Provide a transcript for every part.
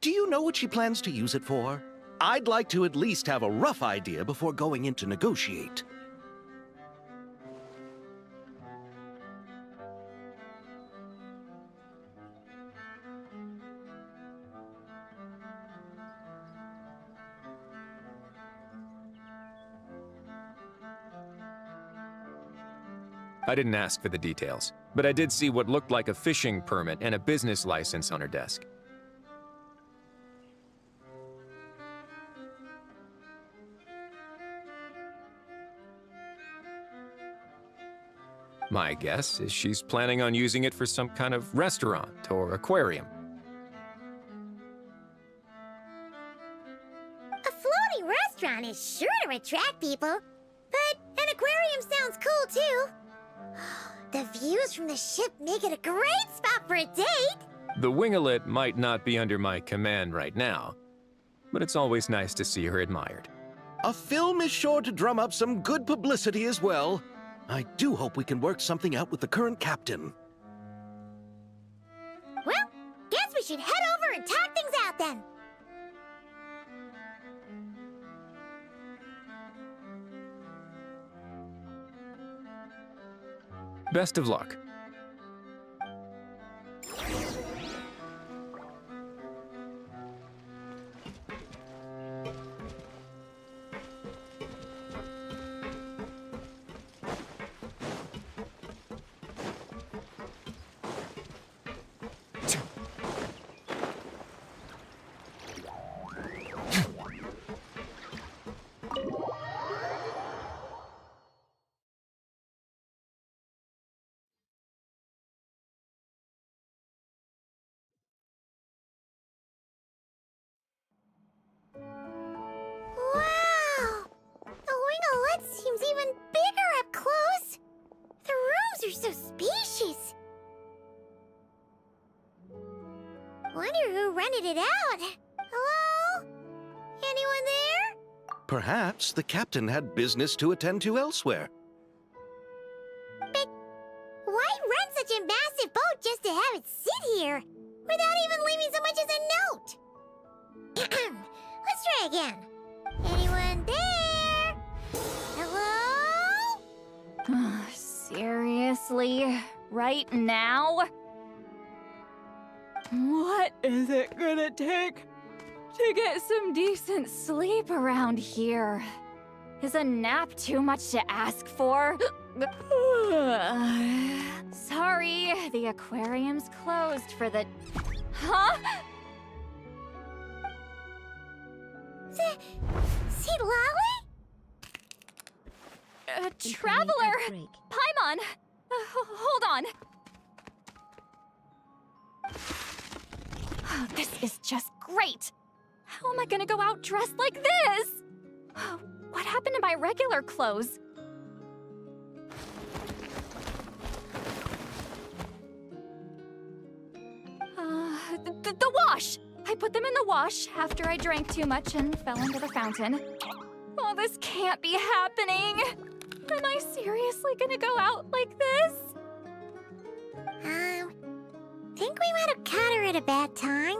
Do you know what she plans to use it for? I'd like to at least have a rough idea before going in to negotiate. I didn't ask for the details, but I did see what looked like a fishing permit and a business license on her desk. My guess is she's planning on using it for some kind of restaurant or aquarium. A floating restaurant is sure to attract people, but an aquarium sounds cool too. The views from the ship make it a great spot for a date. The winglet might not be under my command right now, but it's always nice to see her admired. A film is sure to drum up some good publicity as well. I do hope we can work something out with the current captain. Well, guess we should head over and talk things out then. Best of luck. Wow! The winglet seems even bigger up close. The rooms are so spacious. Wonder who rented it out. Hello? Anyone there? Perhaps the captain had business to attend to elsewhere. But why rent such a massive boat just to have it sit here without even leaving so much as a note? Let's try again. Anyone there? Hello? Seriously? Right now? What is it gonna take to get some decent sleep around here? Is a nap too much to ask for? Sorry, the aquarium's closed for the... Huh? See Lolly? Traveler! Paimon! Hold on. This is just great. How am I gonna go out dressed like this? What happened to my regular clothes? The wash! I put them in the wash after I drank too much and fell into the fountain. Oh, this can't be happening. Am I seriously gonna go out like this? Think we might have caught her at a bad time.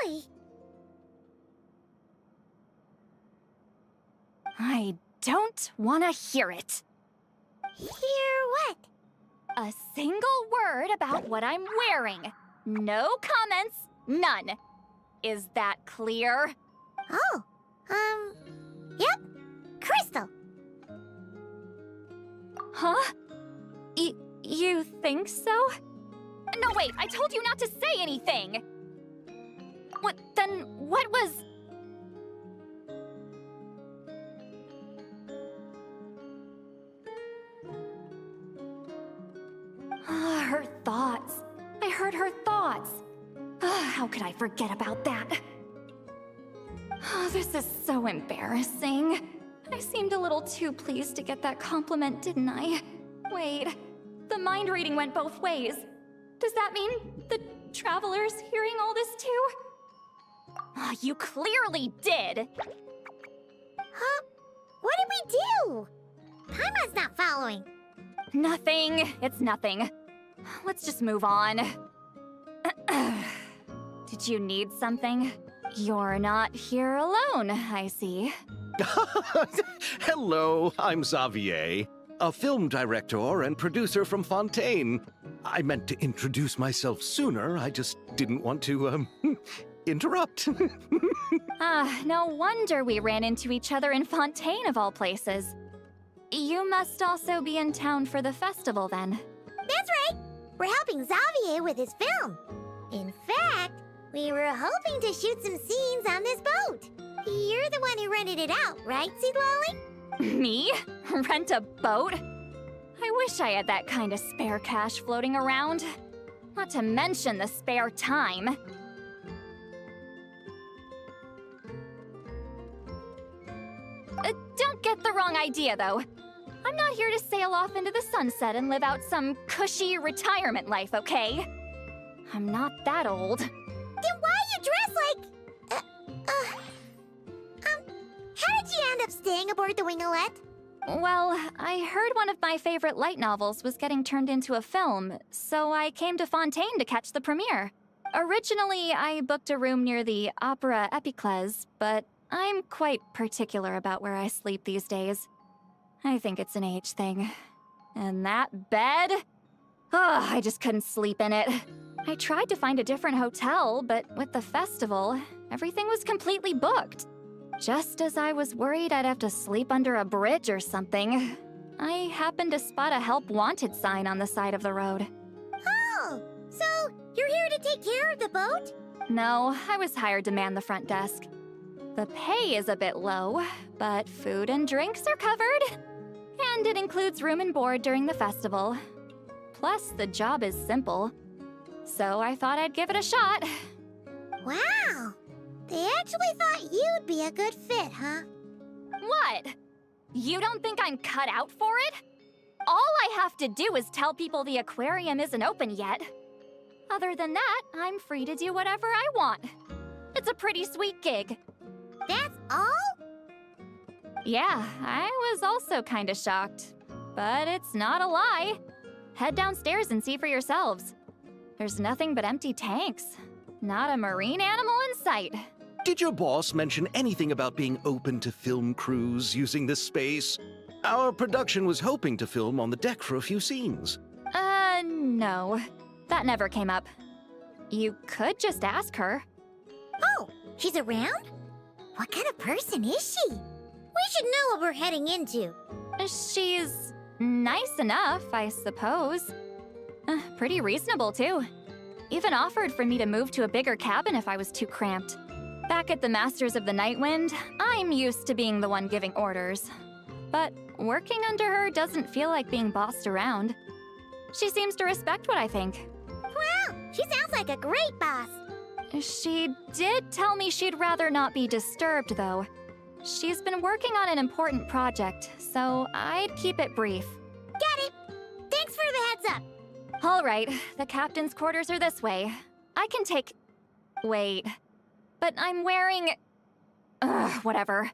Lolly. I don't want to hear it. Hear what? A single word about what I'm wearing. No comments, none. Is that clear? Oh, yep. Crystal. Huh? You think so? No, wait, I told you not to say anything! What was... Her thoughts. I heard her thoughts. How could I forget about that? This is so embarrassing. I seemed a little too pleased to get that compliment, didn't I? Wait, the mind reading went both ways. Does that mean the Traveler's hearing all this too? You clearly did! Huh? What did we do? Paimon's not following. Nothing. It's nothing. Let's just move on. Did you need something? You're not here alone, I see. Hello, I'm Xavier, a film director and producer from Fontaine. I meant to introduce myself sooner, I just didn't want to, interrupt. No wonder we ran into each other in Fontaine of all places. You must also be in town for the festival then. That's right. We're helping Xavier with his film. In fact, we were hoping to shoot some scenes on this boat. You're the one who rented it out, right, Seed Lolly? Me? Rent a boat? I wish I had that kind of spare cash floating around. Not to mention the spare time. Don't get the wrong idea, though. I'm not here to sail off into the sunset and live out some cushy retirement life, okay? I'm not that old. Then why you dress like... how did you end up staying aboard the Winglet? Well, I heard one of my favorite light novels was getting turned into a film, so I came to Fontaine to catch the premiere. Originally, I booked a room near the Opera Epicles, but I'm quite particular about where I sleep these days. I think it's an age thing. And that bed? I just couldn't sleep in it. I tried to find a different hotel, but with the festival, everything was completely booked. Just as I was worried I'd have to sleep under a bridge or something, I happened to spot a help wanted sign on the side of the road. Oh, so you're here to take care of the boat? No, I was hired to man the front desk. The pay is a bit low, but food and drinks are covered. And it includes room and board during the festival. Plus, the job is simple. So I thought I'd give it a shot. Wow, they actually thought you'd be a good fit, huh? What? You don't think I'm cut out for it? All I have to do is tell people the aquarium isn't open yet. Other than that, I'm free to do whatever I want. It's a pretty sweet gig. That's all? Yeah, I was also kinda shocked. But it's not a lie. Head downstairs and see for yourselves. There's nothing but empty tanks. Not a marine animal in sight. Did your boss mention anything about being open to film crews using this space? Our production was hoping to film on the deck for a few scenes. No. That never came up. You could just ask her. Oh, she's around? What kind of person is she? We should know what we're heading into. She's nice enough, I suppose. Pretty reasonable, too. Even offered for me to move to a bigger cabin if I was too cramped. Back at the Masters of the Night Wind, I'm used to being the one giving orders. But working under her doesn't feel like being bossed around. She seems to respect what I think. Wow, she sounds like a great boss. She did tell me she'd rather not be disturbed, though. She's been working on an important project, so I'd keep it brief. Got it. Thanks for the heads up. All right, the captain's quarters are this way. I can take... Wait. But I'm wearing... whatever.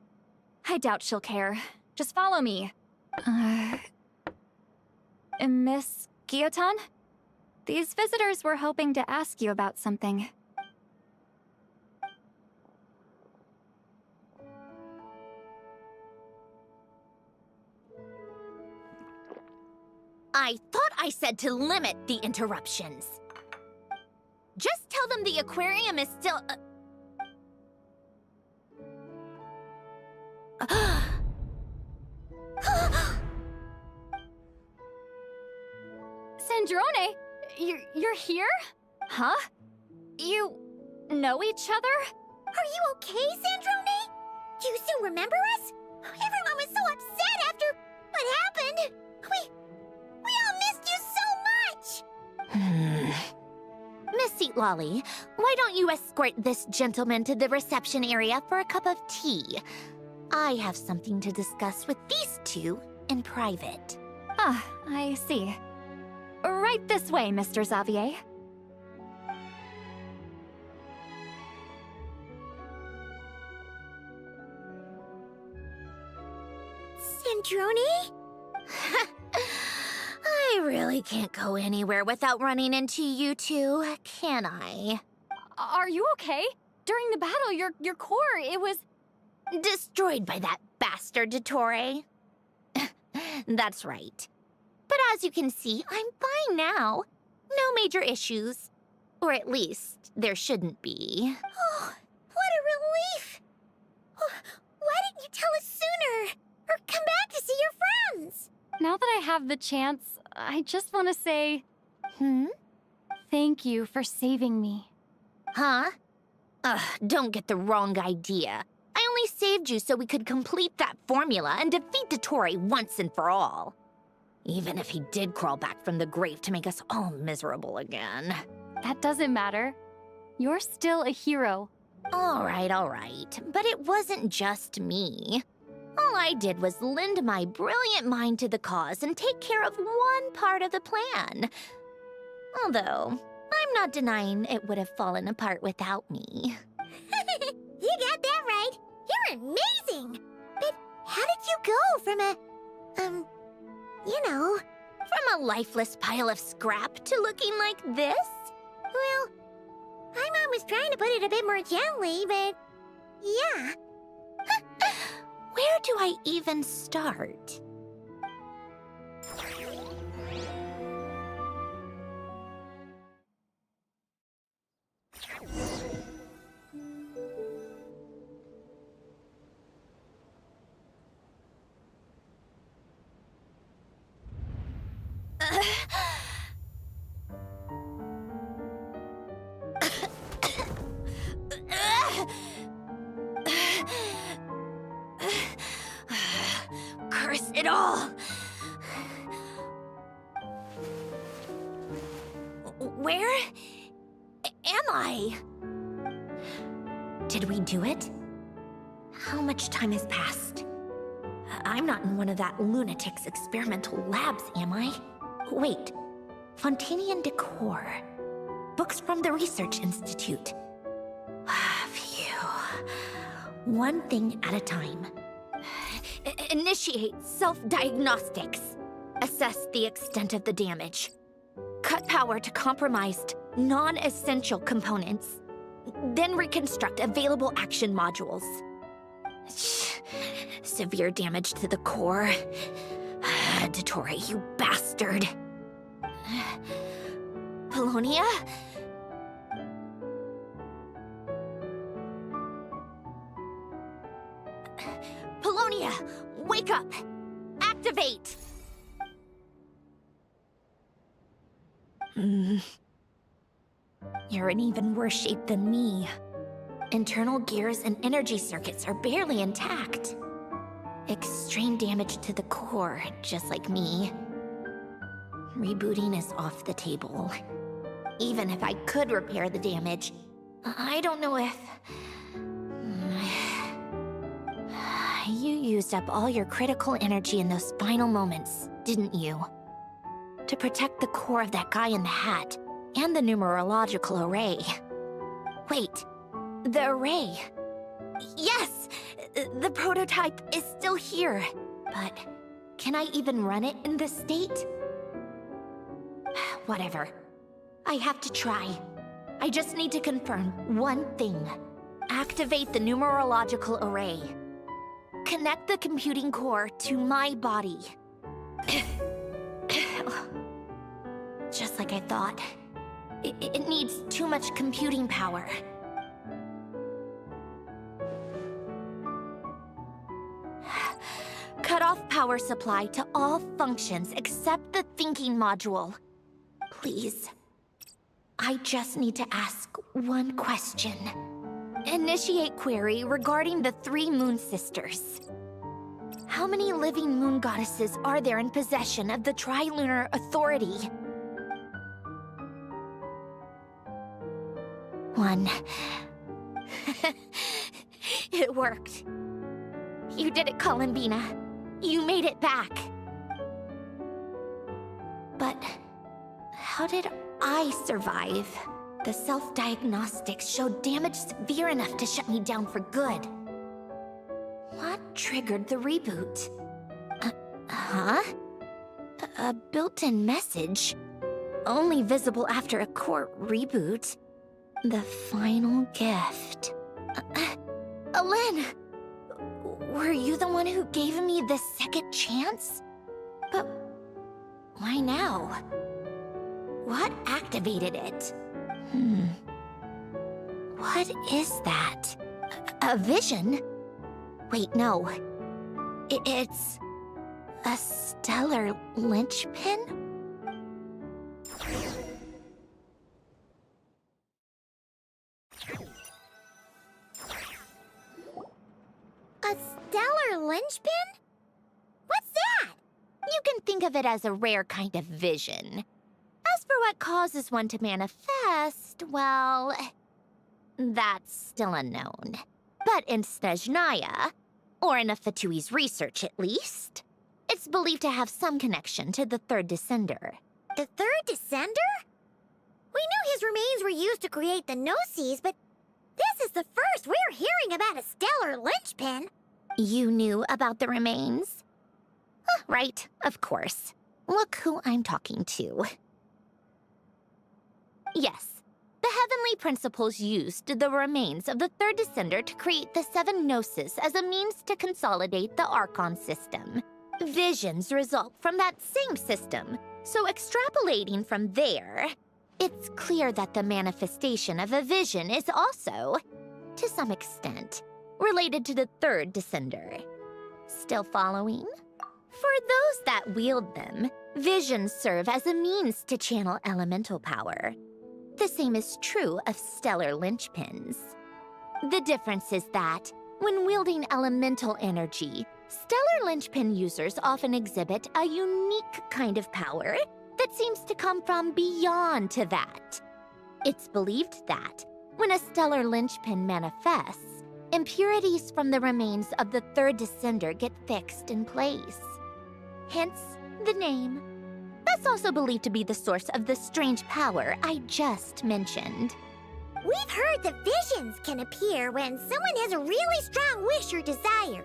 I doubt she'll care. Just follow me. Miss Guillotin? These visitors were hoping to ask you about something. I thought I said to limit the interruptions. Just tell them the aquarium is still... Sandrone, you're here? Huh? You know each other? Are you okay, Sandrone? Do you still remember us? Everyone was so upset after what happened. We all missed you so much! Miss Seat Lolly, why don't you escort this gentleman to the reception area for a cup of tea? I have something to discuss with these two in private. Ah, I see. Right this way, Mr. Xavier. Sandrone? I really can't go anywhere without running into you two, can I? Are you okay? During the battle, your core, it was... Destroyed by that bastard Dottore. That's right. But as you can see, I'm fine now. No major issues. Or at least, there shouldn't be. Oh, what a relief! Oh, why didn't you tell us sooner? Or come back to see your friends? Now that I have the chance, I just want to say... Thank you for saving me. Huh? Don't get the wrong idea. I only saved you so we could complete that formula and defeat Dottore once and for all. Even if he did crawl back from the grave to make us all miserable again. That doesn't matter. You're still a hero. All right. But it wasn't just me. All I did was lend my brilliant mind to the cause and take care of one part of the plan. Although, I'm not denying it would have fallen apart without me. You got that right. You're amazing. But how did you go from a... From a lifeless pile of scrap to looking like this? Well, my mom was trying to put it a bit more gently, but... yeah. Where do I even start? Curse it all! Where am I? Did we do it? How much time has passed? I'm not in one of that lunatic's experimental labs, am I? Wait, Fontanian decor. Books from the Research Institute. Phew. One thing at a time. Initiate self-diagnostics. Assess the extent of the damage. Cut power to compromised, non-essential components. Then reconstruct available action modules. Severe damage to the core. Dottore, you bastard. Polonia? Polonia, wake up! Activate! You're in even worse shape than me. Internal gears and energy circuits are barely intact. Extreme damage to the core, just like me. Rebooting is off the table. Even if I could repair the damage, I don't know if... You used up all your critical energy in those final moments, didn't you? To protect the core of that guy in the hat, and the numerological array. Wait, the array. Yes! The prototype is still here. But can I even run it in this state? Whatever. I have to try. I just need to confirm one thing. Activate the numerological array. Connect the computing core to my body. just like I thought. It needs too much computing power. Cut off power supply to all functions except the thinking module. Please. I just need to ask one question. Initiate query regarding the 3 moon sisters. How many living moon goddesses are there in possession of the Trilunar Authority? 1. It worked. You did it, Columbina. You made it back. But how did I survive? The self-diagnostics showed damage severe enough to shut me down for good. What triggered the reboot? Huh? A built-in message? Only visible after a core reboot? The final gift. Alen! Were you the one who gave me the second chance? But why now? What activated it? What is that? A vision? Wait, no. It's a stellar linchpin? A stellar linchpin? What's that? You can think of it as a rare kind of vision. As for what causes one to manifest, well, that's still unknown. But in Snezhnaya, or in Afatui's research at least, it's believed to have some connection to the third descender. The third descender? We knew his remains were used to create the Gnosis, but this is the first we're hearing about a stellar linchpin. You knew about the remains? Right, of course. Look who I'm talking to. Yes, the Heavenly Principles used the remains of the third descender to create the 7 Gnosis as a means to consolidate the Archon system. Visions result from that same system, so extrapolating from there, it's clear that the manifestation of a vision is also, to some extent, related to the third descender. Still following? For those that wield them, visions serve as a means to channel elemental power. The same is true of stellar linchpins. The difference is that, when wielding elemental energy, stellar linchpin users often exhibit a unique kind of power that seems to come from beyond to that. It's believed that, when a stellar linchpin manifests, impurities from the remains of the third descender get fixed in place. Hence, the name. That's also believed to be the source of the strange power I just mentioned. We've heard that visions can appear when someone has a really strong wish or desire.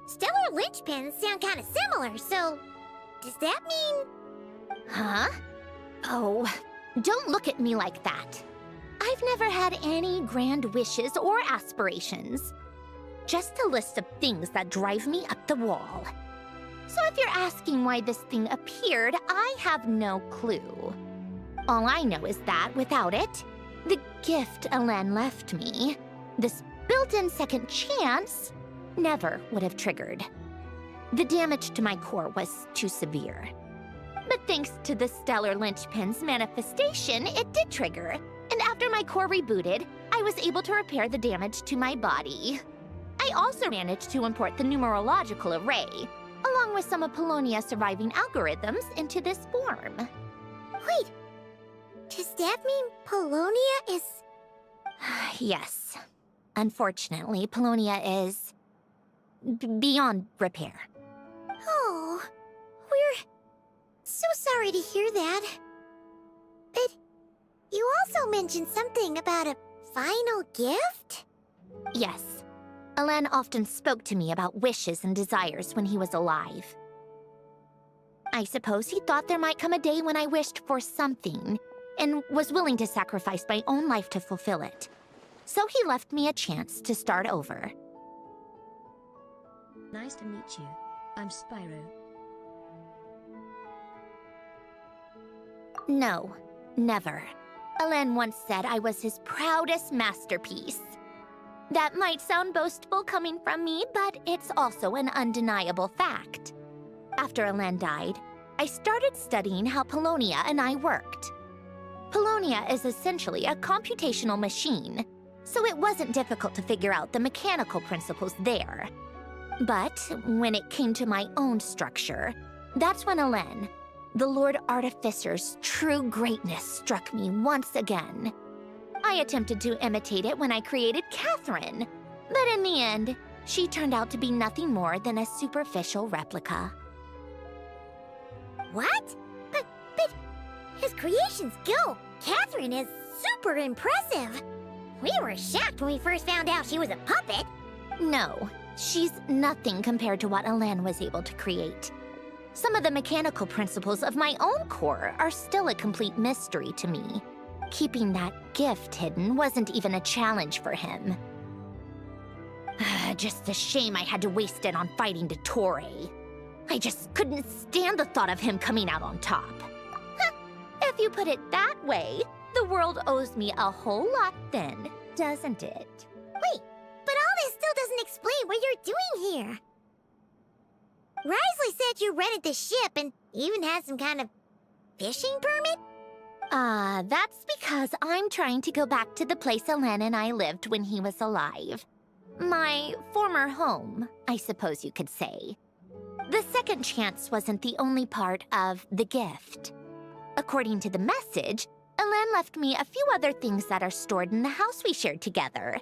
Stellar linchpins sound kind of similar, so does that mean... Huh? Oh, don't look at me like that. I've never had any grand wishes or aspirations. Just a list of things that drive me up the wall. So if you're asking why this thing appeared, I have no clue. All I know is that without it, the gift Alen left me, this built-in second chance, never would have triggered. The damage to my core was too severe. But thanks to the stellar linchpin's manifestation, it did trigger. And after my core rebooted, I was able to repair the damage to my body. I also managed to import the numerological array, along with some of Polonia's surviving algorithms, into this form. Wait, does that mean Polonia is... Yes. Unfortunately, Polonia is... beyond repair. Oh, we're so sorry to hear that. But you also mentioned something about a final gift? Yes. Alen often spoke to me about wishes and desires when he was alive. I suppose he thought there might come a day when I wished for something, and was willing to sacrifice my own life to fulfill it. So he left me a chance to start over. Nice to meet you. I'm Spyro. No, Never. Alen once said I was his proudest masterpiece. That might sound boastful coming from me, but it's also an undeniable fact. After Alen died, I started studying how Polonia and I worked. Polonia is essentially a computational machine, so it wasn't difficult to figure out the mechanical principles there. But when it came to my own structure, that's when Alen, the Lord Artificer's true greatness, struck me once again. I attempted to imitate it when I created Catherine, but in the end, she turned out to be nothing more than a superficial replica. What? But his creation skill, Catherine, is super impressive. We were shocked when we first found out she was a puppet. No, she's nothing compared to what Alen was able to create. Some of the mechanical principles of my own core are still a complete mystery to me. Keeping that gift hidden wasn't even a challenge for him. Just a shame I had to waste it on fighting Dottore. I just couldn't stand the thought of him coming out on top. If you put it that way, the world owes me a whole lot then, doesn't it? Wait, but all this still doesn't explain what you're doing here. Risley said you rented the ship and even had some kind of fishing permit? That's because I'm trying to go back to the place Alen and I lived when he was alive. My former home, I suppose you could say. The second chance wasn't the only part of the gift. According to the message, Alen left me a few other things that are stored in the house we shared together.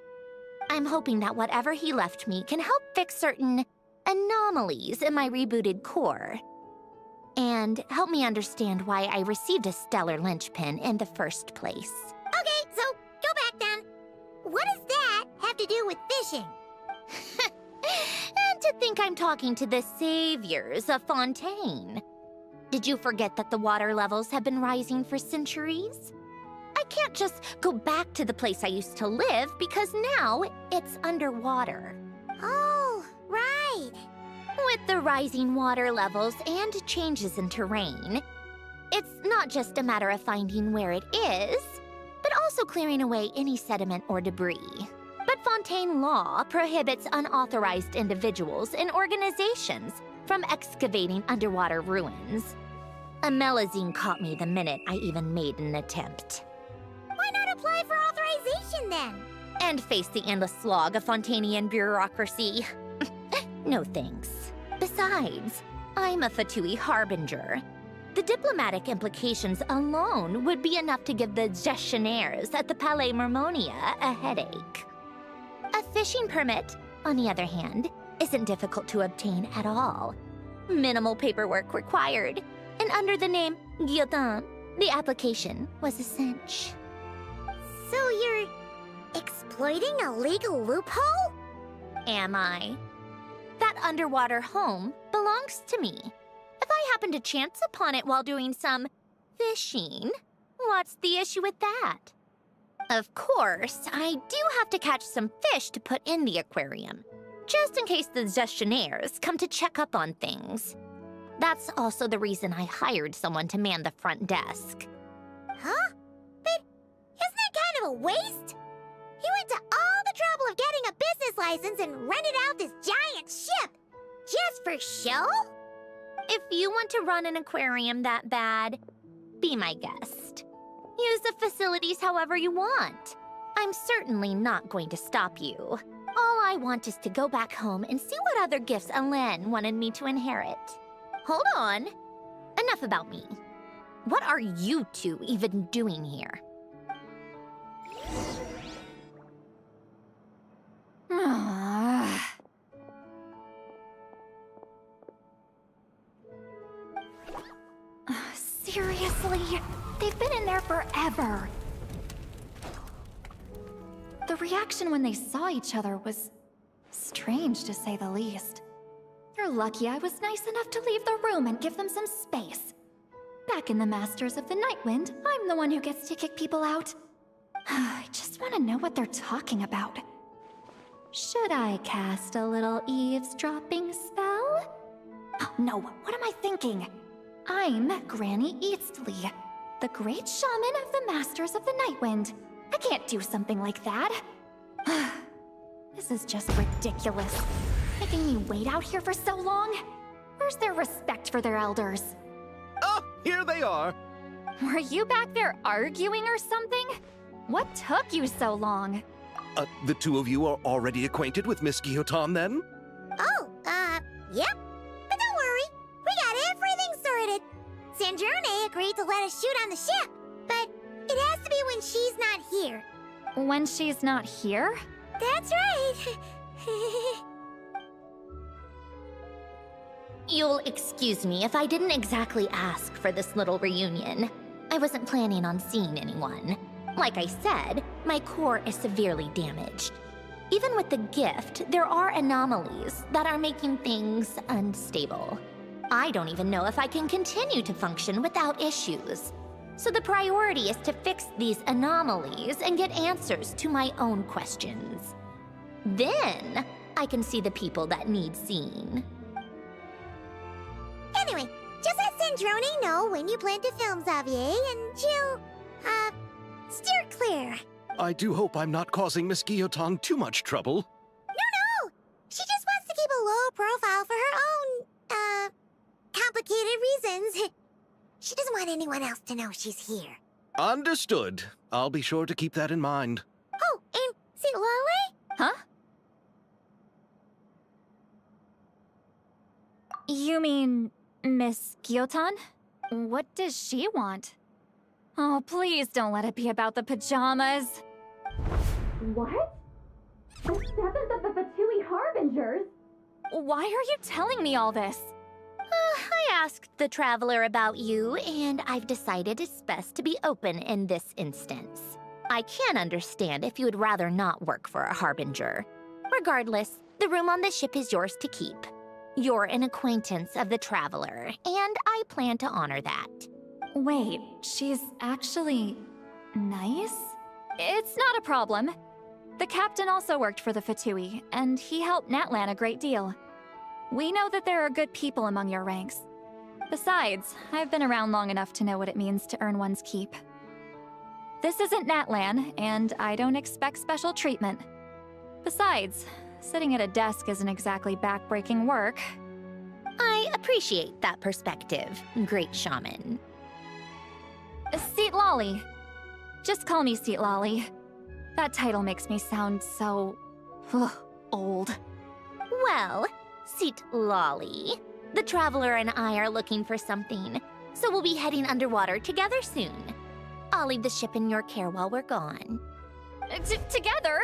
I'm hoping that whatever he left me can help fix certain anomalies in my rebooted core. And help me understand why I received a stellar linchpin in the first place. Okay, so go back then. What does that have to do with fishing? And to think I'm talking to the saviors of Fontaine. Did you forget that the water levels have been rising for centuries? I can't just go back to the place I used to live because now it's underwater. Oh, right. With the rising water levels and changes in terrain, it's not just a matter of finding where it is, but also clearing away any sediment or debris. But Fontaine law prohibits unauthorized individuals and organizations from excavating underwater ruins. A melazine caught me the minute I even made an attempt. Why not apply for authorization then? And face the endless slog of Fontainian bureaucracy. No thanks. Besides, I'm a Fatui harbinger. The diplomatic implications alone would be enough to give the gestionnaires at the Palais Mermonia a headache. A fishing permit, on the other hand, isn't difficult to obtain at all. Minimal paperwork required, and under the name Guillotin, the application was a cinch. So you're exploiting a legal loophole? Am I? That underwater home belongs to me. If I happen to chance upon it while doing some fishing, what's the issue with that? Of course, I do have to catch some fish to put in the aquarium, just in case the gestionnaires come to check up on things. That's also the reason I hired someone to man the front desk. Huh? But isn't that kind of a waste? He went to all the trouble of getting a business license and rented out this giant ship. Just for show? If you want to run an aquarium that bad, be my guest. Use the facilities however you want. I'm certainly not going to stop you. All I want is to go back home and see what other gifts Alen wanted me to inherit. Hold on. Enough about me. What are you two even doing here? Seriously? They've been in there forever. The reaction when they saw each other was strange, to say the least. You're lucky I was nice enough to leave the room and give them some space. Back in the Masters of the Nightwind, I'm the one who gets to kick people out. I just want to know what they're talking about. Should I cast a little eavesdropping spell? Oh, no, what am I thinking? I'm Granny Eastley. The great shaman of the Masters of the Night Wind. I can't do something like that. This is just ridiculous. Making me wait out here for so long? Where's their respect for their elders? Oh, here they are. Were you back there arguing or something? What took you so long? The two of you are already acquainted with Miss Guillotin, then? Oh, yep. But don't worry, we got everything sorted. Sandrone agreed to let us shoot on the ship, but it has to be when she's not here. When she's not here? That's right. You'll excuse me if I didn't exactly ask for this little reunion. I wasn't planning on seeing anyone. Like I said, my core is severely damaged. Even with the gift, there are anomalies that are making things unstable. I don't even know if I can continue to function without issues. So the priority is to fix these anomalies and get answers to my own questions. Then, I can see the people that need seeing. Anyway, just let Sandrone know when you plan to film Xavier, and she'll, steer clear. I do hope I'm not causing Miss Guillotin too much trouble. No! She just wants to keep a low profile for her own, complicated reasons. She doesn't want anyone else to know she's here. Understood. I'll be sure to keep that in mind. Oh, and see Lale? Huh? You mean Miss Guillotin? What does she want? Oh, please don't let it be about the pajamas. What? The 7th of the Vtuber Harbingers? Why are you telling me all this? I asked the Traveler about you, and I've decided it's best to be open in this instance. I can understand if you would rather not work for a Harbinger. Regardless, the room on the ship is yours to keep. You're an acquaintance of the Traveler, and I plan to honor that. Wait, she's actually nice? It's not a problem. The captain also worked for the Vtuber, and he helped Natlan a great deal. We know that there are good people among your ranks. Besides, I've been around long enough to know what it means to earn one's keep. This isn't Natlan, and I don't expect special treatment. Besides, sitting at a desk isn't exactly back-breaking work. I appreciate that perspective, great shaman. Seat Lolly. Just call me Seat Lolly. That title makes me sound so... old. Well, Seat Lolly, the Traveler and I are looking for something, so we'll be heading underwater together soon. I'll leave the ship in your care while we're gone. Together?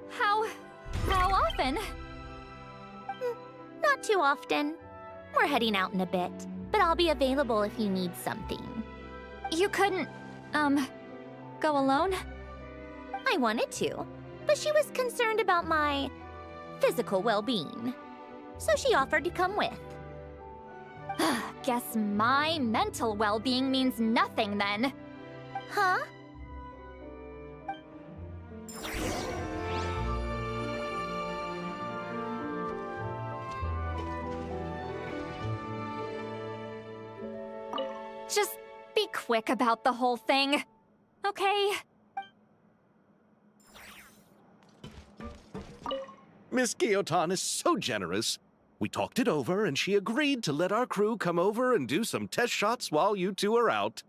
How often? Not too often. We're heading out in a bit, but I'll be available if you need something. You couldn't, go alone? I wanted to, but she was concerned about my physical well-being, so she offered to come with. Guess my mental well-being means nothing then. Huh? Just be quick about the whole thing, okay? Miss Guillotin is so generous. We talked it over, and she agreed to let our crew come over and do some test shots while you two are out.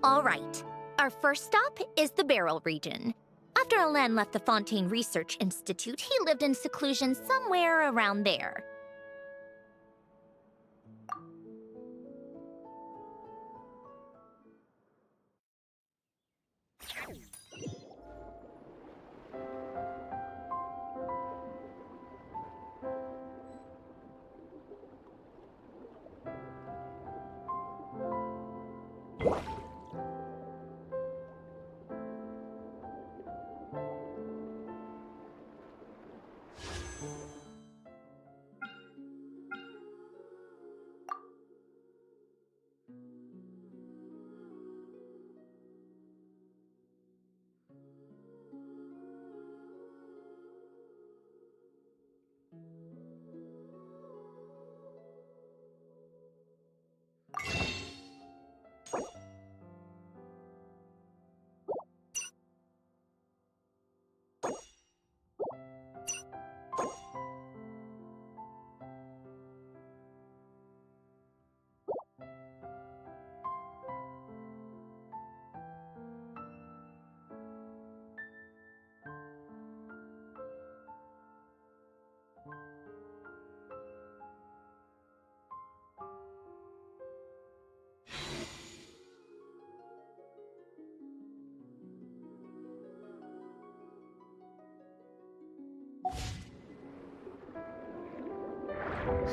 All right. Our first stop is the Barrel region. After Alain left the Fontaine Research Institute, he lived in seclusion somewhere around there.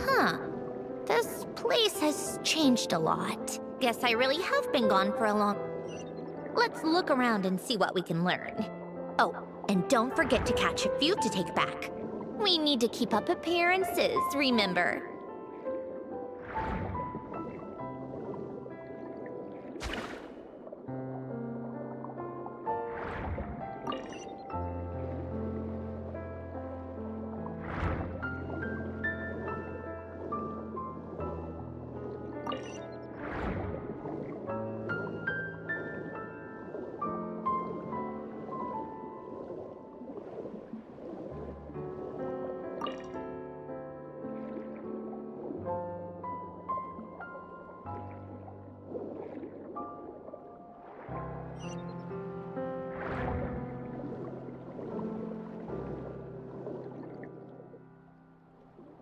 Huh. This place has changed a lot. Guess I really have been gone for a long... Let's look around and see what we can learn. Oh, and don't forget to catch a few to take back. We need to keep up appearances, remember?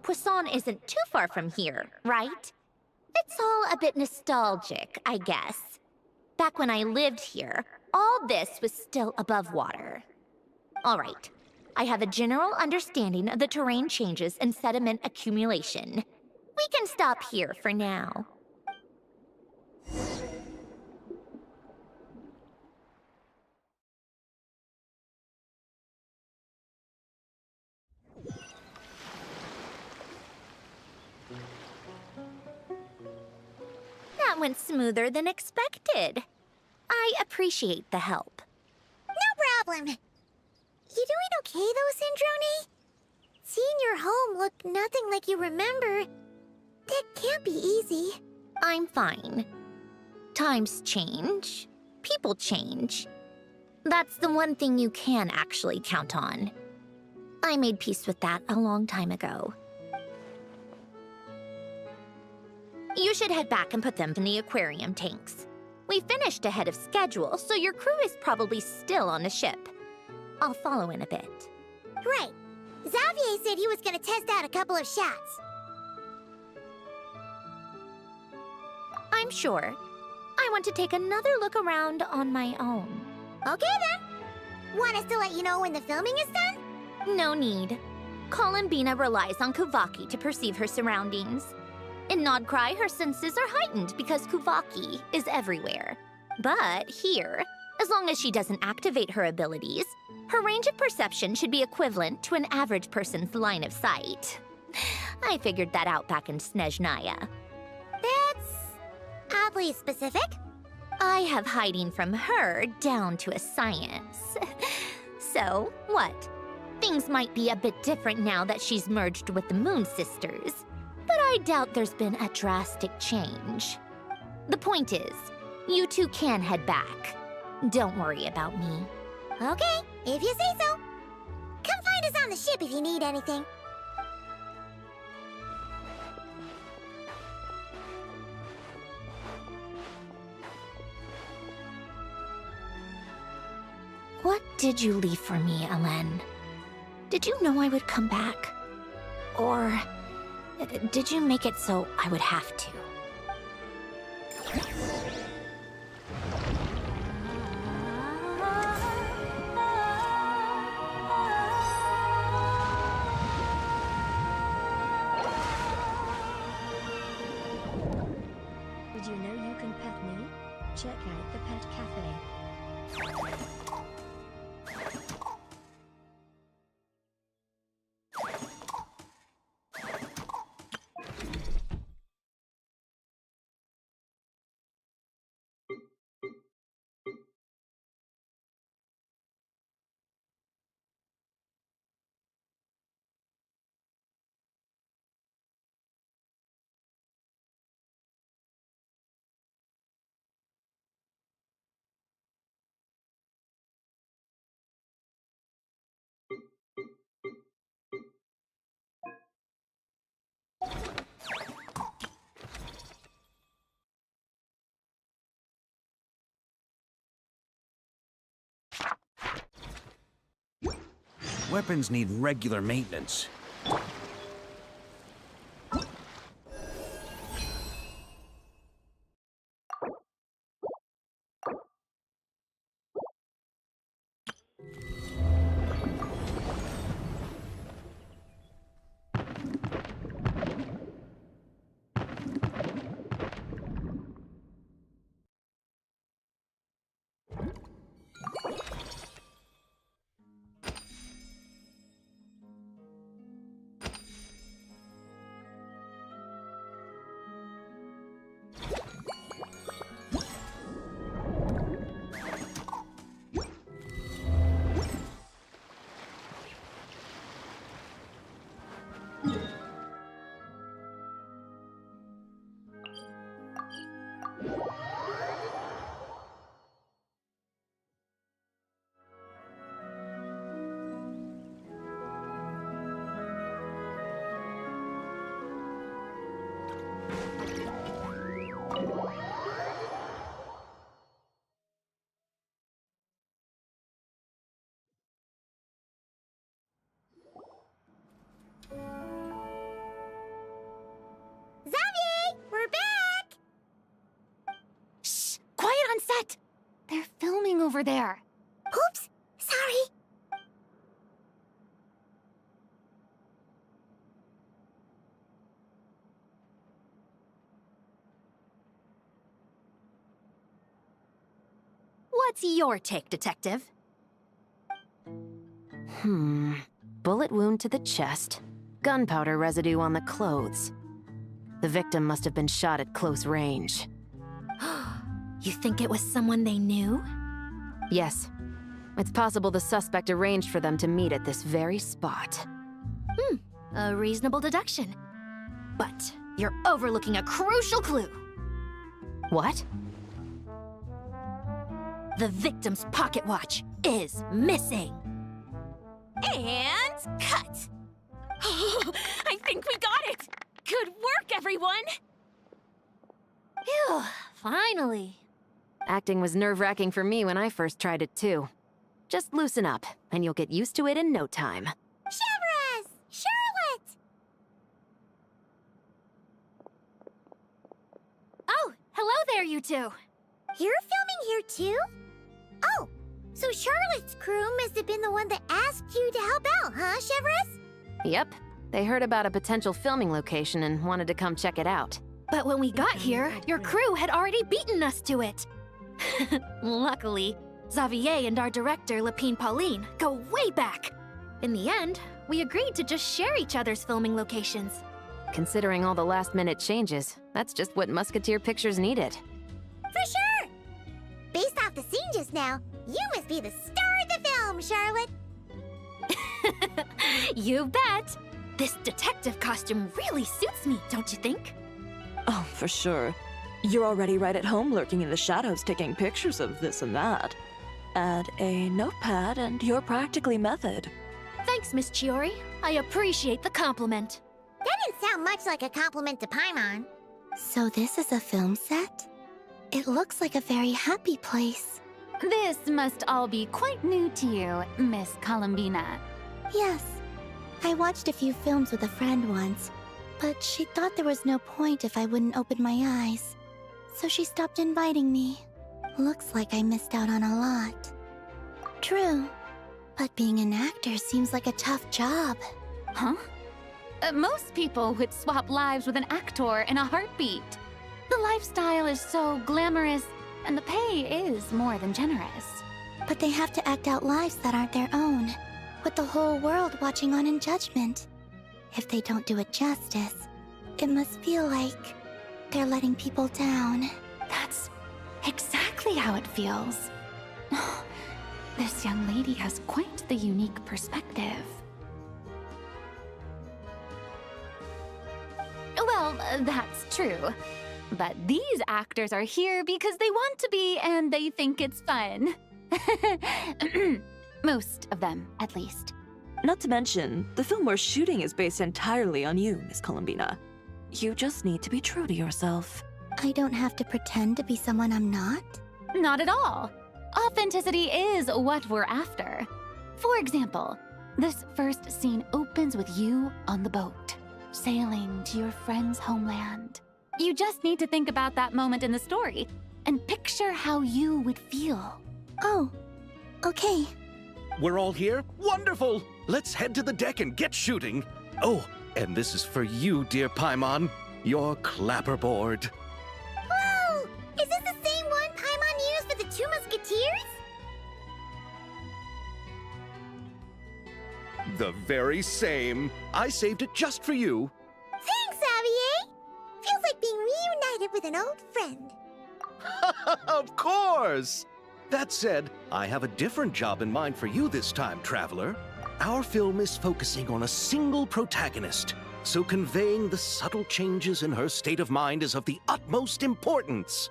Poisson isn't too far from here, right? It's all a bit nostalgic, I guess. Back when I lived here, all this was still above water. All right, I have a general understanding of the terrain changes and sediment accumulation. We can stop here for now. That went smoother than expected. I appreciate the help. No problem. You doing okay though, Syndrome? Seeing your home look nothing like you remember, that can't be easy. I'm fine. Times change. People change. That's the one thing you can actually count on. I made peace with that a long time ago. You should head back and put them in the aquarium tanks. We finished ahead of schedule, so your crew is probably still on the ship. I'll follow in a bit. Right. Xavier said he was gonna test out a couple of shots. I'm sure. I want to take another look around on my own. Okay then. Want us to let you know when the filming is done? No need. Columbina relies on Kuvaki to perceive her surroundings. In Nodcry, her senses are heightened because Kuvaki is everywhere. But here, as long as she doesn't activate her abilities, her range of perception should be equivalent to an average person's line of sight. I figured that out back in Snezhnaya. That's oddly specific. I have hiding from her down to a science. So, what? Things might be a bit different now that she's merged with the Moon Sisters, but I doubt there's been a drastic change. The point is, you two can head back. Don't worry about me. Okay, if you say so. Come find us on the ship if you need anything. What did you leave for me, Alen? Did you know I would come back? Or did you make it so I would have to? Did you know you can pet me? Check out the Pet Cafe. Weapons need regular maintenance. Xavier, we're back! Shh! Quiet on set! They're filming over there. Oops, sorry. What's your take, Detective? Bullet wound to the chest. Gunpowder residue on the clothes. The victim must have been shot at close range. You think it was someone they knew? Yes. It's possible the suspect arranged for them to meet at this very spot. A reasonable deduction. But you're overlooking a crucial clue. What? The victim's pocket watch is missing. And cut! I think we got it! Good work, everyone! Phew, finally. Acting was nerve-wracking for me when I first tried it too. Just loosen up, and you'll get used to it in no time. Chevres! Charlotte! Oh, hello there, you two. You're filming here too? Oh, so Charlotte's crew must have been the one that asked you to help out, huh, Chevres? Yep. They heard about a potential filming location and wanted to come check it out. But when we got here, your crew had already beaten us to it. Luckily, Xavier and our director, Lapine Pauline, go way back. In the end, we agreed to just share each other's filming locations. Considering all the last-minute changes, that's just what Musketeer Pictures needed. For sure! Based off the scene just now, you must be the star of the film, Charlotte! You bet! This detective costume really suits me, don't you think? Oh, for sure. You're already right at home lurking in the shadows taking pictures of this and that. Add a notepad and you're practically method. Thanks, Miss Chiori. I appreciate the compliment. That didn't sound much like a compliment to Paimon. So this is a film set? It looks like a very happy place. This must all be quite new to you, Miss Columbina. Yes. I watched a few films with a friend once, but she thought there was no point if I wouldn't open my eyes. So she stopped inviting me. Looks like I missed out on a lot. True. But being an actor seems like a tough job. Huh? Most people would swap lives with an actor in a heartbeat. The lifestyle is so glamorous, and the pay is more than generous. But they have to act out lives that aren't their own, with the whole world watching on in judgment. If they don't do it justice, it must feel like they're letting people down. That's exactly how it feels. This young lady has quite the unique perspective. Well, that's true. But these actors are here because they want to be and they think it's fun. Most of them, at least. Not to mention, the film we're shooting is based entirely on you, Miss Columbina. You just need to be true to yourself. I don't have to pretend to be someone I'm not? Not at all. Authenticity is what we're after. For example, this first scene opens with you on the boat, sailing to your friend's homeland. You just need to think about that moment in the story and picture how you would feel. Oh, okay. We're all here? Wonderful! Let's head to the deck and get shooting. Oh, and this is for you, dear Paimon, your clapperboard. Whoa! Is this the same one Paimon used for the Two Musketeers? The very same. I saved it just for you. Thanks, Xavier! Feels like being reunited with an old friend. Of course! That said, I have a different job in mind for you this time, Traveler. Our film is focusing on a single protagonist, so conveying the subtle changes in her state of mind is of the utmost importance.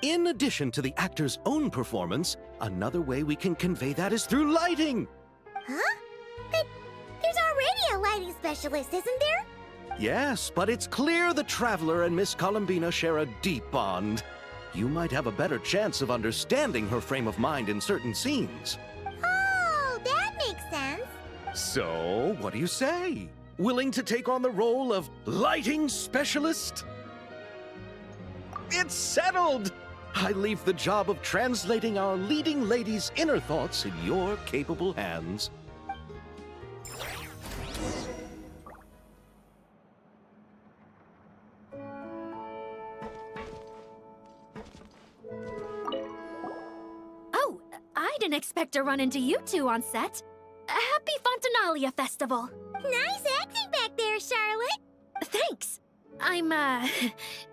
In addition to the actor's own performance, another way we can convey that is through lighting. Huh? But there's already a lighting specialist, isn't there? Yes, but it's clear the Traveler and Miss Columbina share a deep bond. You might have a better chance of understanding her frame of mind in certain scenes. Oh, that makes sense. So, what do you say? Willing to take on the role of lighting specialist? It's settled! I leave the job of translating our leading lady's inner thoughts in your capable hands. Oh, I didn't expect to run into you two on set. Happy Fontanalia Festival! Nice acting back there, Charlotte. Thanks. I'm,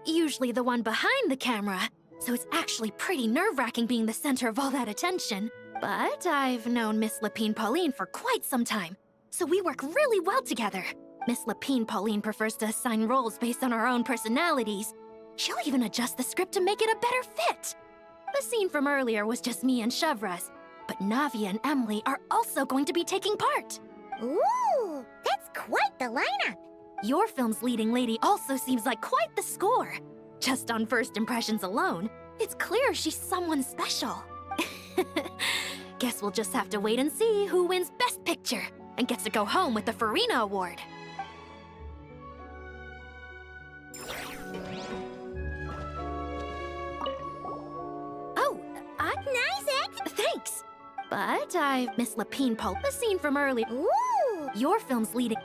usually the one behind the camera, so it's actually pretty nerve-wracking being the center of all that attention. But I've known Miss Lapine Pauline for quite some time, so we work really well together. Miss Lapine Pauline prefers to assign roles based on our own personalities. She'll even adjust the script to make it a better fit. The scene from earlier was just me and Chevres, but Navia and Emily are also going to be taking part. Ooh, that's quite the lineup. Your film's leading lady also seems like quite the score. Just on first impressions alone, it's clear she's someone special. Guess we'll just have to wait and see who wins Best Picture and gets to go home with the Farina Award. Oh, Nice act. thanks. But I've Miss Lapine Paul, the scene from earlier. Ooh. Your film's leading.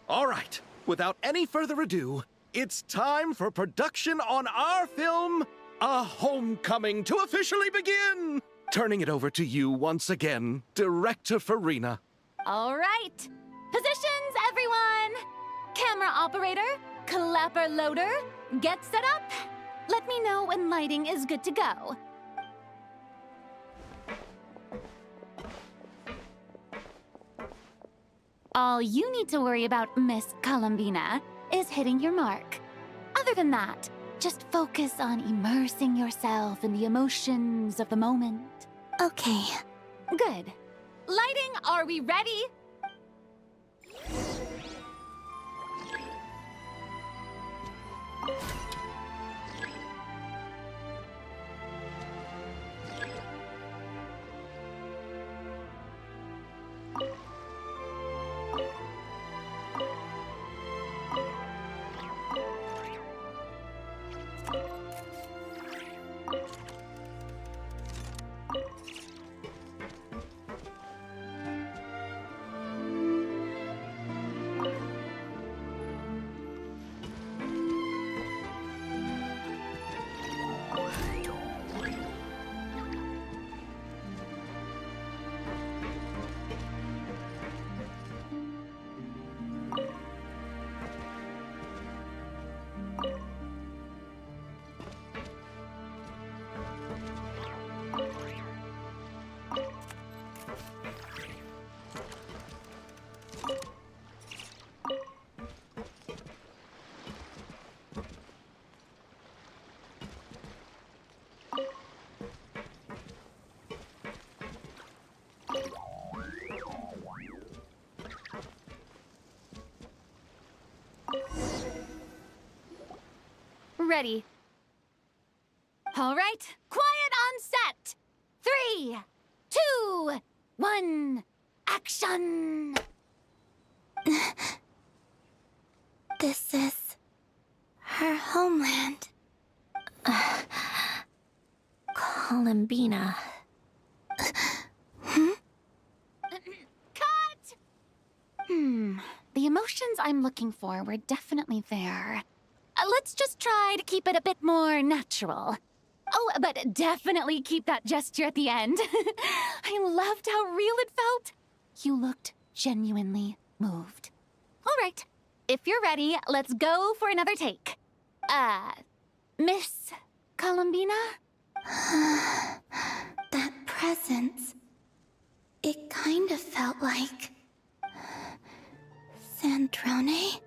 All right, without any further ado, it's time for production on our film, A Homecoming, to officially begin! Turning it over to you once again, Director Farina. All right. Positions, everyone. Camera operator, clapper loader, get set up. Let me know when lighting is good to go. All you need to worry about, Miss Columbina, is hitting your mark. Other than that, just focus on immersing yourself in the emotions of the moment. Okay. Good. Lighting, are we ready? Ready. All right, quiet on set. 3, 2, 1, action! This is her homeland. Columbina. Cut! The emotions I'm looking for were definitely there. Let's just try to keep it a bit more natural. Oh, but definitely keep that gesture at the end. I loved how real it felt. You looked genuinely moved. All right, if you're ready, let's go for another take. Miss Columbina? That presence. It kind of felt like... Sandrone?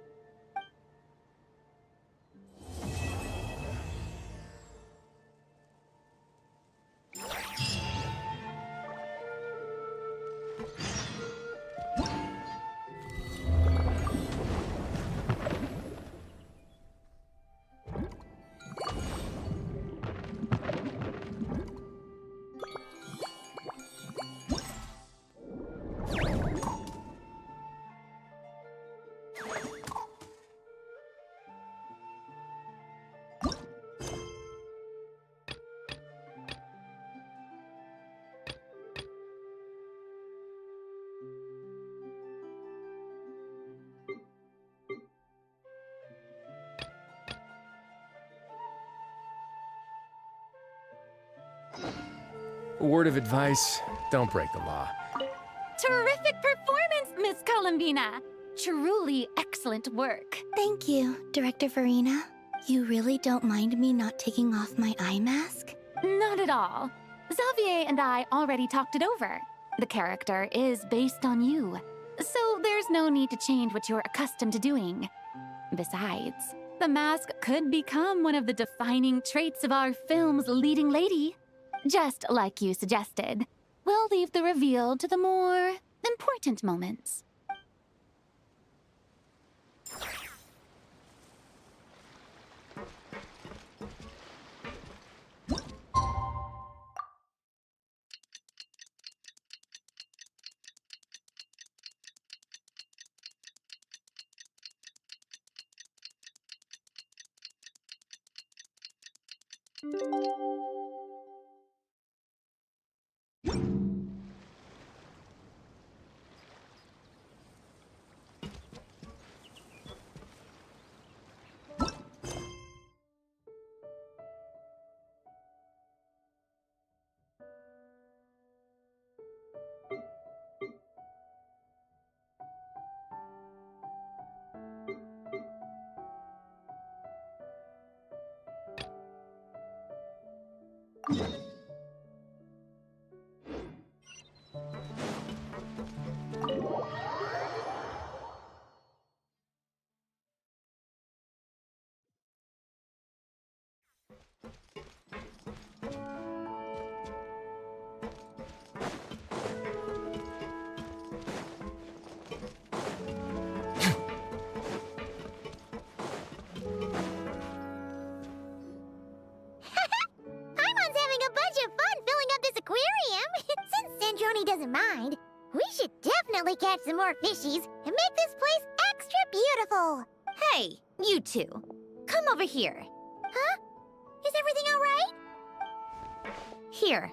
A word of advice, don't break the law. Terrific performance, Miss Columbina. Truly excellent work. Thank you, Director Verena. You really don't mind me not taking off my eye mask? Not at all. Xavier and I already talked it over. The character is based on you, so there's no need to change what you're accustomed to doing. Besides, the mask could become one of the defining traits of our film's leading lady. Just like you suggested, we'll leave the reveal to the more important moments. Paimon's having a bunch of fun filling up this aquarium. Since Sandrone doesn't mind, we should definitely catch some more fishies and make this place extra beautiful. Hey, you two. Come over here. Huh? Is everything all right? Here.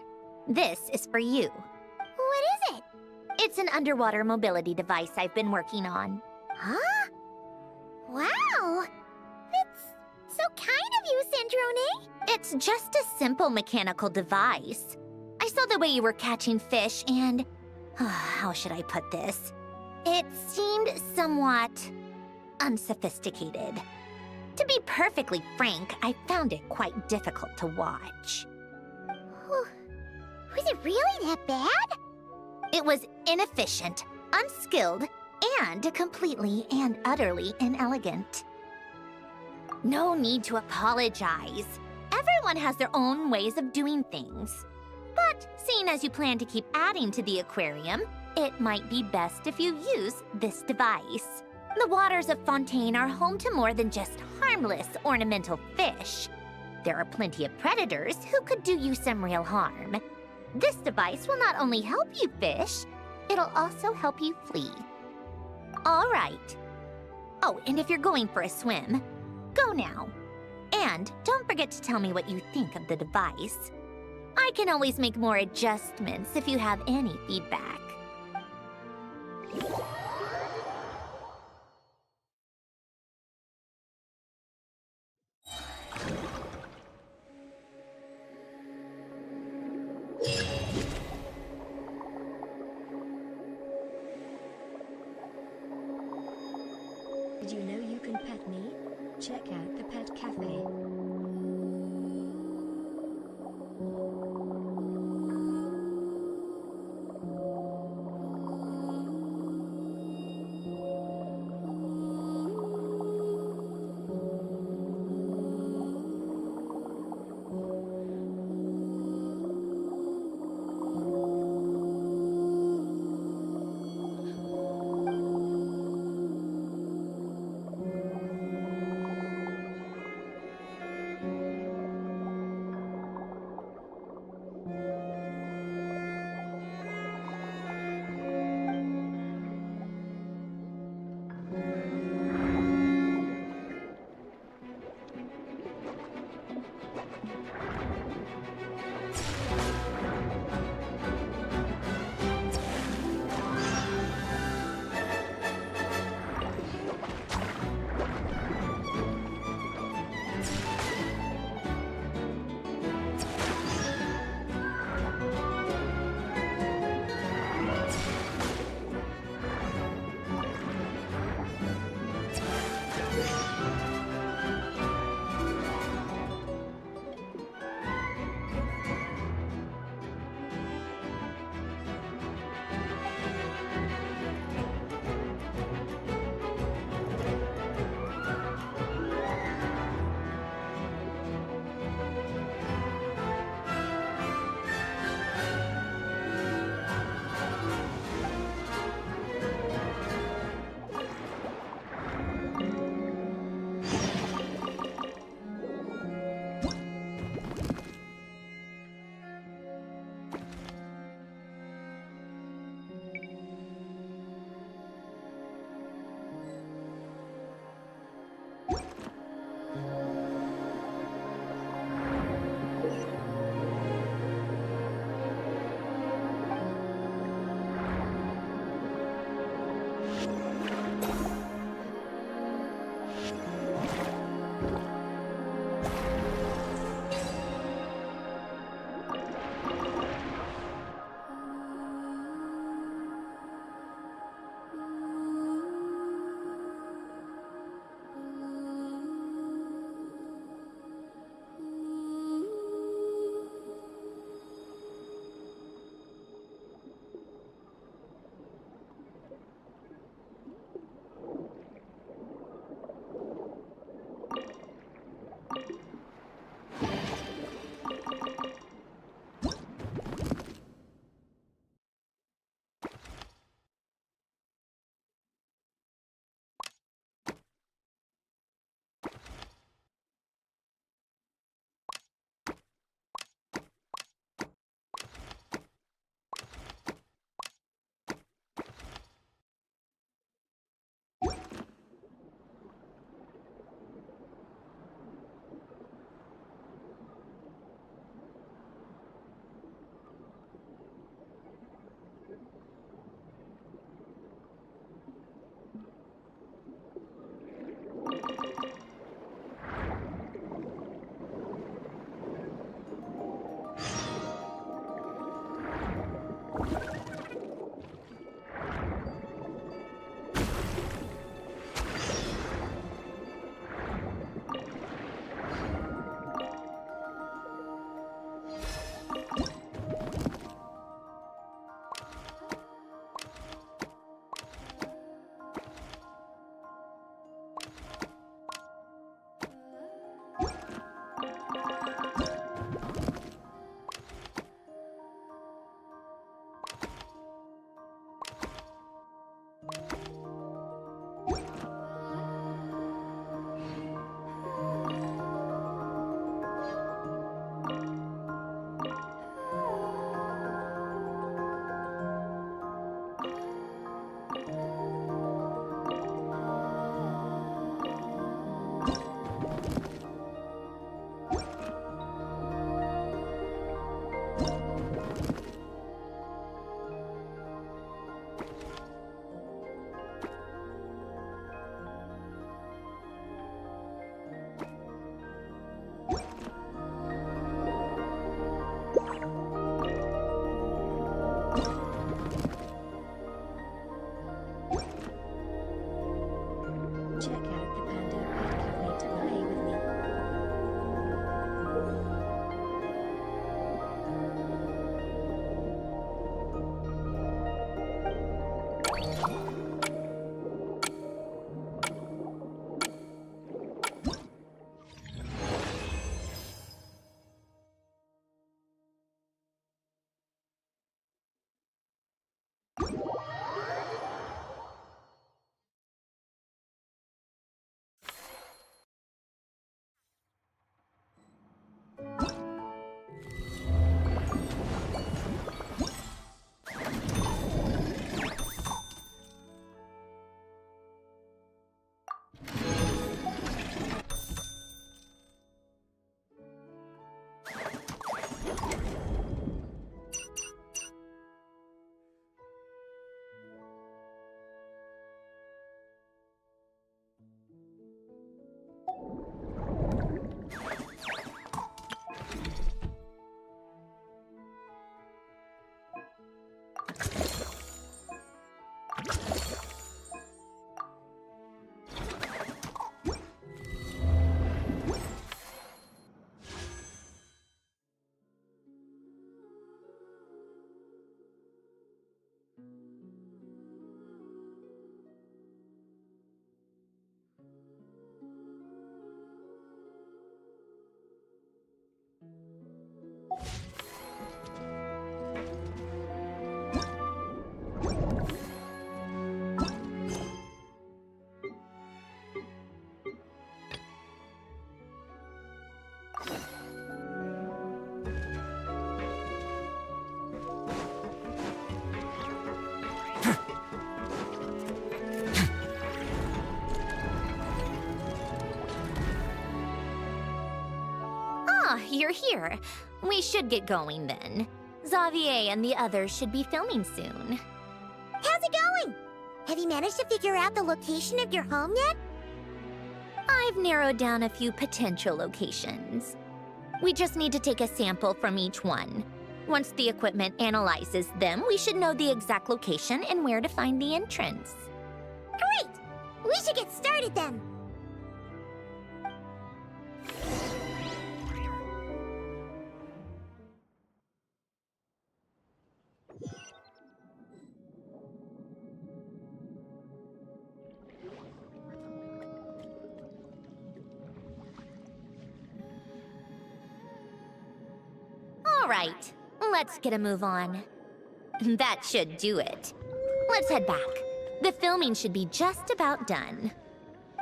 This is for you. What is it? It's an underwater mobility device I've been working on. Huh? Wow! That's so kind of you, Sandrone. It's just a simple mechanical device. I saw the way you were catching fish and... how should I put this? It seemed somewhat... unsophisticated. To be perfectly frank, I found it quite difficult to watch. Was it really that bad? It was inefficient, unskilled, and completely and utterly inelegant. No need to apologize. Everyone has their own ways of doing things. But seeing as you plan to keep adding to the aquarium, it might be best if you use this device. The waters of Fontaine are home to more than just harmless ornamental fish. There are plenty of predators who could do you some real harm. This device will not only help you fish, it'll also help you flee. All right. Oh, and if you're going for a swim, go now. And don't forget to tell me what you think of the device. I can always make more adjustments if you have any feedback. Did you know you can pet me? Check out the pet cafe. you're here. We should get going then. Xavier and the others should be filming soon. How's it going? Have you managed to figure out the location of your home yet? I've narrowed down a few potential locations. We just need to take a sample from each one. Once the equipment analyzes them, we should know the exact location and where to find the entrance. Great! We should get started then. All right, let's get a move on. That should do it. Let's head back. The filming should be just about done.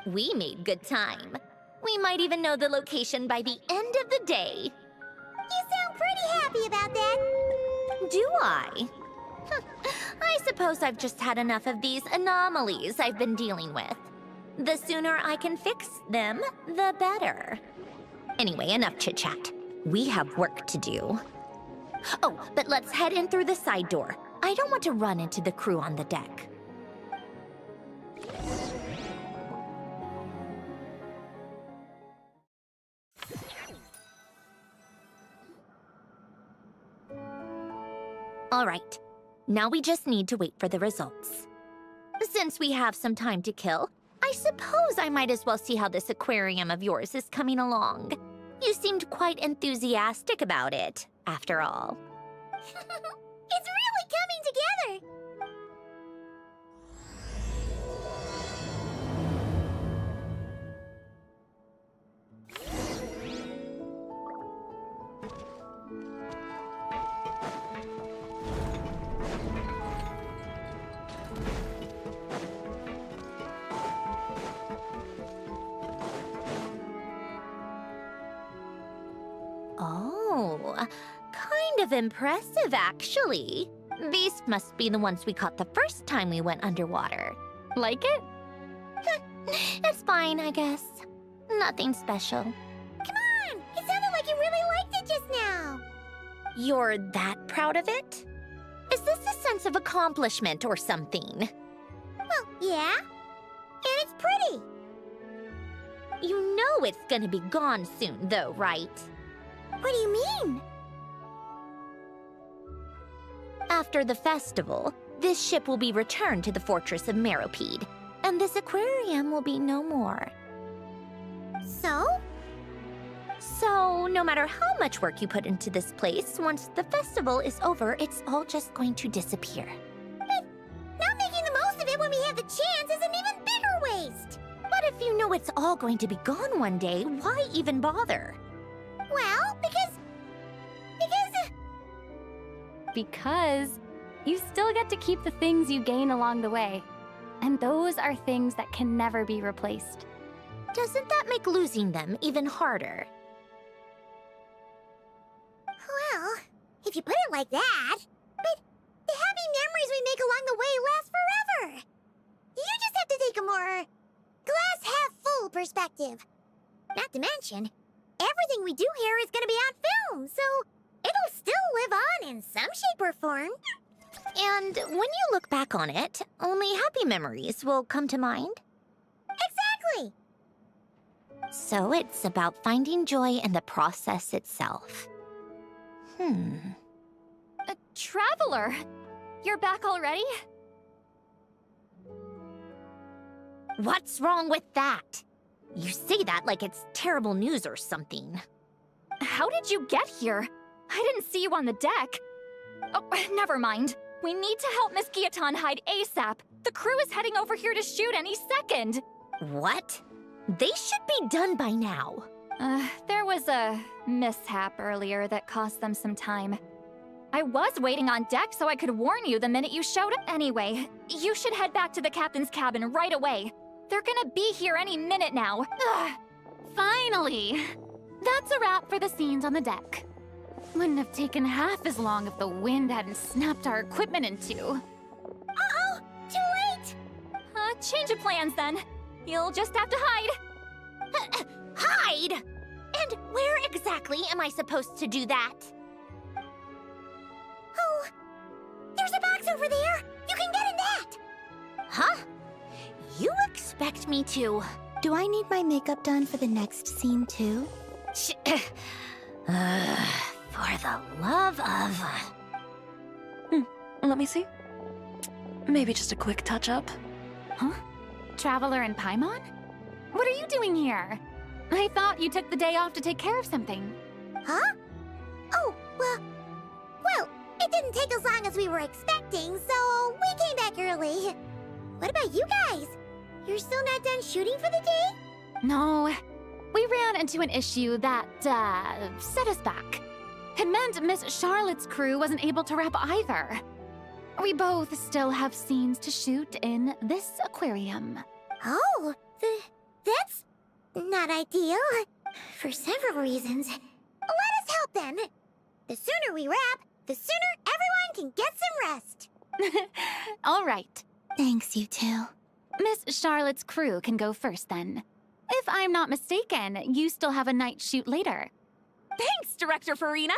We made good time. We might even know the location by the end of the day. You sound pretty happy about that. Do I? I suppose I've just had enough of these anomalies I've been dealing with. The sooner I can fix them, the better. Anyway, enough chit-chat. We have work to do. Oh, but let's head in through the side door. I don't want to run into the crew on the deck. All right, now we just need to wait for the results. Since we have some time to kill, I suppose I might as well see how this aquarium of yours is coming along. You seemed quite enthusiastic about it, after all. It's really coming together. Oh, kind of impressive, actually. These must be the ones we caught the first time we went underwater. Like it? It's fine, I guess. Nothing special. Come on! It sounded like you really liked it just now. You're that proud of it? Is this a sense of accomplishment or something? Well, yeah. And it's pretty. You know it's gonna be gone soon, though, right? What do you mean? After the festival, this ship will be returned to the fortress of Meropede, and this aquarium will be no more. So? So, no matter how much work you put into this place, once the festival is over, it's all just going to disappear. But not making the most of it when we have the chance is an even bigger waste. But if you know it's all going to be gone one day, why even bother? Well, because you still get to keep the things you gain along the way. And those are things that can never be replaced. Doesn't that make losing them even harder? well, if you put it like that. But the happy memories we make along the way last forever. You just have to take a more glass-half-full perspective. Not to mention, everything we do here is gonna be on film, so it'll still live on in some shape or form. And when you look back on it, only happy memories will come to mind? Exactly! So it's about finding joy in the process itself. Traveler! You're back already? What's wrong with that? You say that like it's terrible news or something. How did you get here? I didn't see you on the deck. Oh, never mind. We need to help Miss Guillotin hide ASAP. The crew is heading over here to shoot any second. What? They should be done by now. There was a mishap earlier that cost them some time. I was waiting on deck so I could warn you the minute you showed up. Anyway, you should head back to the captain's cabin right away. They're gonna be here any minute now. Finally! That's a wrap for the scenes on the deck. Wouldn't have taken half as long if the wind hadn't snapped our equipment in two. Uh-oh! Too late! Change of plans then. You'll just have to hide. Hide? And Where exactly am I supposed to do that? Oh, there's a box over there. You can get in that. Huh? You expect me to... Do I need my makeup done for the next scene too? For the love of... Let me see. Maybe just a quick touch-up. Huh? Traveler and Paimon? What are you doing here? I thought you took the day off to take care of something. Huh? Oh, well, it didn't take as long as we were expecting, so we came back early. What about you guys? You're still not done shooting for the day? No, we ran into an issue that, set us back. It meant Miss Charlotte's crew wasn't able to wrap either. We both still have scenes to shoot in this aquarium. Oh, that's not ideal. For several reasons. Let us help then. The sooner we wrap, the sooner everyone can get some rest. All right. Thanks, you two. Miss Charlotte's crew can go first then. If I'm not mistaken, you still have a night shoot later. Thanks, Director Farina!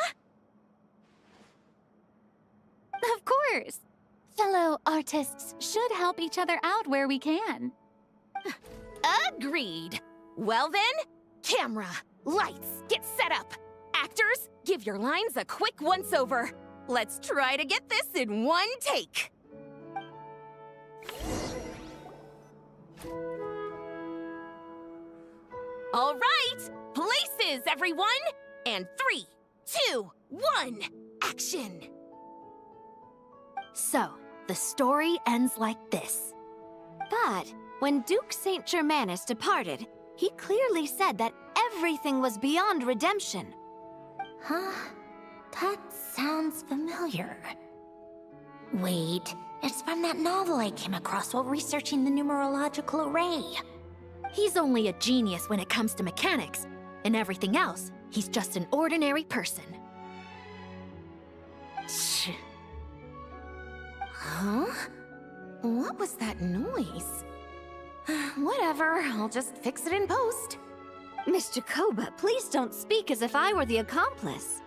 Of course. Fellow artists should help each other out where we can. Agreed. Well then, camera, lights, get set up. Actors, give your lines a quick once-over. Let's try to get this in one take. All right, places, everyone! And 3, 2, 1, action! So, the story ends like this. But when Duke St. Germanus departed, he clearly said that everything was beyond redemption. Huh? That sounds familiar. Wait, it's from that novel I came across while researching the numerological array. He's only a genius when it comes to mechanics, and everything else, he's just an ordinary person. Huh? What was that noise? Whatever, I'll just fix it in post. Miss Jacoba, please don't speak as if I were the accomplice.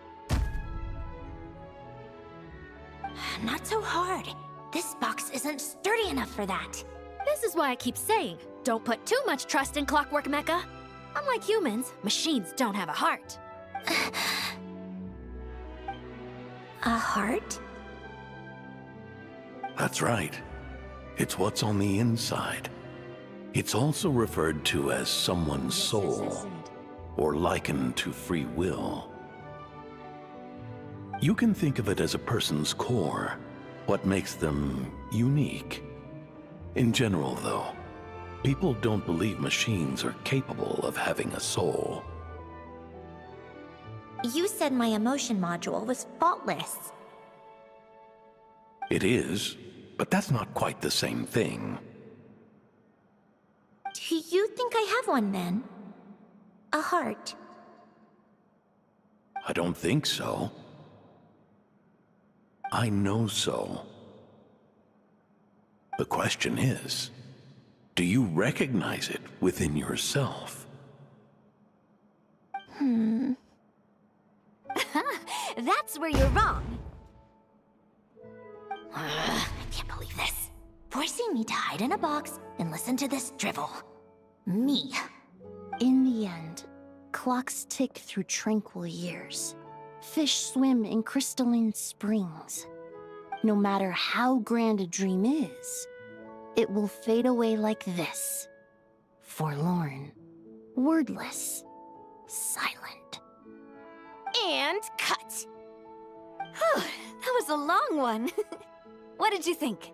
Not so hard. This box isn't sturdy enough for that. This is why I keep saying, don't put too much trust in Clockwork Mecha. Unlike humans, machines don't have a heart. A heart? That's right. It's what's on the inside. It's also referred to as someone's soul, or likened to free will. You can think of it as a person's core, what makes them unique. In general, though, people don't believe machines are capable of having a soul. You said my emotion module was faultless. It is, but that's not quite the same thing. Do you think I have one then? A heart? I don't think so. I know so. The question is, do you recognize it within yourself? That's where you're wrong. I can't believe this. Forcing me to hide in a box and listen to this drivel. Me. In the end, clocks tick through tranquil years. Fish swim in crystalline springs. No matter how grand a dream is, it will fade away like this. Forlorn, wordless, silent. And cut. That was a long one. What did you think?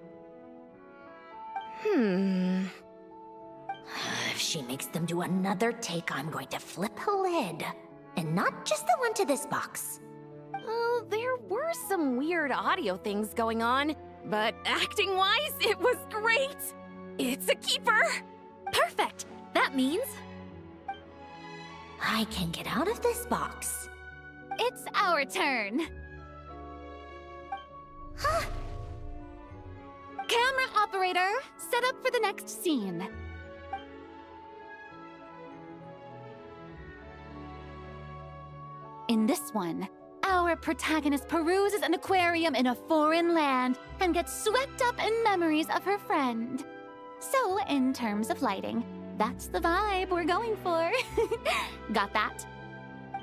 If she makes them do another take, I'm going to flip a lid. And not just the one to this box. Oh, there were some weird audio things going on, but acting-wise, it was great. It's a keeper. Perfect. That means I can get out of this box. It's our turn. Camera operator, set up for the next scene. In this one, our protagonist peruses an aquarium in a foreign land and gets swept up in memories of her friend. So, in terms of lighting, that's the vibe we're going for. Got that?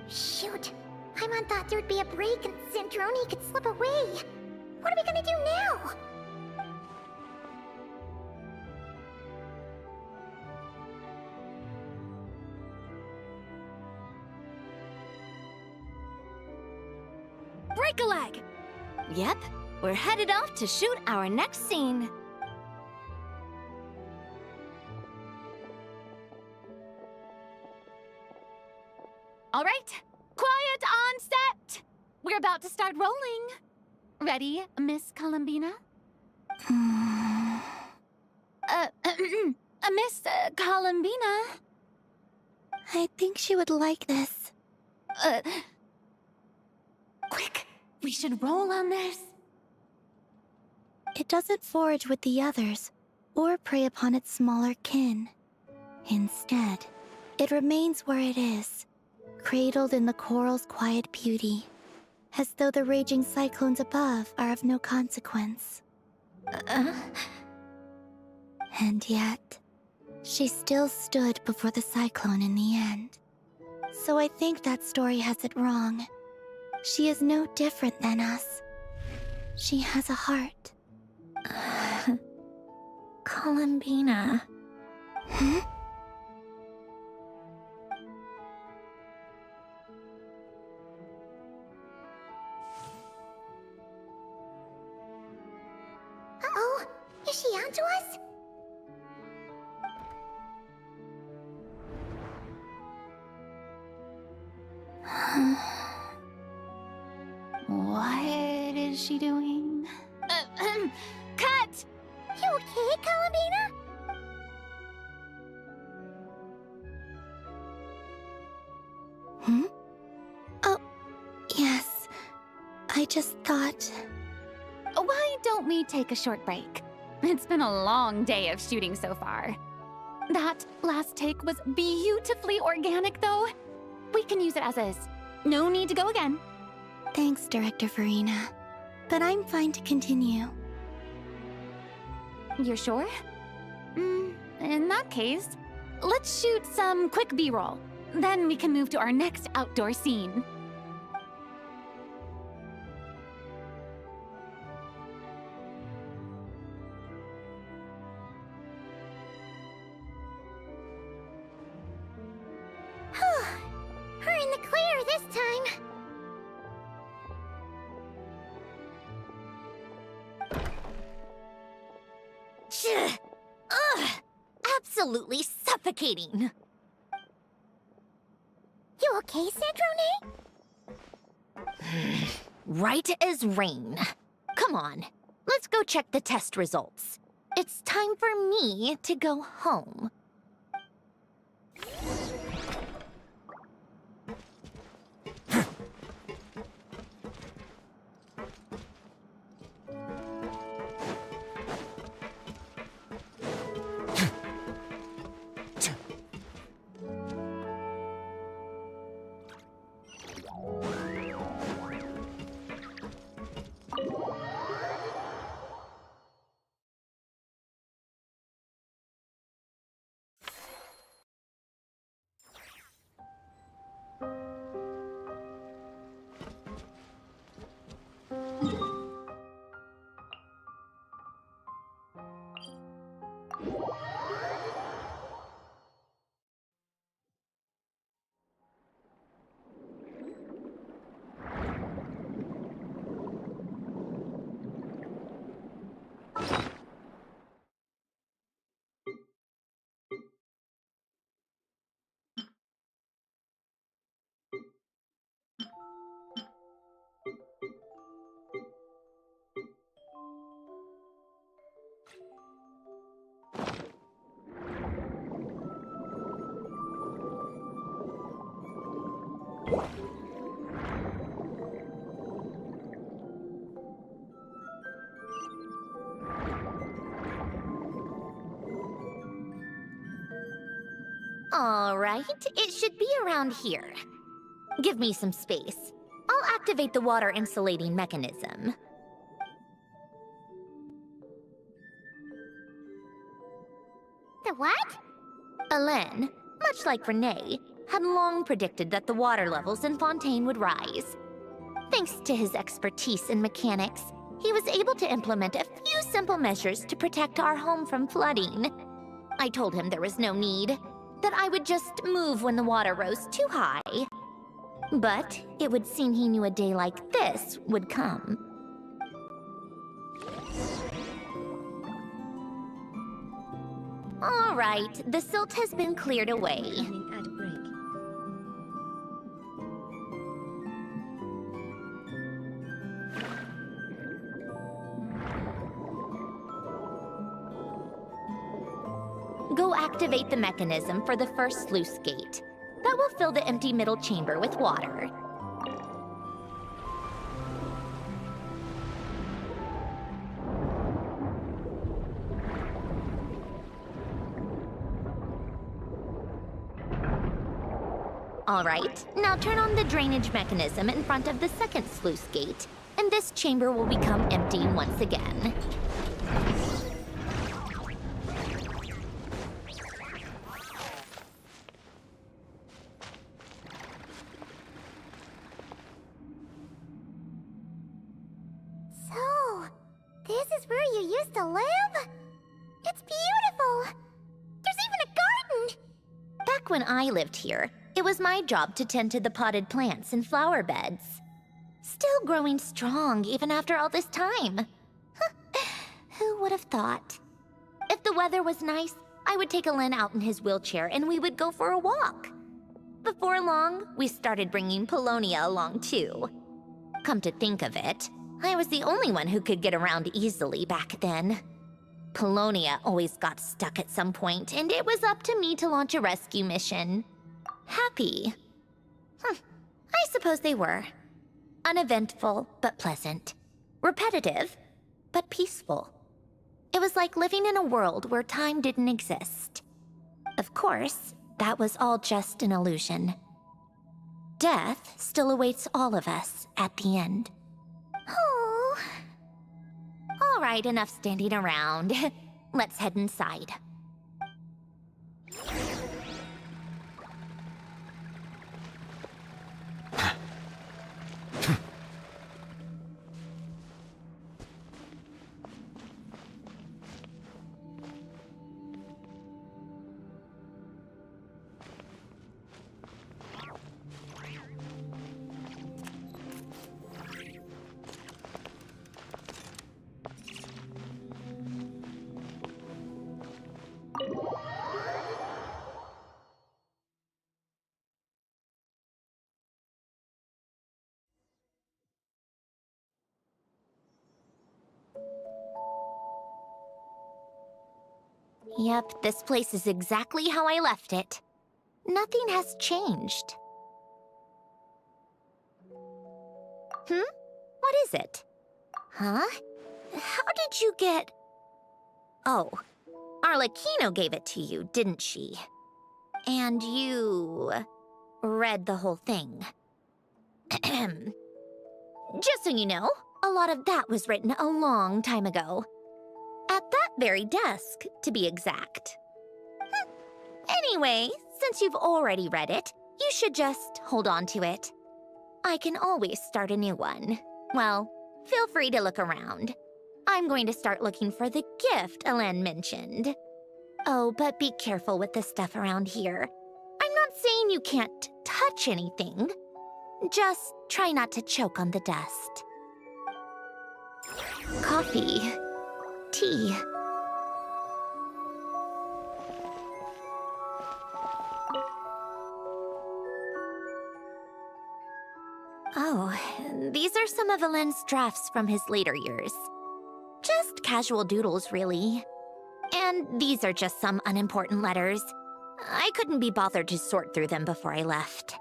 Shoot. Paimon thought there'd be a break and Zandroni could slip away. What are we gonna do now? Break a leg! Yep, we're headed off to shoot our next scene. All right, quiet on set! We're about to start rolling. Ready, Miss Columbina? Miss Columbina? I think she would like this. Quick, we should roll on this. It doesn't forage with the others, or prey upon its smaller kin. Instead, it remains where it is, cradled in the coral's quiet beauty, as though the raging cyclones above are of no consequence. And yet, she still stood before the cyclone in the end. So I think that story has it wrong. She is no different than us. She has a heart. Columbina. Hmm? Uh-oh. Is she onto us? What is she doing? Cut! You okay, Columbina? Hmm? Oh, yes. I just thought... Why don't we take a short break? It's been a long day of shooting so far. That last take was beautifully organic, though. We can use it as is. No need to go again. Thanks, Director Farina. But I'm fine to continue. You're sure? In that case, let's shoot some quick B-roll. Then we can move to our next outdoor scene. We're in the clear this time. Ugh! Absolutely suffocating. You okay, Zandroni? Right as rain. Come on, let's go check the test results. It's time for me to go home. All right, it should be around here. Give me some space. I'll activate the water insulating mechanism. The what? Alain, much like Renee, had long predicted that the water levels in Fontaine would rise. Thanks to his expertise in mechanics, he was able to implement a few simple measures to protect our home from flooding. I told him there was no need, that I would just move when the water rose too high. But it would seem he knew a day like this would come. All right, the silt has been cleared away. Evening ad break. Go activate the mechanism for the first sluice gate. That will fill the empty middle chamber with water. All right, now turn on the drainage mechanism in front of the second sluice gate, and this chamber will become empty once again. So, this is where you used to live? It's beautiful! There's even a garden! Back when I lived here, it was my job to tend to the potted plants and flower beds. Still growing strong even after all this time. Who would have thought? If the weather was nice, I would take Alain out in his wheelchair and we would go for a walk. Before long, we started bringing Polonia along too. Come to think of it, I was the only one who could get around easily back then. Polonia always got stuck at some point, and it was up to me to launch a rescue mission. Happy. I suppose they were. Uneventful, but pleasant. Repetitive, but peaceful. It was like living in a world where time didn't exist. Of course, that was all just an illusion. Death still awaits all of us at the end. Oh. All right, enough standing around. Let's head inside. Yep, this place is exactly how I left it. Nothing has changed. What is it? Huh? How did you get... Oh, Arlecchino gave it to you, didn't she? And you... read the whole thing. Just so you know, a lot of that was written a long time ago. At that very desk, to be exact. Anyway, since you've already read it, you should just hold on to it. I can always start a new one. Well, feel free to look around. I'm going to start looking for the gift Alain mentioned. Oh, but be careful with the stuff around here. I'm not saying you can't touch anything. Just try not to choke on the dust. Coffee. Tea. Oh, these are some of Alain's drafts from his later years. Just casual doodles, really. And these are just some unimportant letters. I couldn't be bothered to sort through them before I left.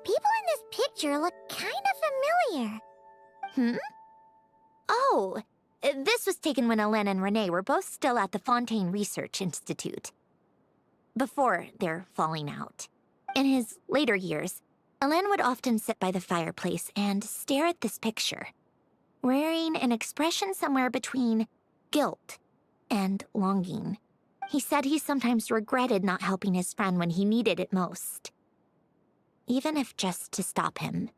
people in this picture look kind of familiar. Hmm? Oh, this was taken when Ellen and Renee were both still at the Fontaine Research Institute. Before their falling out. In his later years, Ellen would often sit by the fireplace and stare at this picture, wearing an expression somewhere between guilt and longing. He said he sometimes regretted not helping his friend when he needed it most, even if just to stop him.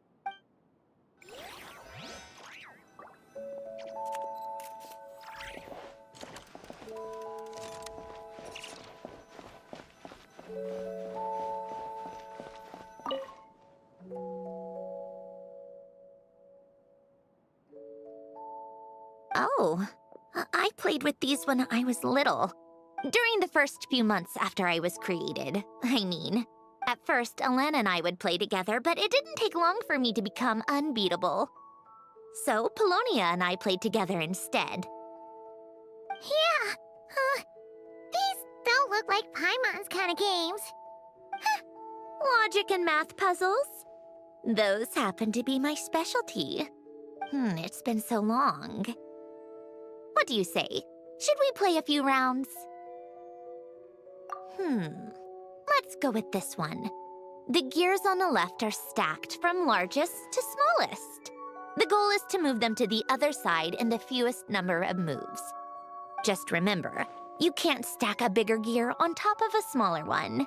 Oh, I played with these when I was little. During the first few months after I was created, I mean. At first, Ellen and I would play together, but it didn't take long for me to become unbeatable. So, Polonia and I played together instead. Yeah, these don't look like Paimon's kind of games. Logic and math puzzles? Those happen to be my specialty. It's been so long. What do you say? Should we play a few rounds? Let's go with this one. The gears on the left are stacked from largest to smallest. The goal is to move them to the other side in the fewest number of moves. Just remember, you can't stack a bigger gear on top of a smaller one.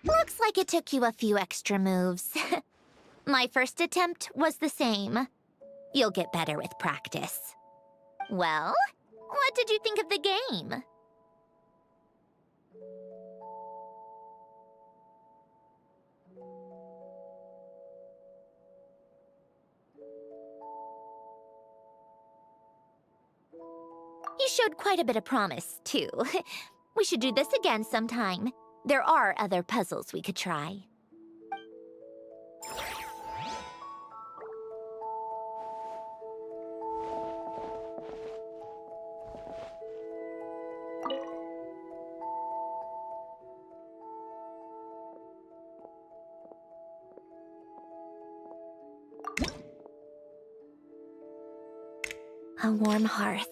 Looks like it took you a few extra moves. My first attempt was the same. You'll get better with practice. Well, what did you think of the game? You showed quite a bit of promise, too. We should do this again sometime. There are other puzzles we could try. A warm hearth.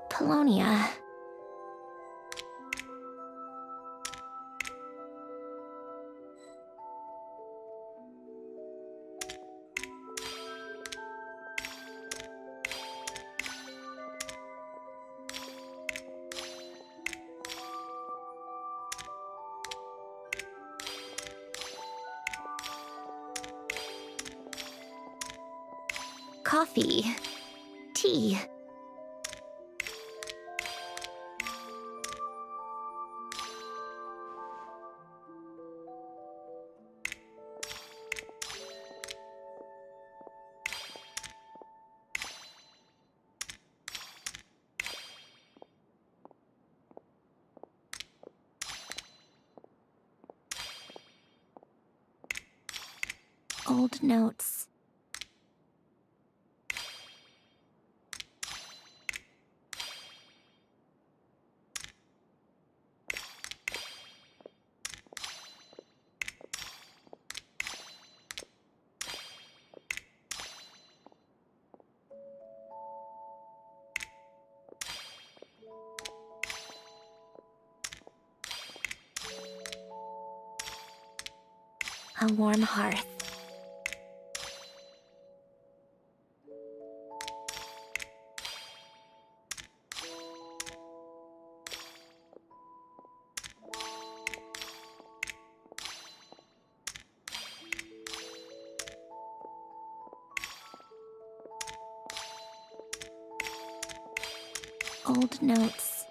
Polonia. Coffee. Tea. Old notes. A warm hearth. Old notes.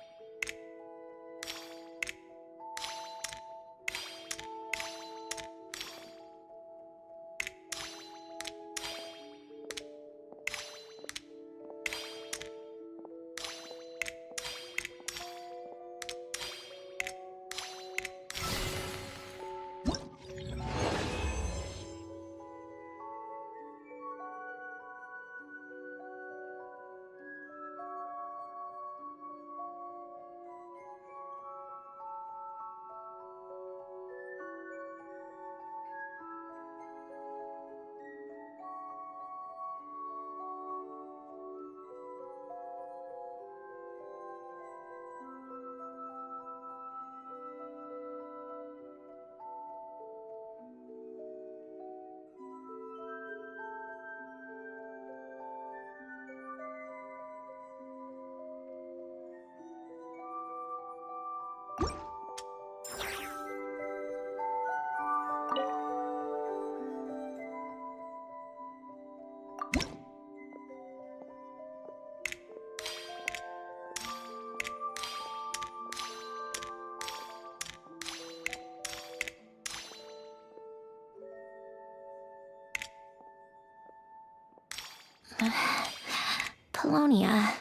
Polonia.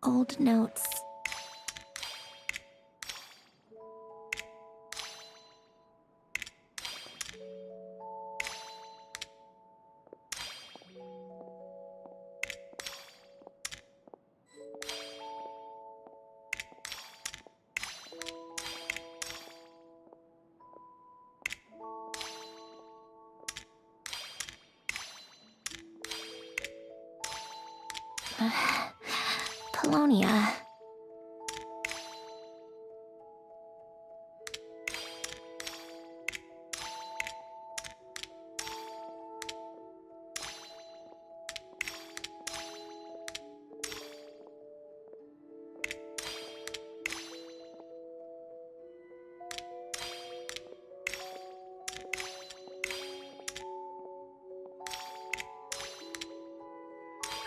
Old notes. Polonia.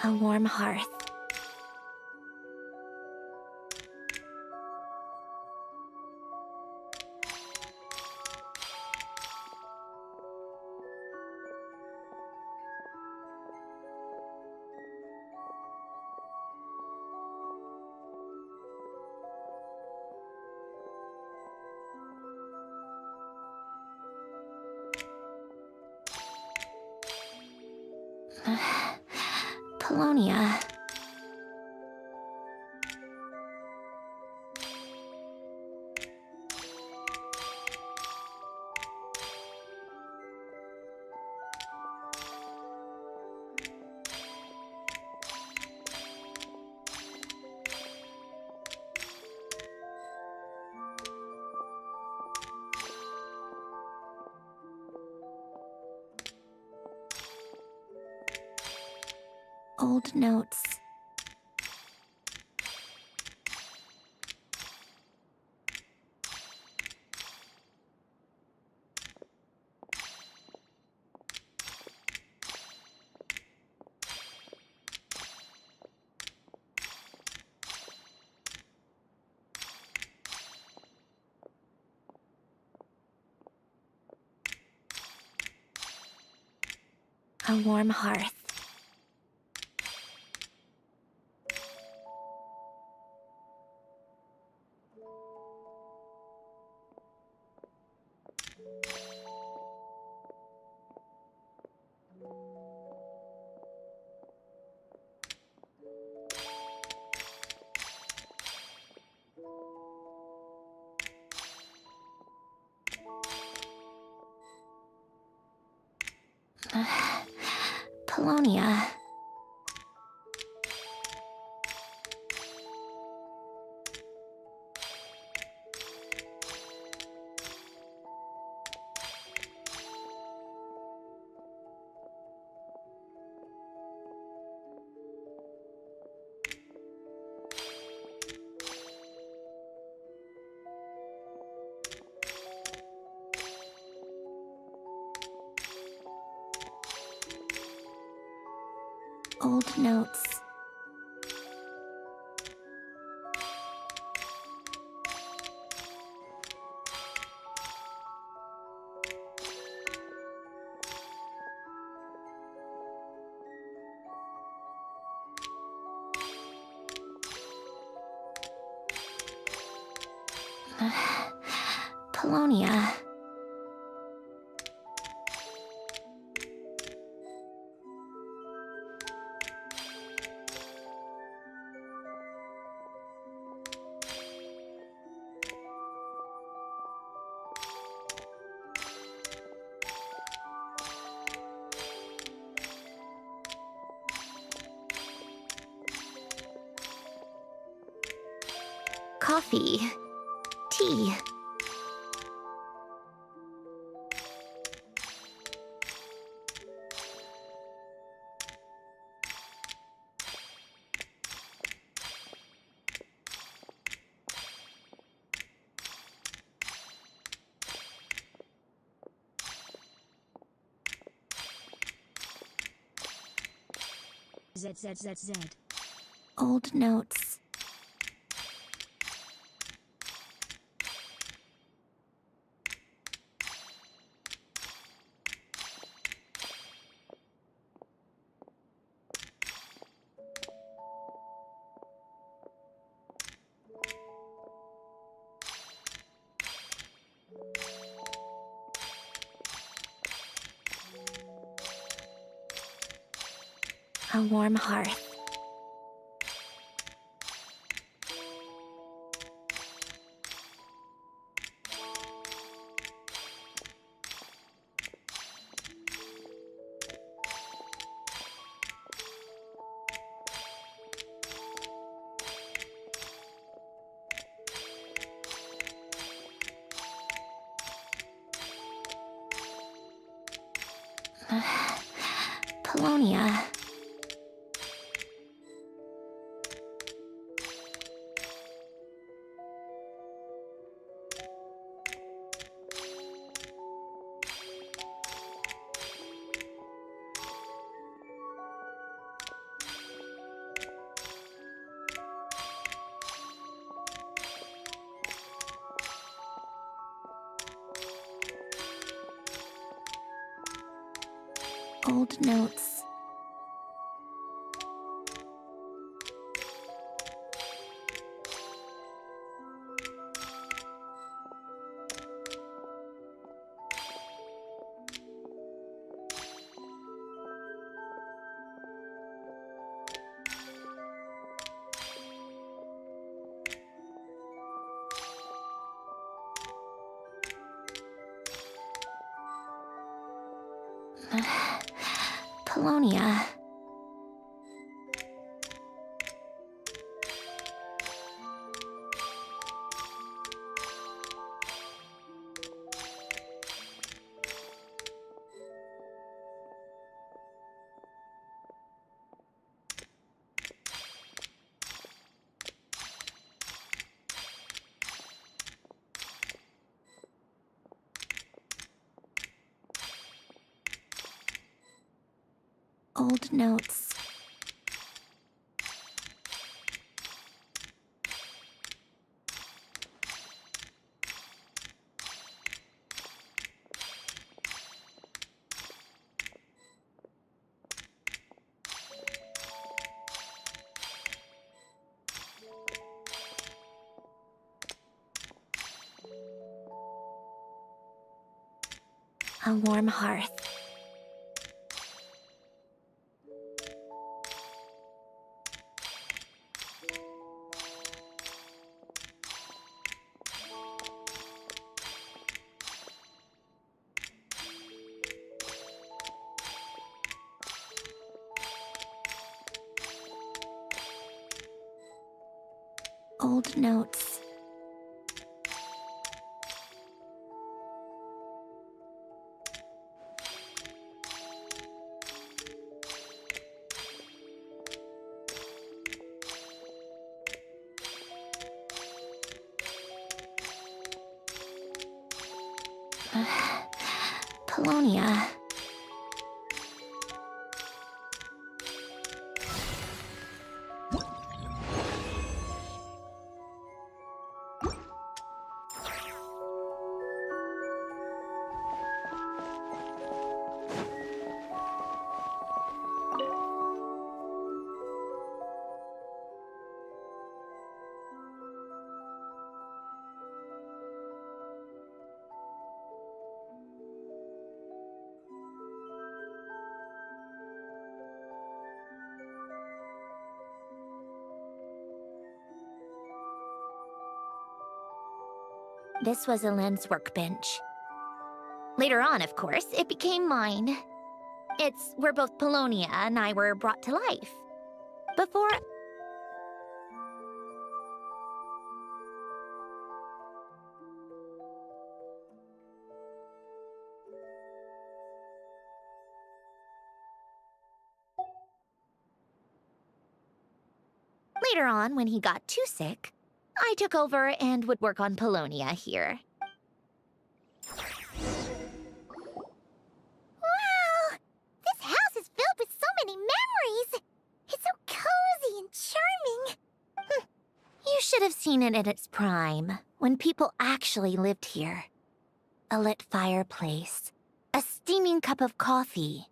A warm hearth. Polonia. Old notes. A warm hearth. Polonia. Old notes. Polonia. Coffee. Tea. ZZZZ. Old notes. A warm hearth. Polonia. Old notes. Polonia. Old notes. A warm hearth. Old notes. Polonia. This was Elend's workbench. Later on, of course, it became mine. It's where both Polonia and I were brought to life. Before... Later on, when he got too sick, I took over and would work on Polonia here. Wow! This house is filled with so many memories! It's so cozy and charming! You should have seen it in its prime, when people actually lived here. A lit fireplace, a steaming cup of coffee.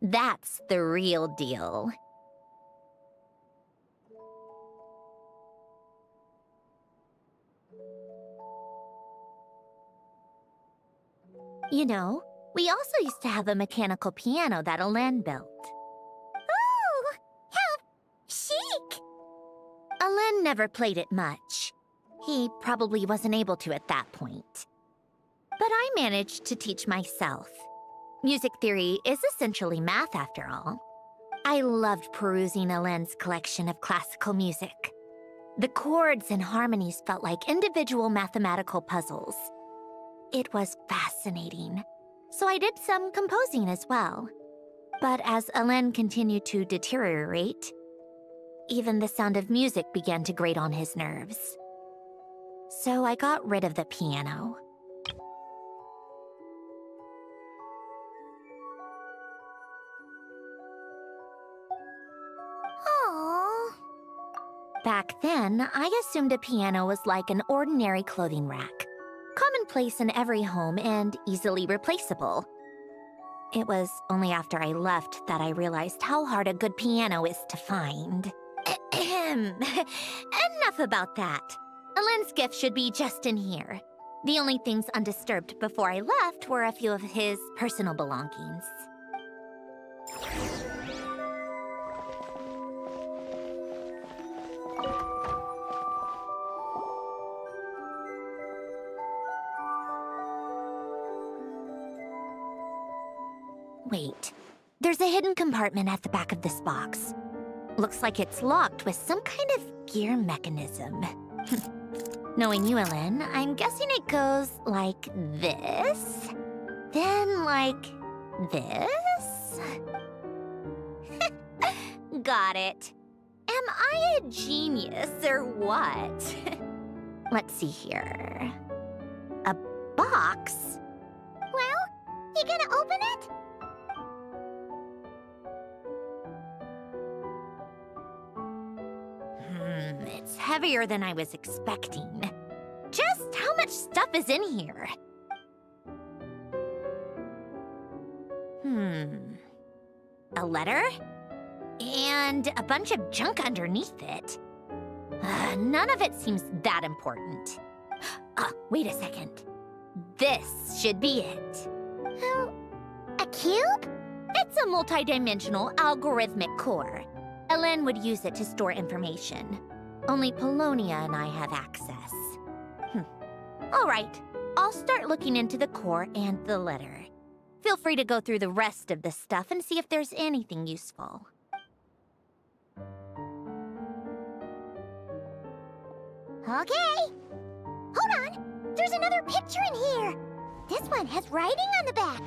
That's the real deal. You know, we also used to have a mechanical piano that Elend built. Ooh! How chic! Elend never played it much. He probably wasn't able to at that point. But I managed to teach myself. Music theory is essentially math, after all. I loved perusing Elend's collection of classical music. The chords and harmonies felt like individual mathematical puzzles. It was fascinating, so I did some composing as well. But as Elend continued to deteriorate, even the sound of music began to grate on his nerves. So I got rid of the piano. Aww. Back then, I assumed a piano was like an ordinary clothing rack. Commonplace in every home and easily replaceable. It was only after I left that I realized how hard a good piano is to find. Enough about that. Elend's gift should be just in here. The only things undisturbed before I left were a few of his personal belongings. Wait, there's a hidden compartment at the back of this box. Looks like it's locked with some kind of gear mechanism. Knowing you, Elend, I'm guessing it goes like this, then like this? Got it. Am I a genius or what? Let's see here. A box? Well, you gonna open it? It's heavier than I was expecting. Just how much stuff is in here? A letter? And a bunch of junk underneath it. None of it seems that important. Wait a second. This should be it. A cube? It's a multidimensional algorithmic core. Ellen would use it to store information. Only Polonia and I have access. All right, I'll start looking into the core and the letter. Feel free to go through the rest of the stuff and see if there's anything useful. Okay. Hold on. There's another picture in here. This one has writing on the back.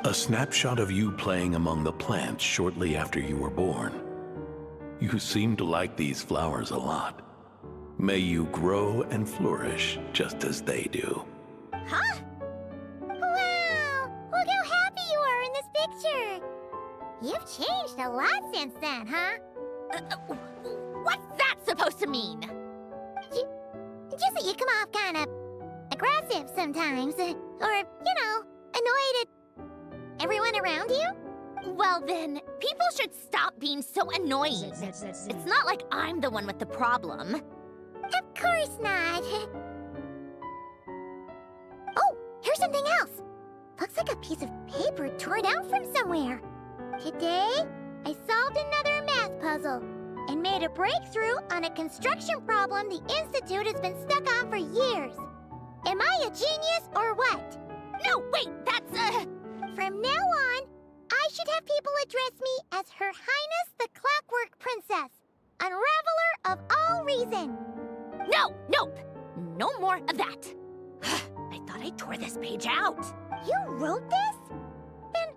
A snapshot of you playing among the plants shortly after you were born. You seem to like these flowers a lot. May you grow and flourish just as they do. Huh? Wow! Look how happy you are in this picture. You've changed a lot since then, huh? What's that supposed to mean? Just that you come off kind of aggressive sometimes. Or, annoyed at everyone around you? Well then, people should stop being so annoying. It's not like I'm the one with the problem. Of course not. Oh, here's something else. Looks like a piece of paper torn out from somewhere. Today, I solved another math puzzle and made a breakthrough on a construction problem the Institute has been stuck on for years. Am I a genius or what? No, wait, that's From now on, I should have people address me as Her Highness the Clockwork Princess, Unraveler of all reason. Nope. No more of that. I thought I tore this page out. You wrote this? Then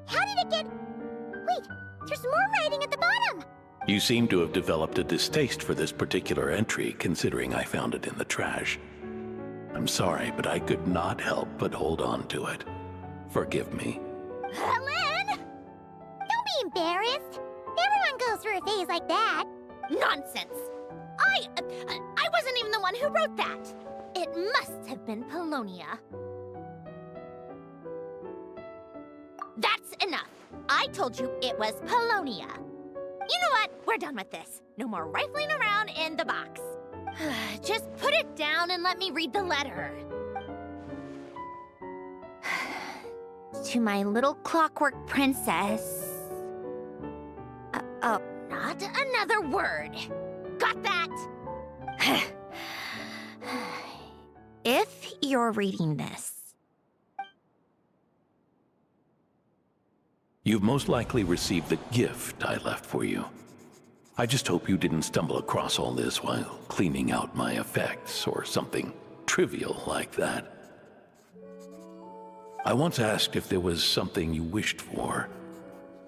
how did it get... Wait, there's more writing at the bottom. You seem to have developed a distaste for this particular entry, considering I found it in the trash. I'm sorry, but I could not help but hold on to it. Forgive me. Lynn! Don't be embarrassed. Everyone goes through a phase like that. Nonsense. I wasn't even the one who wrote that. It must have been Polonia. That's enough. I told you it was Polonia. You know what? We're done with this. No more rifling around in the box. Just put it down and let me read the letter. To my little clockwork princess. Not another word. Got that? If you're reading this, You've most likely received the gift I left for you. I just hope you didn't stumble across all this while cleaning out my effects or something trivial like that. I once asked if there was something you wished for.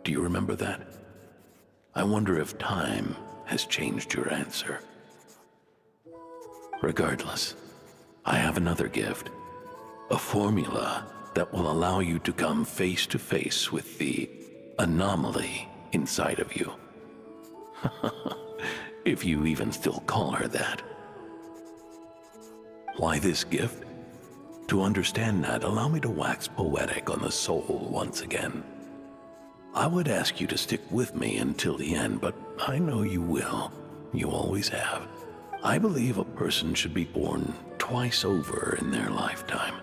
Do you remember that? I wonder if time has changed your answer. Regardless, I have another gift. A formula that will allow you to come face to face with the anomaly inside of you. If you even still call her that. Why this gift? To understand that, allow me to wax poetic on the soul once again. I would ask you to stick with me until the end, but I know you will. You always have. I believe a person should be born twice over in their lifetime.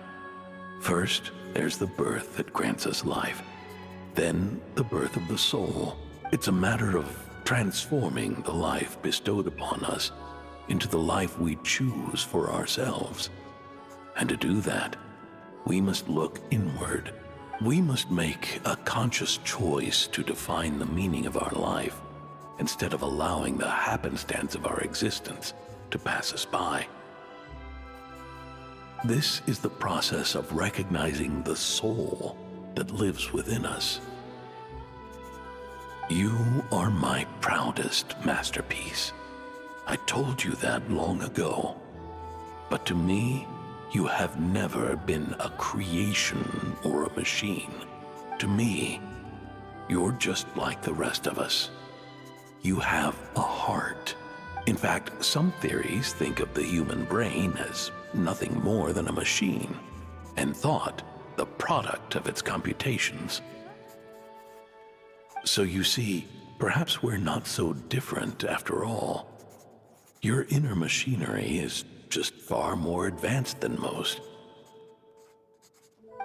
First, there's the birth that grants us life. Then, the birth of the soul. It's a matter of transforming the life bestowed upon us into the life we choose for ourselves. And to do that, we must look inward. We must make a conscious choice to define the meaning of our life, instead of allowing the happenstance of our existence to pass us by. This is the process of recognizing the soul that lives within us. You are my proudest masterpiece. I told you that long ago. But to me, you have never been a creation or a machine. To me, you're just like the rest of us. You have a heart. In fact, some theories think of the human brain as nothing more than a machine, and thought the product of its computations. So you see, perhaps we're not so different after all. Your inner machinery is just far more advanced than most.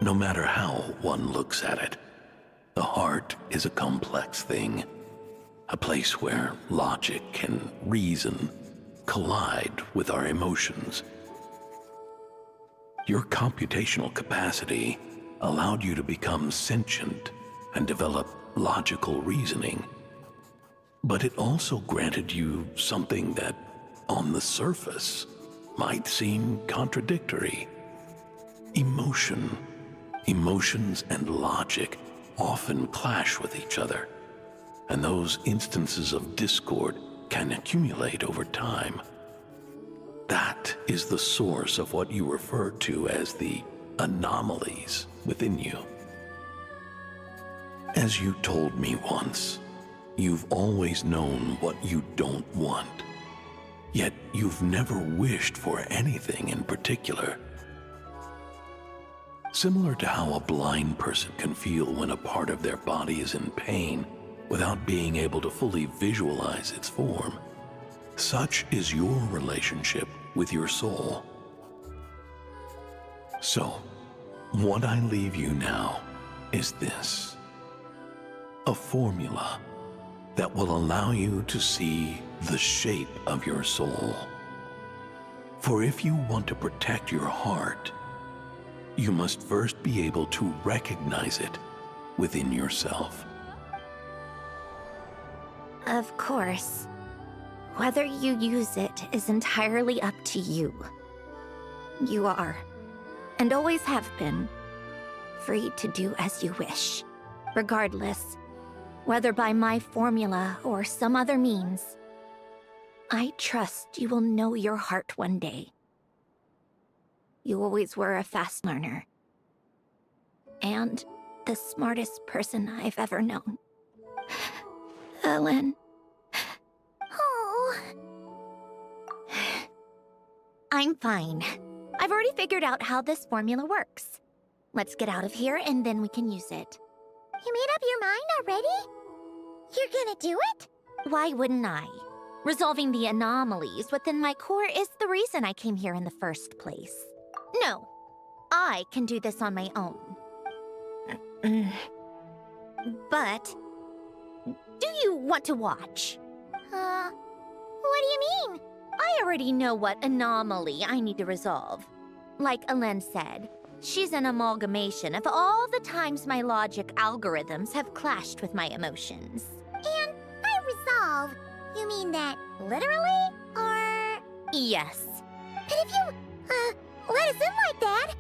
no matter how one looks at it, the heart is a complex thing, a place where logic and reason collide with our emotions. Your computational capacity allowed you to become sentient and develop logical reasoning. But it also granted you something that, on the surface, might seem contradictory. Emotion. Emotions and logic often clash with each other, and those instances of discord can accumulate over time. That is the source of what you refer to as the anomalies within you. As you told me once, you've always known what you don't want, yet you've never wished for anything in particular. Similar to how a blind person can feel when a part of their body is in pain without being able to fully visualize its form, such is your relationship with your soul. So, what I leave you now is this: a formula that will allow you to see the shape of your soul. For if you want to protect your heart, you must first be able to recognize it within yourself. Of course. Whether you use it is entirely up to you. You are, and always have been, free to do as you wish. Regardless, whether by my formula or some other means, I trust you will know your heart one day. You always were a fast learner. And the smartest person I've ever known. Ellen. Oh. I'm fine. I've already figured out how this formula works. Let's get out of here and then we can use it. You made up your mind already? You're gonna do it? Why wouldn't I? Resolving the anomalies within my core is the reason I came here in the first place. No, I can do this on my own. But, do you want to watch? What do you mean? I already know what anomaly I need to resolve. Like Alen said, she's an amalgamation of all the times my logic algorithms have clashed with my emotions. And by resolve, you mean that literally, or...? Yes. But if you, let us in like that,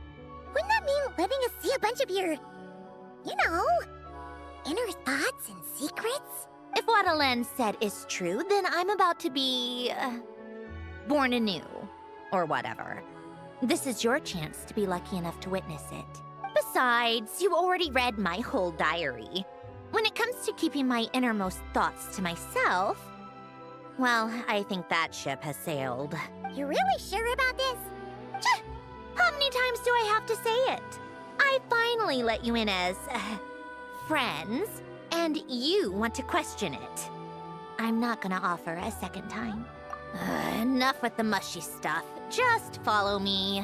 wouldn't that mean letting us see a bunch of your, you know, inner thoughts and secrets? If what Alen said is true, then I'm about to be... born anew. Or whatever. This is your chance to be lucky enough to witness it. Besides, you already read my whole diary. When it comes to keeping my innermost thoughts to myself, well, I think that ship has sailed. You really sure about this? How many times do I have to say it? I finally let you in as... friends, and you want to question it. I'm not gonna offer a second time. Enough with the mushy stuff. Just follow me.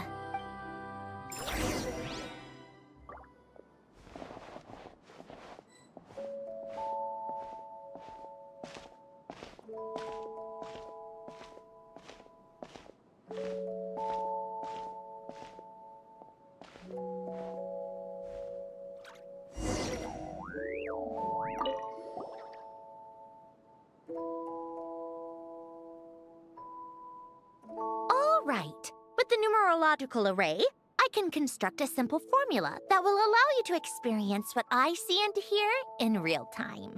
All right. With the numerological array, I can construct a simple formula that will allow you to experience what I see and hear in real time.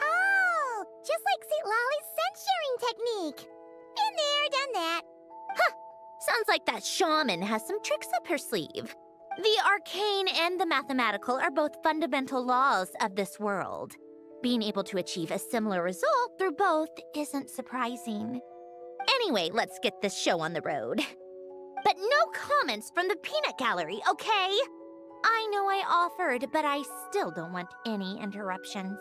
Oh, just like St. Lolly's scent-sharing technique. Been there, done that. Huh. Sounds like that shaman has some tricks up her sleeve. The arcane and the mathematical are both fundamental laws of this world. Being able to achieve a similar result through both isn't surprising. Anyway, let's get this show on the road. But no comments from the peanut gallery, okay? I know I offered, but I still don't want any interruptions.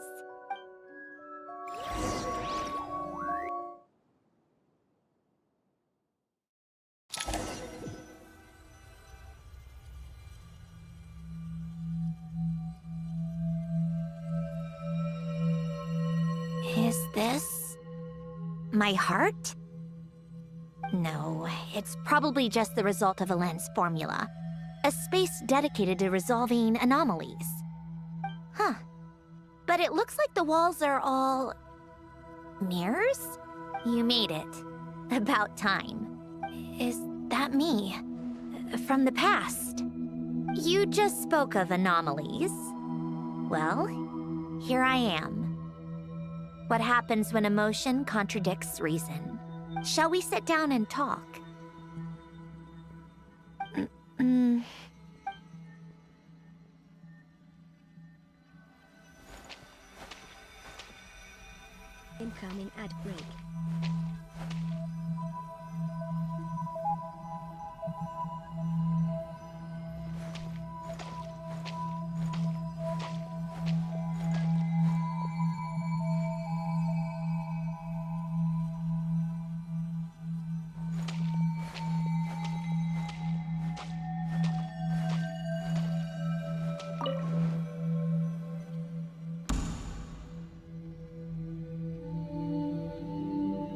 Is this my heart? No, it's probably just the result of a lens formula. A space dedicated to resolving anomalies. Huh. But it looks like the walls are all... mirrors? You made it. About time. Is that me? From the past? You just spoke of anomalies. Well, here I am. What happens when emotion contradicts reason? Shall we sit down and talk? Incoming ad break.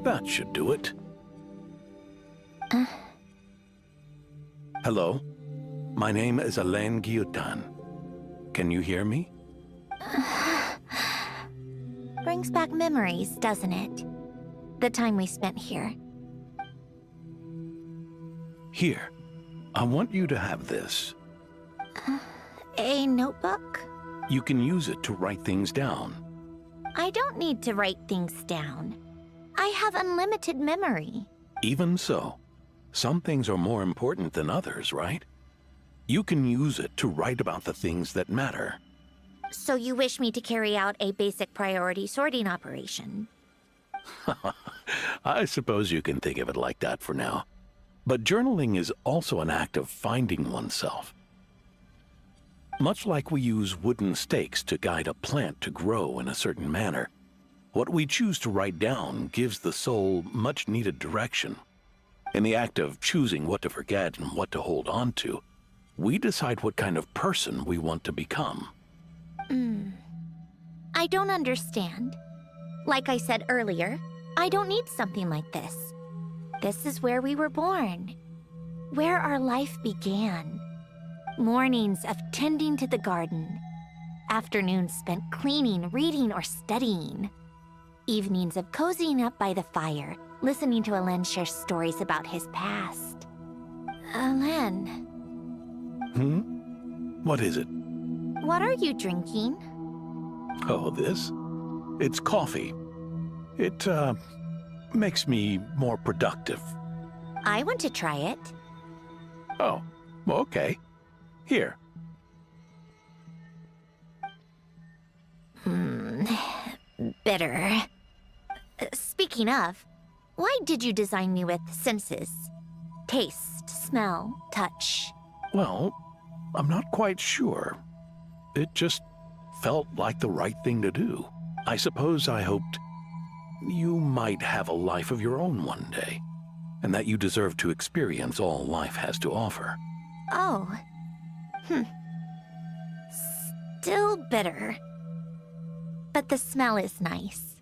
That should do it. Hello? My name is Alain Guillotin. Can you hear me? Brings back memories, doesn't it? The time we spent here. Here. I want you to have this. A notebook? You can use it to write things down. I don't need to write things down. I have unlimited memory. Even so, some things are more important than others, right? You can use it to write about the things that matter. So you wish me to carry out a basic priority sorting operation? I suppose you can think of it like that for now. But journaling is also an act of finding oneself. Much like we use wooden stakes to guide a plant to grow in a certain manner, what we choose to write down gives the soul much-needed direction. In the act of choosing what to forget and what to hold on to, we decide what kind of person we want to become. I don't understand. Like I said earlier, I don't need something like this. This is where we were born, where our life began. Mornings of tending to the garden, afternoons spent cleaning, reading, or studying. Evenings of cozying up by the fire, listening to Alain share stories about his past. Alain. What is it? What are you drinking? Oh, this? It's coffee. It, makes me more productive. I want to try it. Oh, okay. Here. Bitter. Speaking of, why did you design me with senses? Taste, smell, touch. Well, I'm not quite sure. It just felt like the right thing to do. I suppose I hoped you might have a life of your own one day, and that you deserve to experience all life has to offer. Oh. Still bitter. But the smell is nice.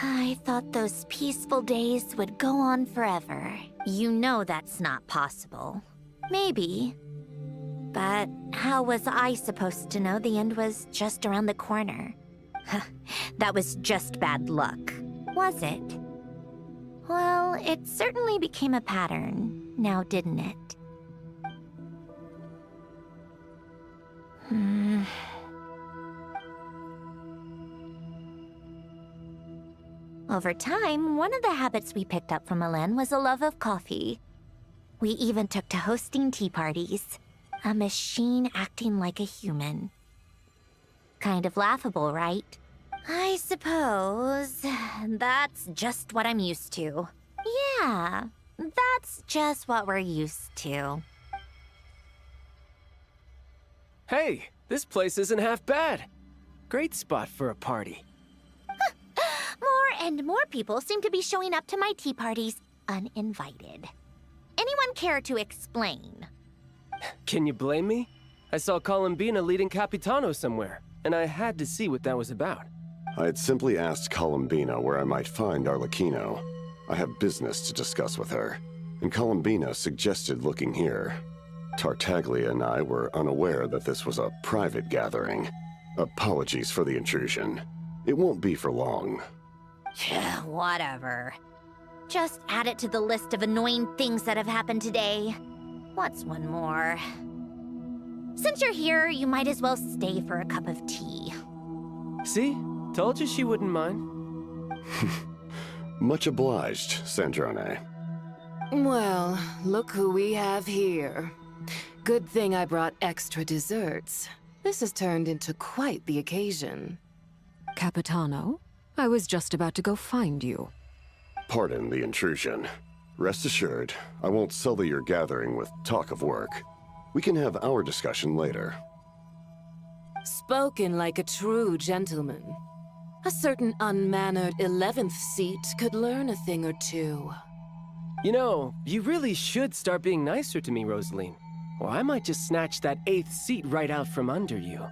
I thought those peaceful days would go on forever. You know that's not possible. Maybe. But how was I supposed to know the end was just around the corner? That was just bad luck, was it? Well, it certainly became a pattern, now didn't it? Over time, one of the habits we picked up from Alain was a love of coffee. We even took to hosting tea parties. A machine acting like a human. Kind of laughable, right? I suppose that's just what I'm used to. Yeah, that's just what we're used to. Hey, this place isn't half bad. Great spot for a party. More and more people seem to be showing up to my tea parties uninvited. Anyone care to explain? Can you blame me? I saw Columbina leading Capitano somewhere, and I had to see what that was about. I had simply asked Columbina where I might find Arlecchino. I have business to discuss with her, and Columbina suggested looking here. Tartaglia and I were unaware that this was a private gathering. Apologies for the intrusion. It won't be for long. Whatever. Just add it to the list of annoying things that have happened today. What's one more? Since you're here, you might as well stay for a cup of tea. See? Told you she wouldn't mind. Much obliged, Sandrone. Well, look who we have here. Good thing I brought extra desserts. This has turned into quite the occasion. Capitano, I was just about to go find you. Pardon the intrusion. Rest assured, I won't sully your gathering with talk of work. We can have our discussion later. Spoken like a true gentleman. A certain unmannered 11th seat could learn a thing or two. You know, you really should start being nicer to me, Rosaline. Or I might just snatch that 8th seat right out from under you.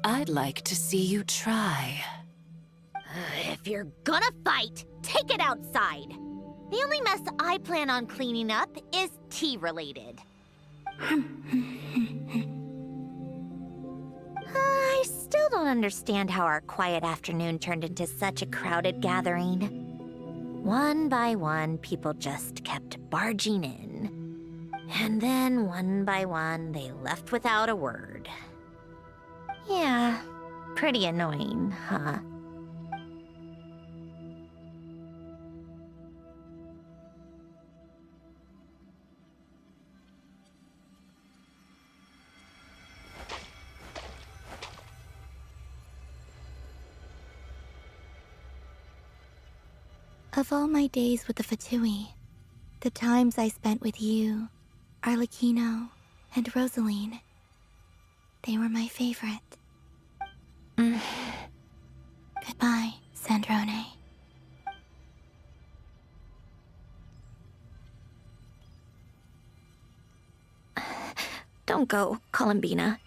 I'd like to see you try. If you're gonna fight, take it outside. The only mess I plan on cleaning up is tea-related. I still don't understand how our quiet afternoon turned into such a crowded gathering. One by one, people just kept barging in. And then, one by one, they left without a word. Yeah, pretty annoying, huh? Of all my days with the Fatui, the times I spent with you, Arlecchino, and Rosaline, they were my favorite. Goodbye, Sandrone. Don't go, Columbina.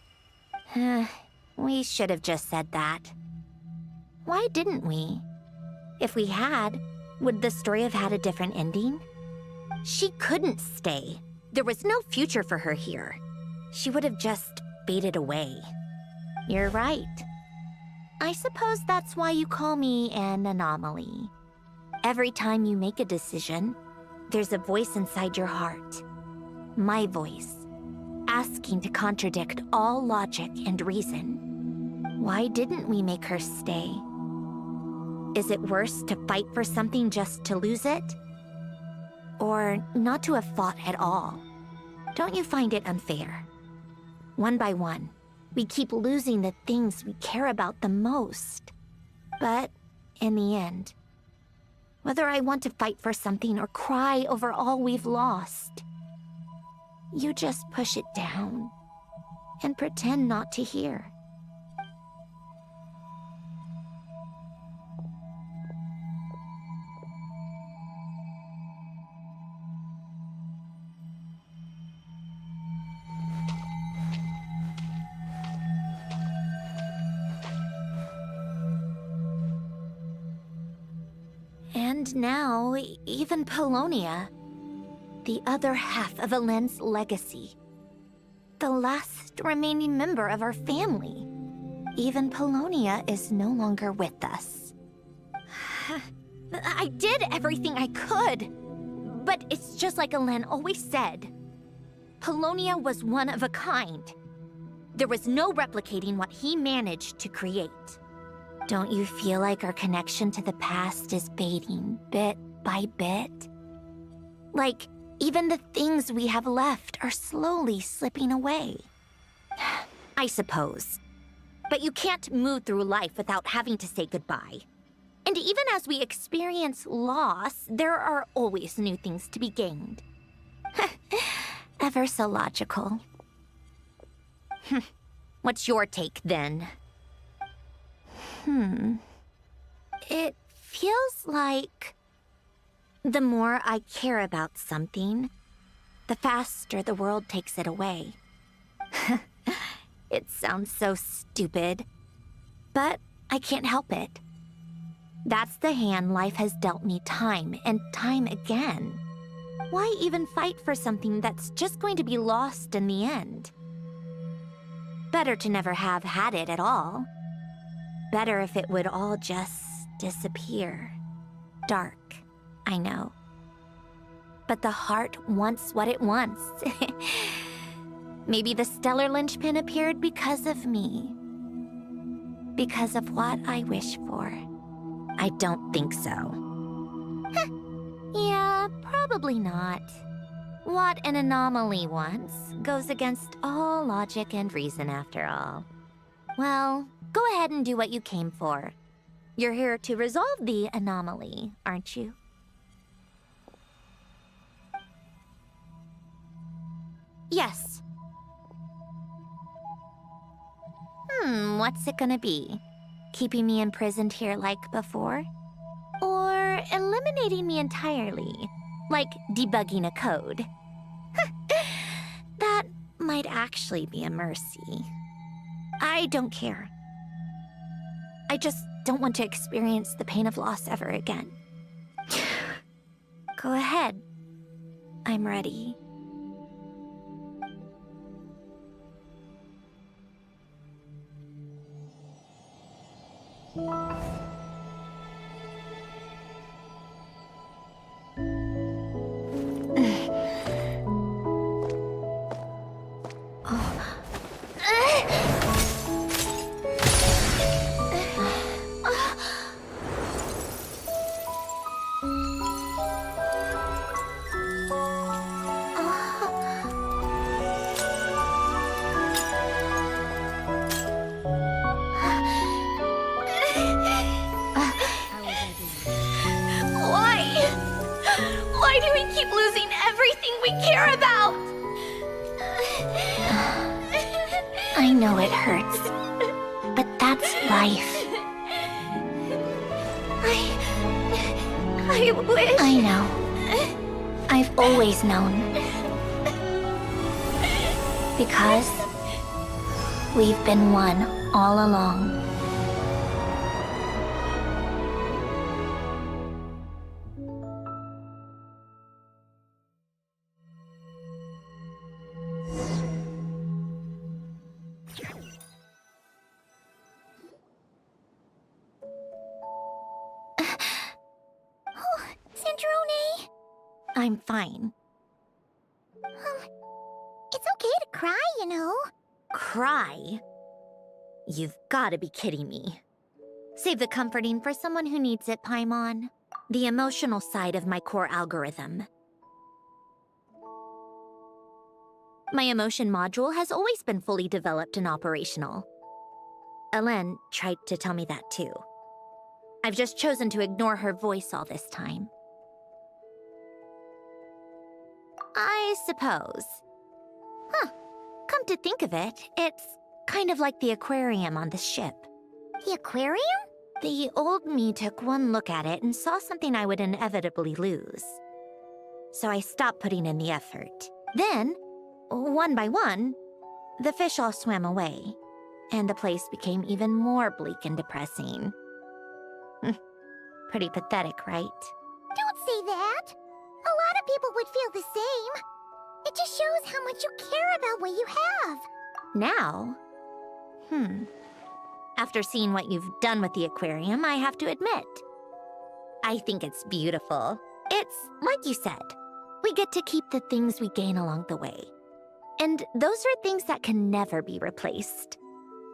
We should have just said that. Why didn't we? If we had, would the story have had a different ending? She couldn't stay. There was no future for her here. She would have just faded away. You're right. I suppose that's why you call me an anomaly. Every time you make a decision, there's a voice inside your heart. My voice, asking to contradict all logic and reason. Why didn't we make her stay? Is it worse to fight for something just to lose it? Or not to have fought at all? Don't you find it unfair? One by one, we keep losing the things we care about the most. But in the end, whether I want to fight for something or cry over all we've lost, you just push it down and pretend not to hear. And now, even Polonia, the other half of Elend's legacy, the last remaining member of our family. Even Polonia is no longer with us. I did everything I could, but it's just like Elend always said. Polonia was one of a kind. There was no replicating what he managed to create. Don't you feel like our connection to the past is fading bit by bit? Like, even the things we have left are slowly slipping away. I suppose. But you can't move through life without having to say goodbye. And even as we experience loss, there are always new things to be gained. Ever so logical. What's your take, then? It feels like the more I care about something, the faster the world takes it away. It sounds so stupid, but I can't help it. That's the hand life has dealt me time and time again. Why even fight for something that's just going to be lost in the end? Better to never have had it at all. Better if it would all just disappear. Dark, I know. But the heart wants what it wants. Maybe the stellar linchpin appeared because of me. Because of what I wish for. I don't think so. Yeah, probably not. What an anomaly wants goes against all logic and reason after all. Well, go ahead and do what you came for. You're here to resolve the anomaly, aren't you? Yes. What's it gonna be? Keeping me imprisoned here like before? Or eliminating me entirely, like debugging a code? That might actually be a mercy. I don't care. I just don't want to experience the pain of loss ever again. Go ahead. I'm ready. Why do we keep losing everything we care about? I know it hurts, but that's life. I wish... I know. I've always known. Because we've been one all along. Sandrone? I'm fine. It's okay to cry, you know. Cry? You've gotta be kidding me. Save the comforting for someone who needs it, Paimon. The emotional side of my core algorithm. My emotion module has always been fully developed and operational. Elen tried to tell me that too. I've just chosen to ignore her voice all this time. I suppose. Come to think of it, it's kind of like the aquarium on the ship. The aquarium? The old me took one look at it and saw something I would inevitably lose. So I stopped putting in the effort. Then, one by one, the fish all swam away, and the place became even more bleak and depressing. Pretty pathetic, right? Don't say that. A lot of people would feel the same. It just shows how much you care about what you have. Now? After seeing what you've done with the aquarium, I have to admit. I think it's beautiful. It's like you said. We get to keep the things we gain along the way. And those are things that can never be replaced.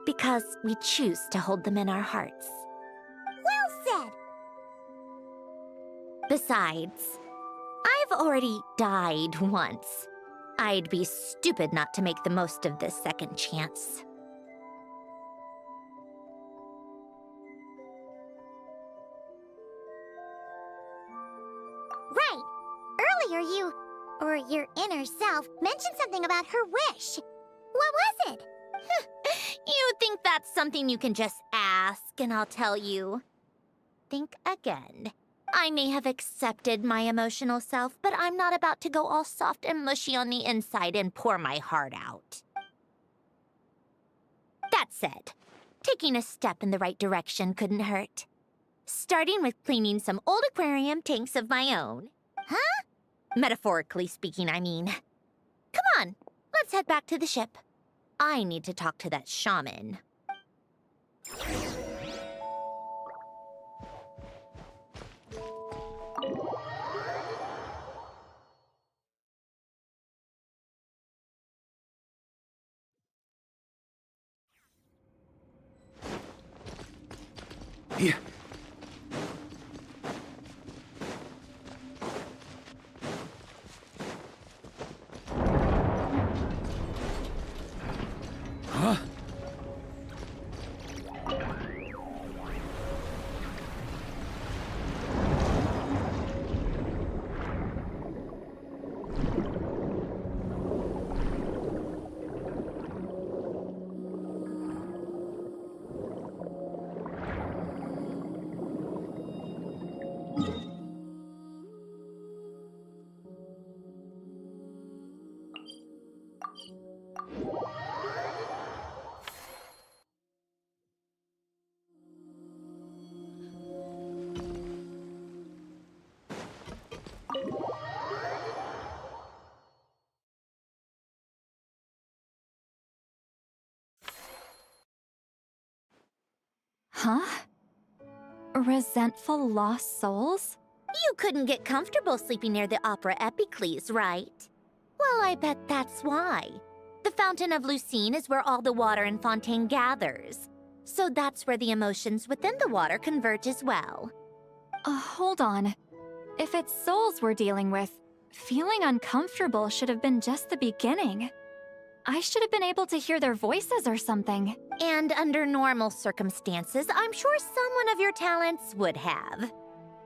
Because we choose to hold them in our hearts. Well said. Besides, I've already died once. I'd be stupid not to make the most of this second chance. Right. Earlier you, or your inner self, mentioned something about her wish. What was it? You think that's something you can just ask and I'll tell you? Think again. I may have accepted my emotional self, but I'm not about to go all soft and mushy on the inside and pour my heart out. That said, Taking a step in the right direction couldn't hurt. Starting with cleaning some old aquarium tanks of my own. Huh? Metaphorically speaking, I mean. Come on, let's head back to the ship. I need to talk to that shaman. Yeah. Huh? Huh? Resentful lost souls? You couldn't get comfortable sleeping near the Opera Epicles, right? Well, I bet that's why. The Fountain of Lucine is where all the water in Fontaine gathers. So that's where the emotions within the water converge as well. Hold on. If it's souls we're dealing with, feeling uncomfortable should have been just the beginning. I should have been able to hear their voices or something. And under normal circumstances, I'm sure someone of your talents would have.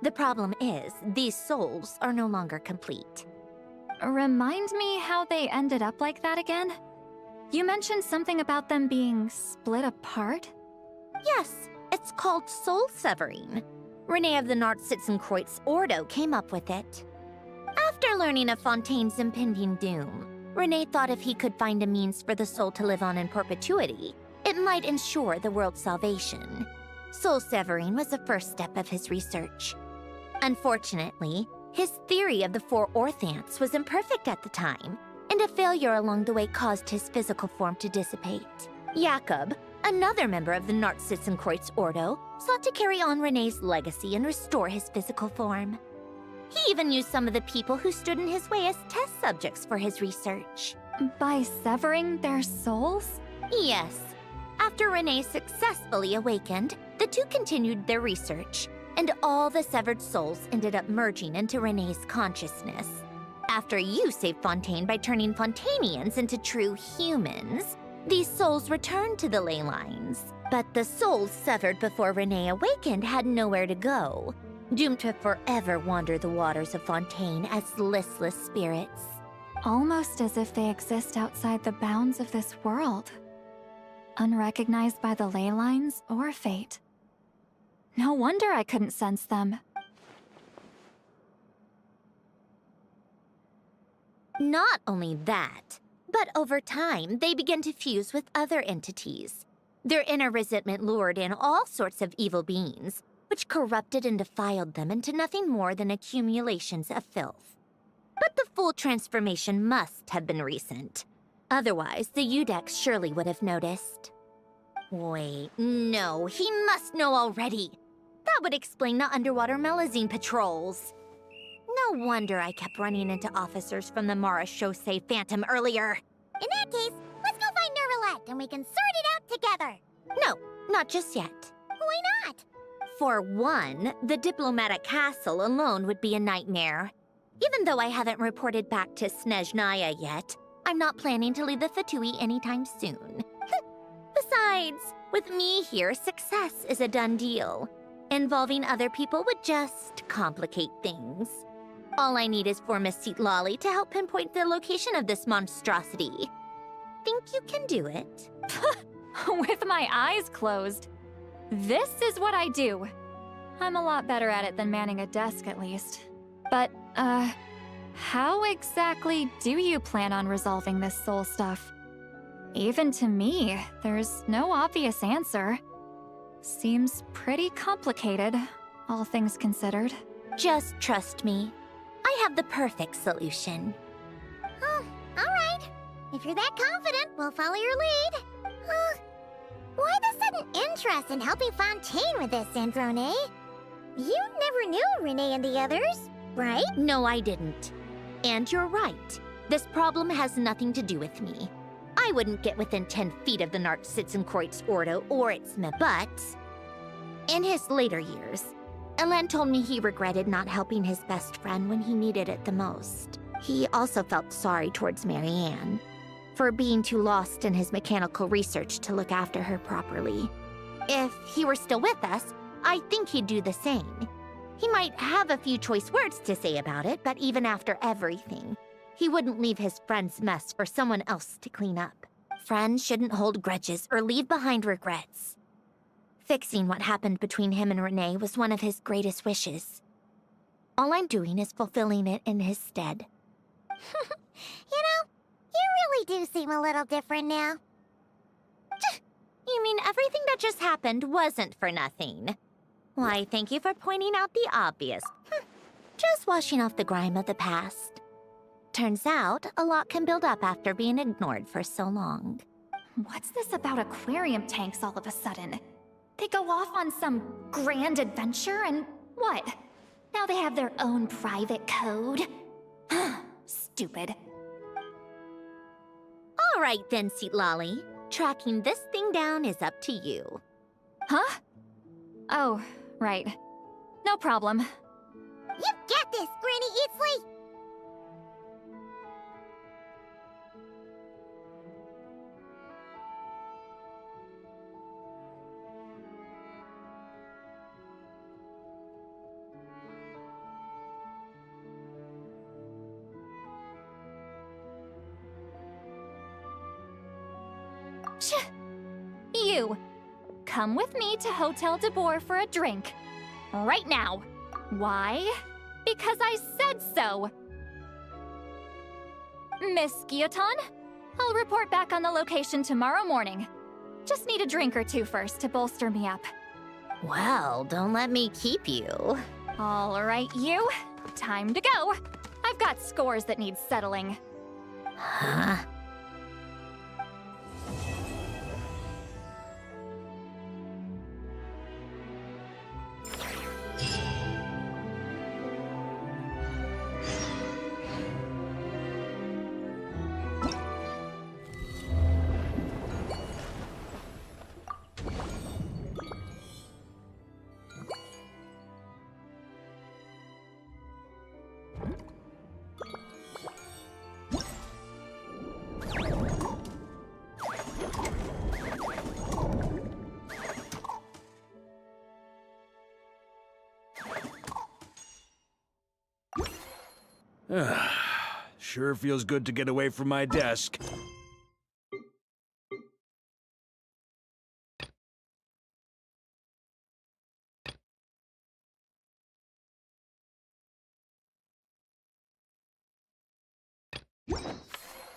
The problem is, these souls are no longer complete. Remind me how they ended up like that again? You mentioned something about them being split apart? Yes, it's called soul severing. Renee of the Nartsitzenkreuz Ordo came up with it. After learning of Fontaine's impending doom, Renee thought if he could find a means for the soul to live on in perpetuity, it might ensure the world's salvation. Soul severing was the first step of his research. Unfortunately, his theory of the four orthants was imperfect at the time, and a failure along the way caused his physical form to dissipate. Jakob, another member of the Nartsitzenkreuz Ordo, sought to carry on Renee's legacy and restore his physical form. He even used some of the people who stood in his way as test subjects for his research. By severing their souls? Yes. After Renee successfully awakened, the two continued their research, and all the severed souls ended up merging into Renee's consciousness. After you saved Fontaine by turning Fontainians into true humans, these souls returned to the ley lines. But the souls severed before Renee awakened had nowhere to go, doomed to forever wander the waters of Fontaine as listless spirits. Almost as if they exist outside the bounds of this world. Unrecognized by the ley lines or fate. No wonder I couldn't sense them. Not only that, but over time, they began to fuse with other entities. Their inner resentment lured in all sorts of evil beings, which corrupted and defiled them into nothing more than accumulations of filth. But the full transformation must have been recent. Otherwise, the Udex surely would have noticed. Wait, no, he must know already. That would explain the underwater melazine patrols. No wonder I kept running into officers from the Mara Chaussee Phantom earlier. In that case, let's go find Nervalette and we can sort it out together. No, not just yet. Why not? For one, the diplomatic castle alone would be a nightmare. Even though I haven't reported back to Snezhnaya yet, I'm not planning to leave the Fatui anytime soon. Besides, with me here, success is a done deal. Involving other people would just complicate things. All I need is for Miss Seatlolly to help pinpoint the location of this monstrosity. Think you can do it? With my eyes closed. This is what I do. I'm a lot better at it than manning a desk, at least. But, how exactly do you plan on resolving this soul stuff? Even to me, there's no obvious answer. Seems pretty complicated, all things considered. Just trust me. I have the perfect solution. Oh, alright. If you're that confident, we'll follow your lead. Why the sudden interest in helping Fontaine with this, Androne? You never knew Renee and the others, right? No, I didn't. And you're right. This problem has nothing to do with me. I wouldn't get within 10 feet of the Narcitzenkreuz Ordo or its but in his later years, Elen told me he regretted not helping his best friend when he needed it the most. He also felt sorry towards Marianne for being too lost in his mechanical research to look after her properly. If he were still with us, I think he'd do the same. He might have a few choice words to say about it, but even after everything, he wouldn't leave his friend's mess for someone else to clean up. Friends shouldn't hold grudges or leave behind regrets. Fixing what happened between him and Renee was one of his greatest wishes. All I'm doing is fulfilling it in his stead. You know, you really do seem a little different now. You mean everything that just happened wasn't for nothing? Why, thank you for pointing out the obvious. Just washing off the grime of the past. Turns out, a lot can build up after being ignored for so long. What's this about aquarium tanks all of a sudden? They go off on some grand adventure and what? Now they have their own private code? Stupid. All right then, Seatlolly. Tracking this thing down is up to you. Huh? Oh, right. No problem. You get this, Granny Eatsley! You, come with me to Hotel de Boer for a drink. Right now. Why? Because I said so. Miss Guillotin, I'll report back on the location tomorrow morning. Just need a drink or two first to bolster me up. Well, don't let me keep you. All right, you. Time to go. I've got scores that need settling. Huh? Sure feels good to get away from my desk.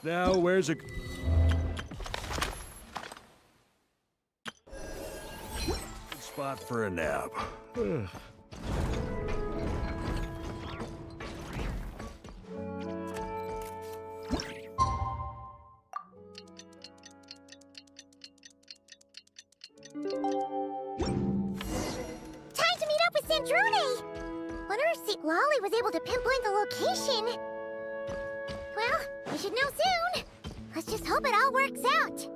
Now, where's a... Good spot for a nap. Wonder if Seatlolly was able to pinpoint the location. Well, we should know soon. Let's just hope it all works out.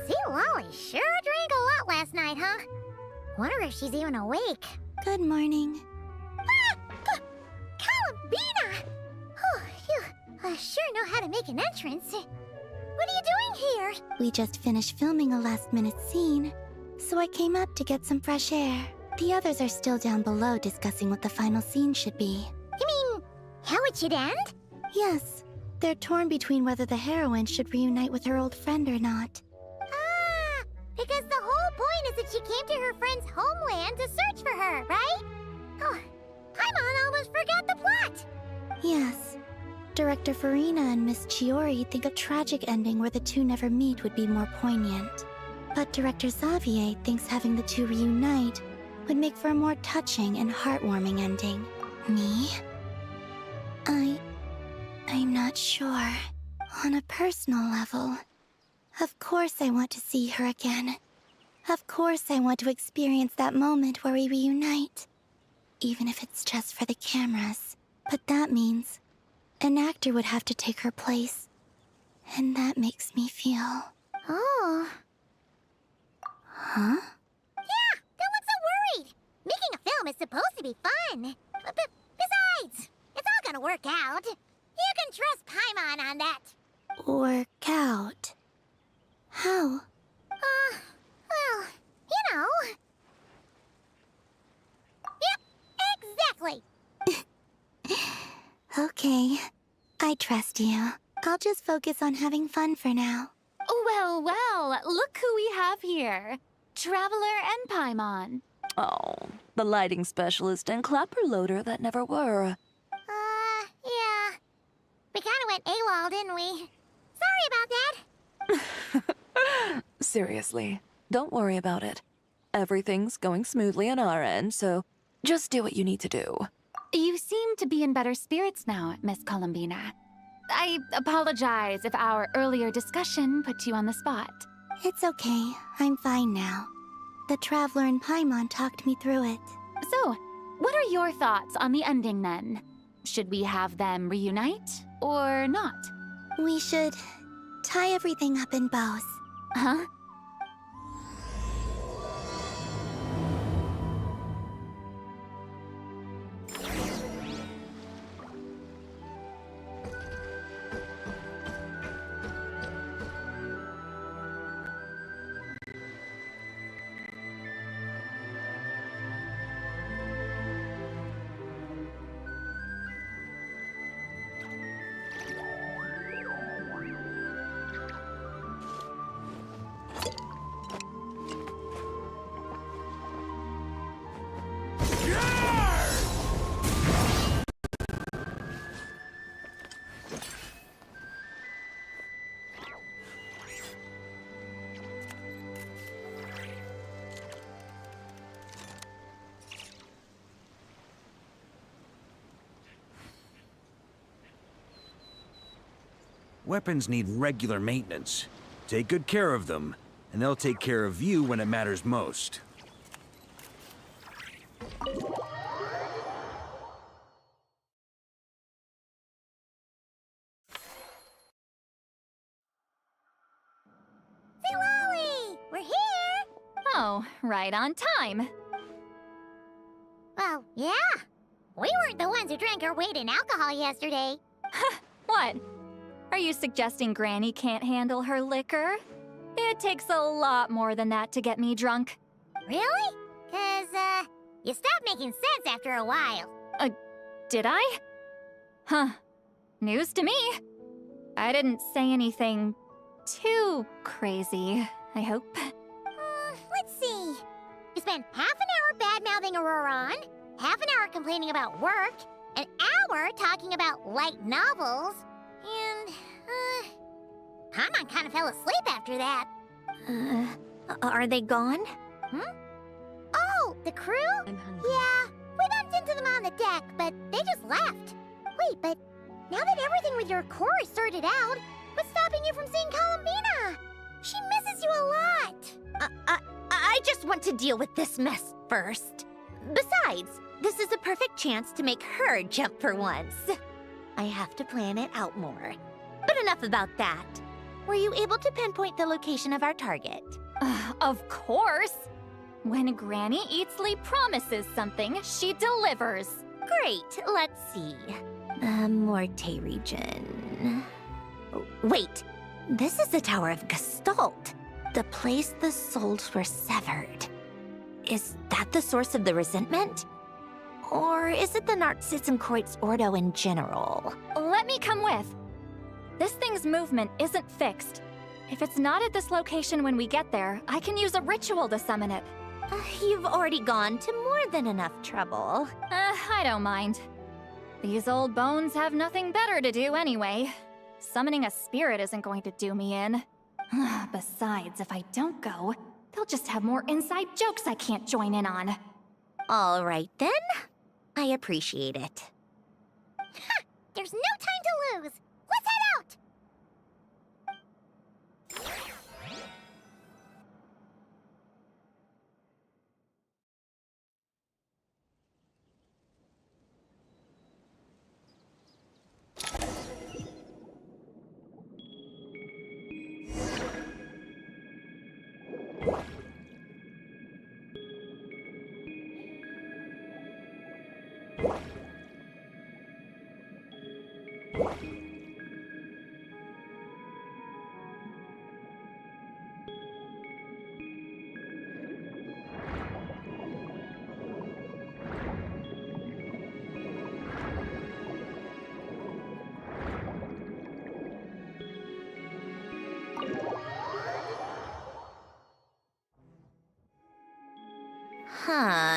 Seatlolly sure drank a lot last night, huh? Wonder if she's even awake. Good morning. Ah! Columbina! Oh, you sure know how to make an entrance. What are you doing here? We just finished filming a last-minute scene, so I came up to get some fresh air. The others are still down below discussing what the final scene should be. You mean, how it should end? Yes. They're torn between whether the heroine should reunite with her old friend or not. Ah! Because the whole point is that she came to her friend's homeland to search for her, right? Oh, Paimon almost forgot the plot! Yes. Director Farina and Miss Chiori think a tragic ending where the two never meet would be more poignant. But Director Xavier thinks having the two reunite would make for a more touching and heartwarming ending. Me? I'm not sure. On a personal level, of course I want to see her again. Of course I want to experience that moment where we reunite. Even if it's just for the cameras. But that means an actor would have to take her place. And that makes me feel... Oh. Huh? Yeah, don't look so worried. Making a film is supposed to be fun. But besides, it's all gonna work out. You can trust Paimon on that. Work out? How? Well, you know. Yep, exactly. Okay, I trust you. I'll just focus on having fun for now. Well, well, look who we have here. Traveler and Paimon. Oh, the lighting specialist and clapper loader that never were. Yeah. We kinda went AWOL, didn't we? Sorry about that. Seriously, don't worry about it. Everything's going smoothly on our end, so just do what you need to do. You seem to be in better spirits now, Miss Columbina. I apologize if our earlier discussion put you on the spot. It's okay. I'm fine now. The Traveler and Paimon talked me through it. So, what are your thoughts on the ending then? Should we have them reunite or not? We should tie everything up in bows. Huh? Weapons need regular maintenance. Take good care of them, and they'll take care of you when it matters most. Say, Lolly! We're here! Oh, right on time. Well, yeah. We weren't the ones who drank our weight in alcohol yesterday. What? Are you suggesting Granny can't handle her liquor? It takes a lot more than that to get me drunk. Really? 'Cause, you stopped making sense after a while. Did I? Huh. News to me. I didn't say anything too crazy, I hope. Let's see. You spent half an hour bad-mouthing Auroron, half an hour complaining about work, an hour talking about light novels, and, Paimon kind of fell asleep after that. Are they gone? Oh, the crew? Yeah, we bumped into them on the deck, but they just left. Wait, but now that everything with your core is sorted out, what's stopping you from seeing Columbina? She misses you a lot. I just want to deal with this mess first. Besides, this is a perfect chance to make her jump for once. I have to plan it out more. But enough about that. Were you able to pinpoint the location of our target? Of course! When Granny Eatsley promises something, she delivers. Great, let's see. Morte region. Wait, this is the Tower of Gestalt. The place the souls were severed. Is that the source of the resentment? Or is it the Narzisenkreuz Ordo in general? Let me come with. This thing's movement isn't fixed. If it's not at this location when we get there, I can use a ritual to summon it. You've already gone to more than enough trouble. I don't mind. These old bones have nothing better to do anyway. Summoning a spirit isn't going to do me in. Besides, if I don't go, they'll just have more inside jokes I can't join in on. All right then. I appreciate it. There's no time to lose. Let's head out!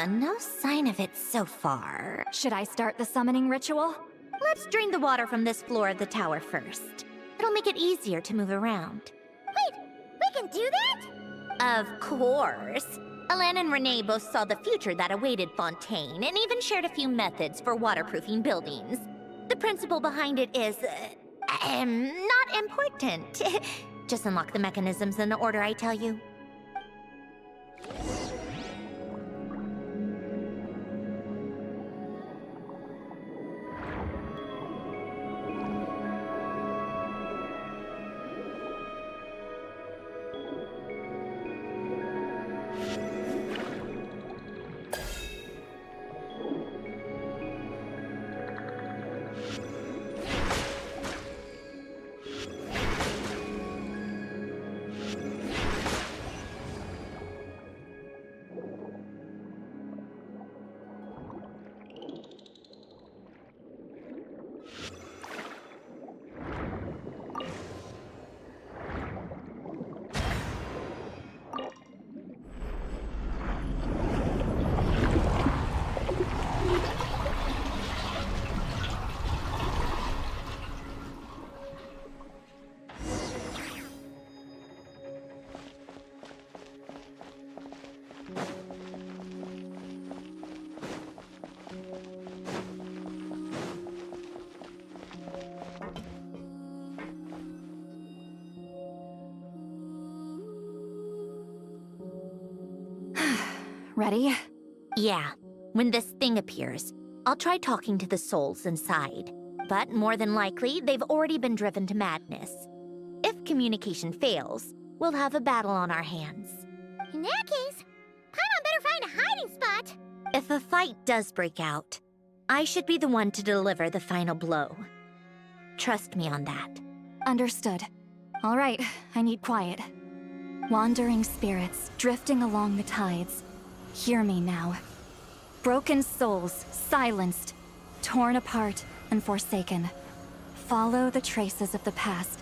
No sign of it so far. Should I start the summoning ritual? Let's drain the water from this floor of the tower first. It'll make it easier to move around. Wait, we can do that? Of course. Alan and Renee both saw the future that awaited Fontaine, and even shared a few methods for waterproofing buildings. The principle behind it is, not important. Just unlock the mechanisms in the order I tell you. Ready? Yeah. When this thing appears, I'll try talking to the souls inside. But more than likely, they've already been driven to madness. If communication fails, we'll have a battle on our hands. In that case, Paimon better find a hiding spot. If a fight does break out, I should be the one to deliver the final blow. Trust me on that. Understood. All right, I need quiet. Wandering spirits, drifting along the tides. Hear me now. Broken souls, silenced, torn apart, and forsaken. Follow the traces of the past,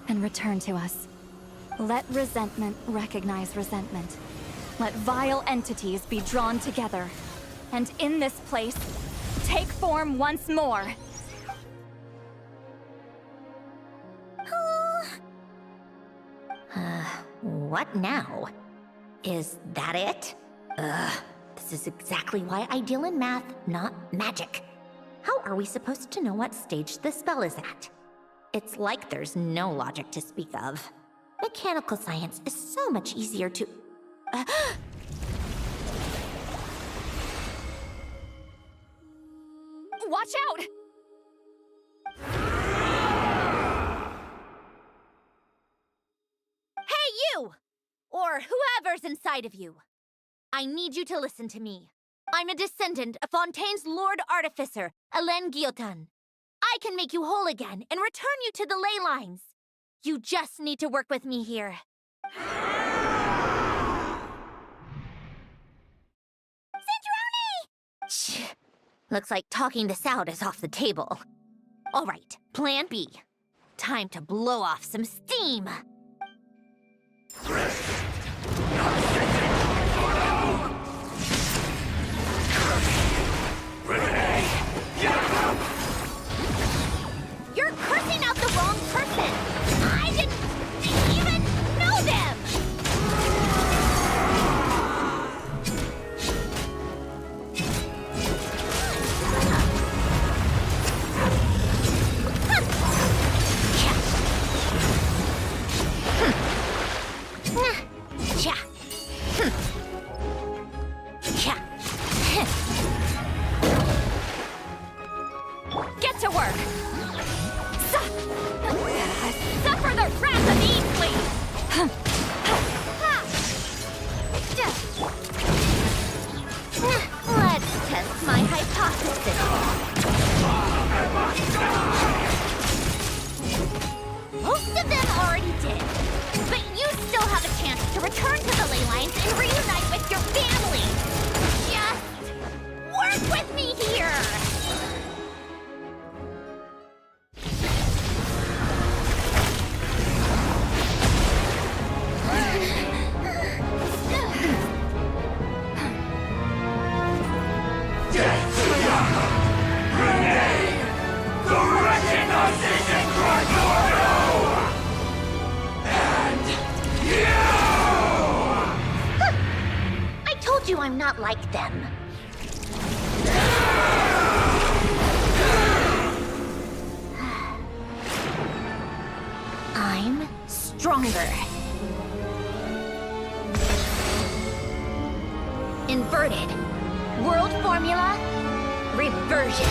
and return to us. Let resentment recognize resentment. Let vile entities be drawn together. And in this place, take form once more. What now? Is that it? This is exactly why I deal in math, not magic. How are we supposed to know what stage the spell is at? It's like there's no logic to speak of. Mechanical science is so much easier to... Watch out! Hey, you! Or whoever's inside of you. I need you to listen to me. I'm a descendant of Fontaine's Lord Artificer, Alain Guillotin. I can make you whole again and return you to the ley lines. You just need to work with me here. Cinderoni! Looks like talking this out is off the table. All right, plan B. Time to blow off some steam. Get to work! Suffer the wrath of Eastleigh! Let's test my hypothesis. Most of them already did. But you still have a chance to return to the ley lines and reunite with your family. Just work with me here! I told you I'm not like them. I'm stronger. Inverted. World formula. Reversion.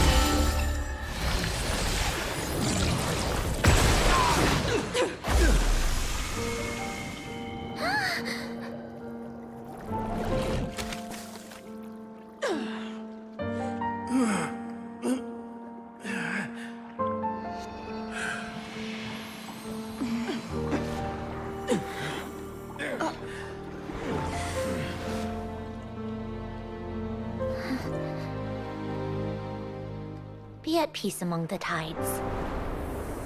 Be at peace among the tides.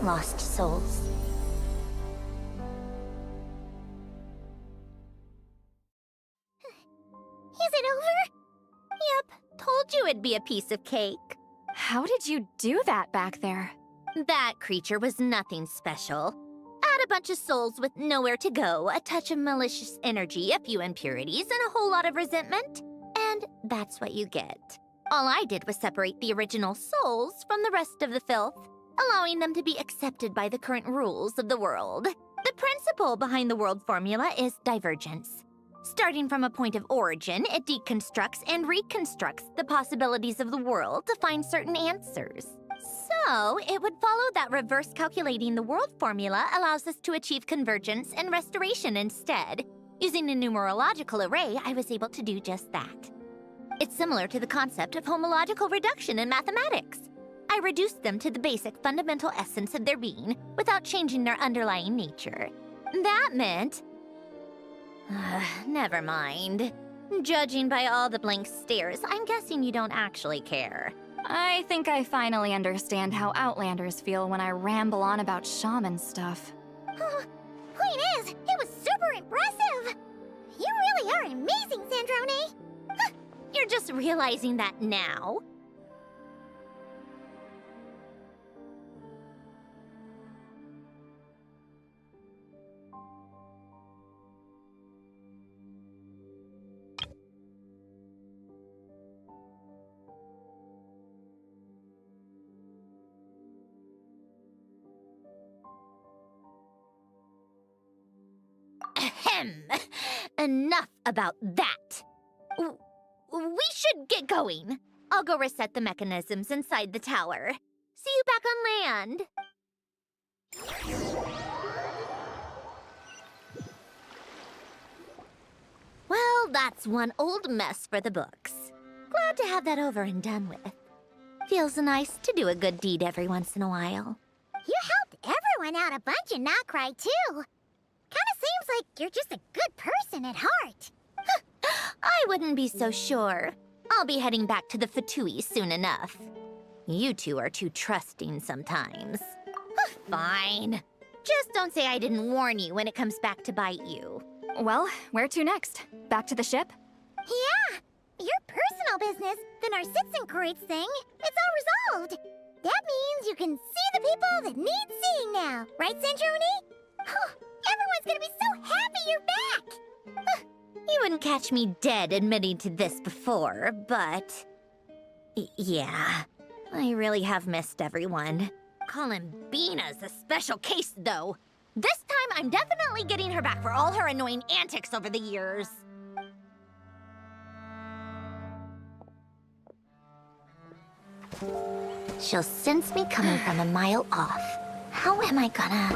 Lost souls. Is it over? Yep, told you it'd be a piece of cake. How did you do that back there? That creature was nothing special. Add a bunch of souls with nowhere to go, a touch of malicious energy, a few impurities, and a whole lot of resentment. And that's what you get. All I did was separate the original souls from the rest of the filth, allowing them to be accepted by the current rules of the world. The principle behind the world formula is divergence. Starting from a point of origin, it deconstructs and reconstructs the possibilities of the world to find certain answers. So, it would follow that reverse calculating the world formula allows us to achieve convergence and restoration instead. Using a numerological array, I was able to do just that. It's similar to the concept of homological reduction in mathematics. I reduced them to the basic fundamental essence of their being without changing their underlying nature. That meant... never mind. Judging by all the blank stares, I'm guessing you don't actually care. I think I finally understand how Outlanders feel when I ramble on about shaman stuff. Point is, it was super impressive! You really are amazing, Sandrone! You're just realizing that now? Ahem. Enough about that. We should get going. I'll go reset the mechanisms inside the tower. See you back on land. Well, that's one old mess for the books. Glad to have that over and done with. Feels nice to do a good deed every once in a while. You helped everyone out a bunch and not cry, too. Kinda seems like you're just a good person at heart. I wouldn't be so sure. I'll be heading back to the Fatui soon enough. You two are too trusting sometimes. Fine. Just don't say I didn't warn you when it comes back to bite you. Well, where to next? Back to the ship? Yeah! Your personal business, the Narcitsan thing, it's all resolved. That means you can see the people that need seeing now, right, Centroni? Everyone's gonna be so happy you're back! You wouldn't catch me dead admitting to this before, but... yeah, I really have missed everyone. Columbina's a special case, though. This time, I'm definitely getting her back for all her annoying antics over the years. She'll sense me coming from a mile off. How am I gonna...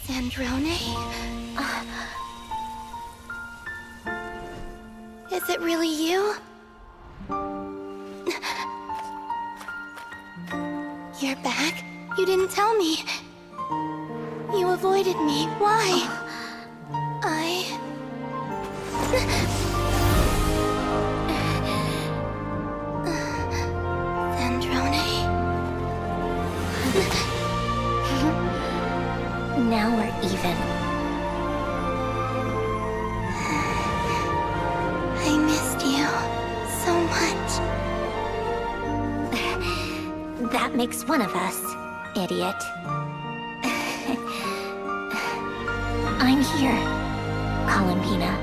Sandrone? Is it really you? You're back? You didn't tell me. You avoided me. Why? Sandrone? Now we're even. I missed you so much. That makes one of us, idiot. I'm here, Columbina.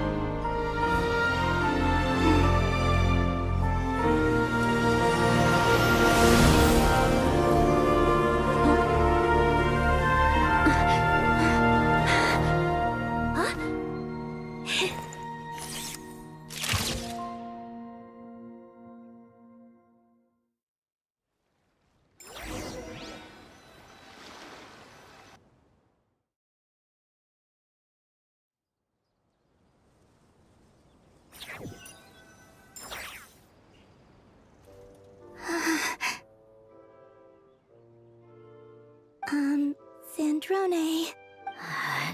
Sandrone.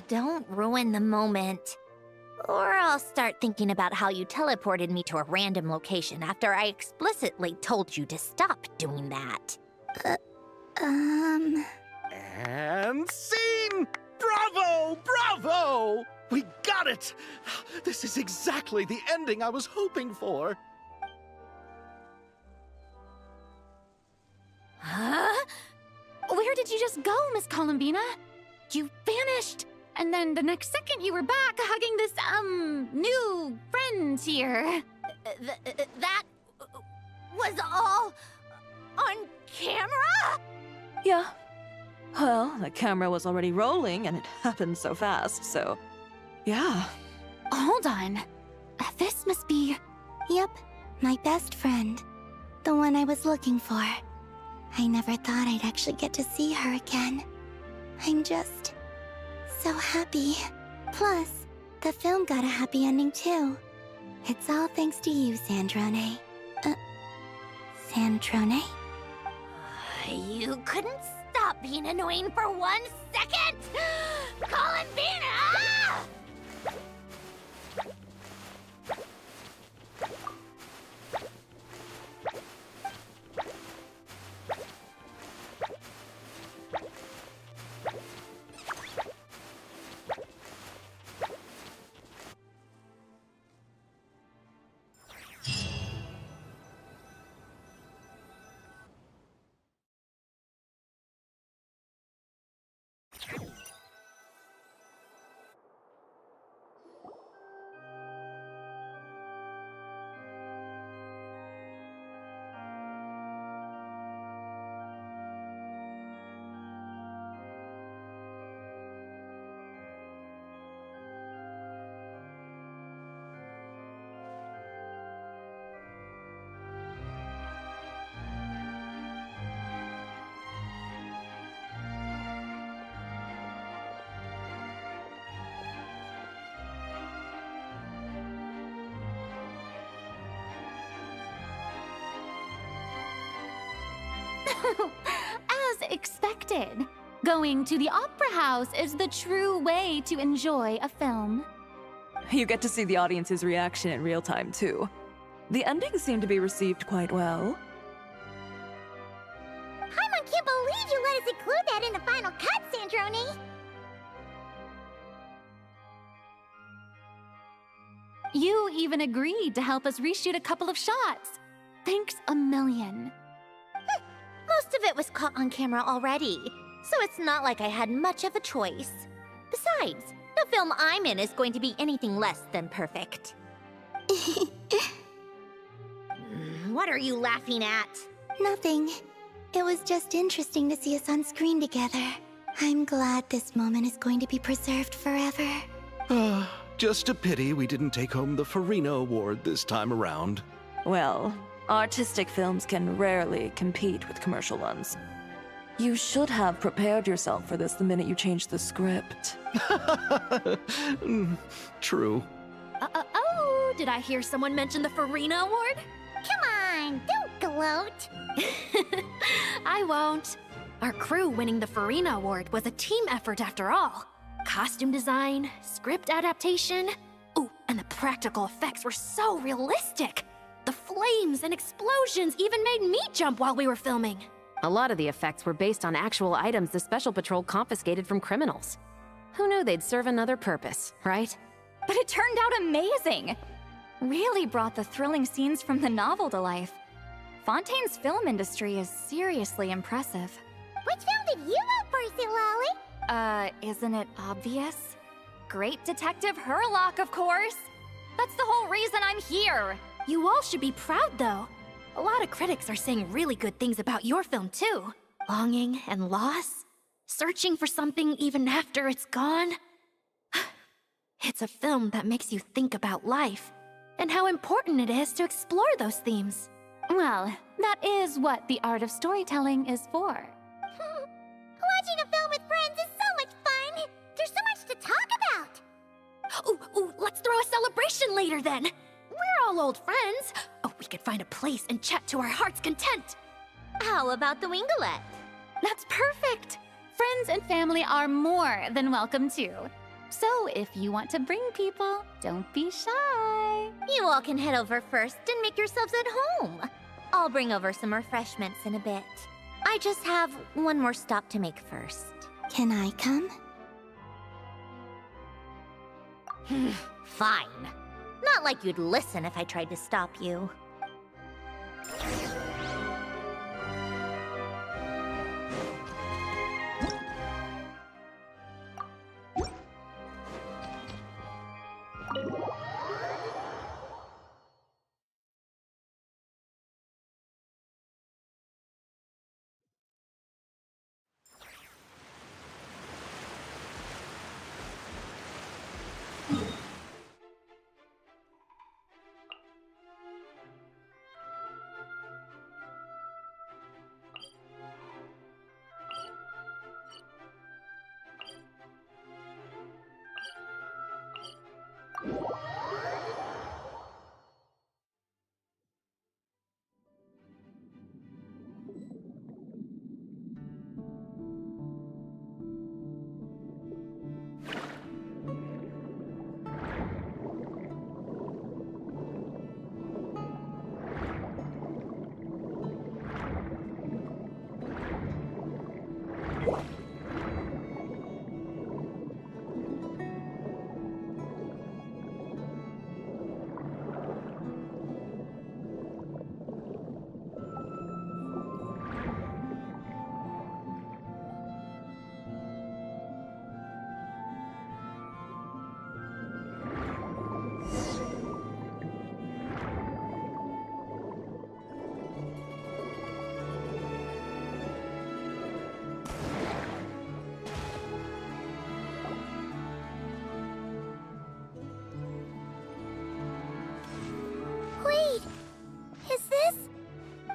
Don't ruin the moment. Or I'll start thinking about how you teleported me to a random location after I explicitly told you to stop doing that. And scene! Bravo! Bravo! We got it! This is exactly the ending I was hoping for. Huh? Where did you just go, Miss Columbina? You vanished, and then the next second you were back hugging this, new friend here. That was all on camera? Yeah. Well, the camera was already rolling and it happened so fast, so... yeah. Hold on. This must be... Yep, my best friend. The one I was looking for. I never thought I'd actually get to see her again. I'm just... so happy. Plus, the film got a happy ending too. It's all thanks to you, Sandrone. Sandrone? You couldn't stop being annoying for 1 second! Columbina! As expected, going to the opera house is the true way to enjoy a film. You get to see the audience's reaction in real time, too. The ending seemed to be received quite well. Paimon can't believe you let us include that in the final cut, Sandrone! You even agreed to help us reshoot a couple of shots. Thanks a million. Most of it was caught on camera already, so it's not like I had much of a choice. Besides, the film I'm in is going to be anything less than perfect. What are you laughing at? Nothing. It was just interesting to see us on screen together. I'm glad this moment is going to be preserved forever. Just a pity we didn't take home the Farina Award this time around. Well, artistic films can rarely compete with commercial ones. You should have prepared yourself for this the minute you changed the script. True. Oh, did I hear someone mention the Farina Award? Come on, don't gloat. I won't. Our crew winning the Farina Award was a team effort after all. Costume design, script adaptation. Ooh, and the practical effects were so realistic. The flames and explosions even made me jump while we were filming. A lot of the effects were based on actual items the Special Patrol confiscated from criminals. Who knew they'd serve another purpose, right? But it turned out amazing! Really brought the thrilling scenes from the novel to life. Fontaine's film industry is seriously impressive. Which film did you vote for, Silali? Isn't it obvious? Great Detective Herlock, of course! That's the whole reason I'm here! You all should be proud, though. A lot of critics are saying really good things about your film, too. Longing and loss. Searching for something even after it's gone. It's a film that makes you think about life, and how important it is to explore those themes. Well, that is what the art of storytelling is for. Watching a film with friends is so much fun! There's so much to talk about! Ooh, let's throw a celebration later then! We're all old friends. Oh, we could find a place and chat to our heart's content. How about the Winglet? That's perfect! Friends and family are more than welcome too. So if you want to bring people, don't be shy. You all can head over first and make yourselves at home. I'll bring over some refreshments in a bit. I just have one more stop to make first. Can I come? Fine. Not like you'd listen if I tried to stop you.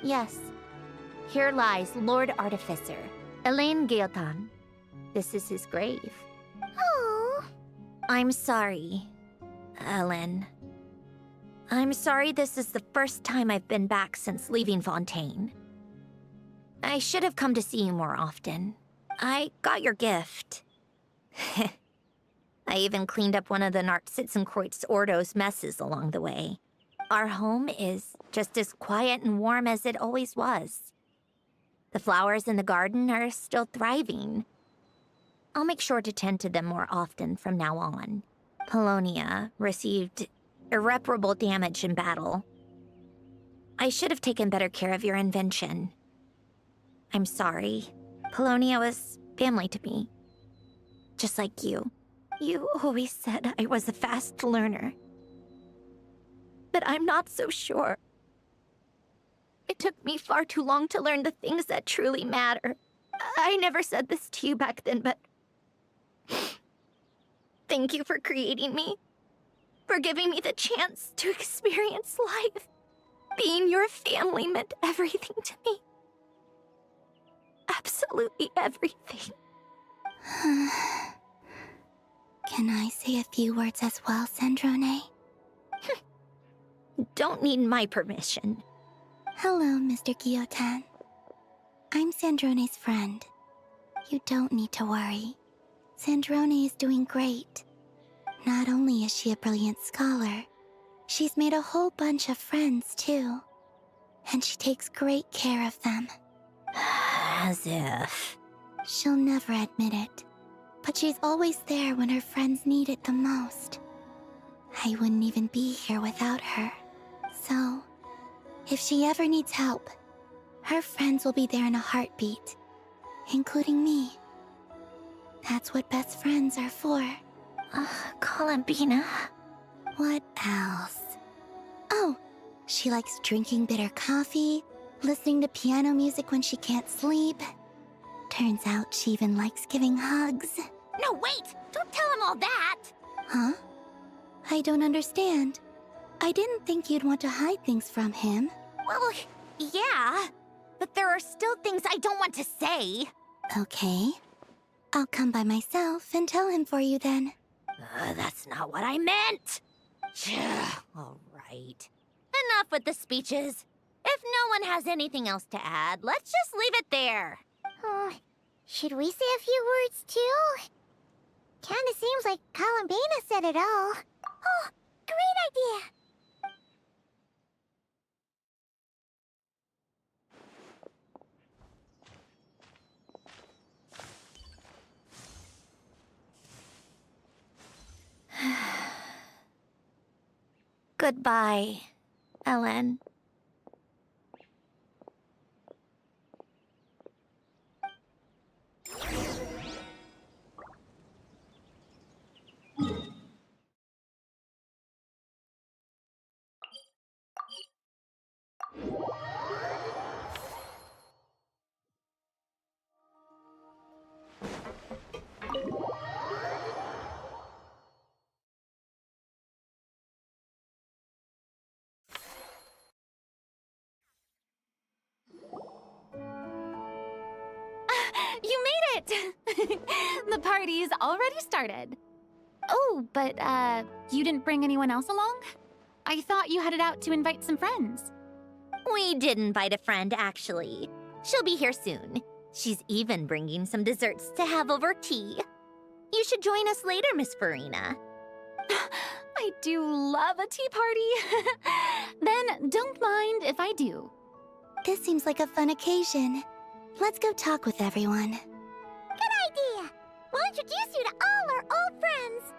Yes. Here lies Lord Artificer, Elaine Gaeltan. This is his grave. Oh. I'm sorry, Ellen. I'm sorry this is the first time I've been back since leaving Fontaine. I should have come to see you more often. I got your gift. I even cleaned up one of the Nartsitzenkreuz Ordo's messes along the way. Our home is just as quiet and warm as it always was. The flowers in the garden are still thriving. I'll make sure to tend to them more often from now on. Polonia received irreparable damage in battle. I should have taken better care of your invention. I'm sorry. Polonia was family to me. Just like you. You always said I was a fast learner. But I'm not so sure. It took me far too long to learn the things that truly matter. I never said this to you back then, but... Thank you for creating me. For giving me the chance to experience life. Being your family meant everything to me. Absolutely everything. Can I say a few words as well, Sandrone? Don't need my permission. Hello, Mr. Guillotin. I'm Sandrone's friend. You don't need to worry. Sandrone is doing great. Not only is she a brilliant scholar, she's made a whole bunch of friends, too. And she takes great care of them. As if... She'll never admit it, but she's always there when her friends need it the most. I wouldn't even be here without her. So, if she ever needs help, her friends will be there in a heartbeat, including me. That's what best friends are for. Columbina. What else? Oh, she likes drinking bitter coffee, listening to piano music when she can't sleep. Turns out she even likes giving hugs. No, wait! Don't tell him all that! Huh? I don't understand. I didn't think you'd want to hide things from him. Well, yeah. But there are still things I don't want to say. Okay. I'll come by myself and tell him for you then. That's not what I meant! All right. Enough with the speeches. If no one has anything else to add, let's just leave it there. Should we say a few words too? Kinda seems like Columbina said it all. Oh, great idea! Goodbye, Ellen. You made it! The party's already started. Oh, but, you didn't bring anyone else along? I thought you headed out to invite some friends. We did invite a friend, actually. She'll be here soon. She's even bringing some desserts to have over tea. You should join us later, Miss Farina. I do love a tea party. Then don't mind if I do. This seems like a fun occasion. Let's go talk with everyone. Good idea! We'll introduce you to all our old friends.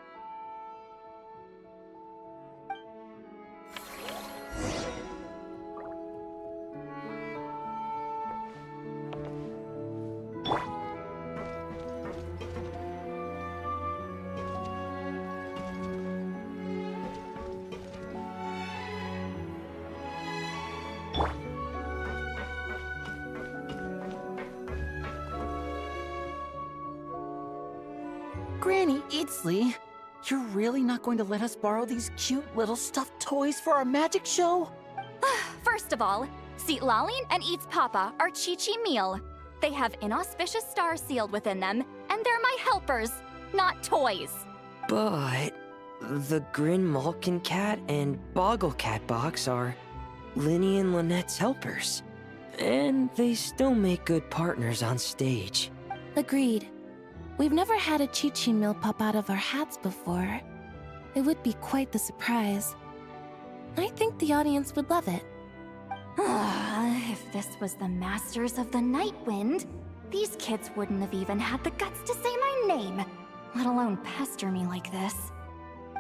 Granny, it's Lee. You're really not going to let us borrow these cute little stuffed toys for our magic show? First of all, Seat Lalin and Eats Papa are Chi-Chi meal. They have inauspicious stars sealed within them, and they're my helpers, not toys. But the Grin Malkin Cat and Boggle Cat box are Linny and Lynette's helpers. And they still make good partners on stage. Agreed. We've never had a Chi-Chi meal pop out of our hats before. It would be quite the surprise. I think the audience would love it. If this was the Masters of the Night Wind, these kids wouldn't have even had the guts to say my name, let alone pester me like this.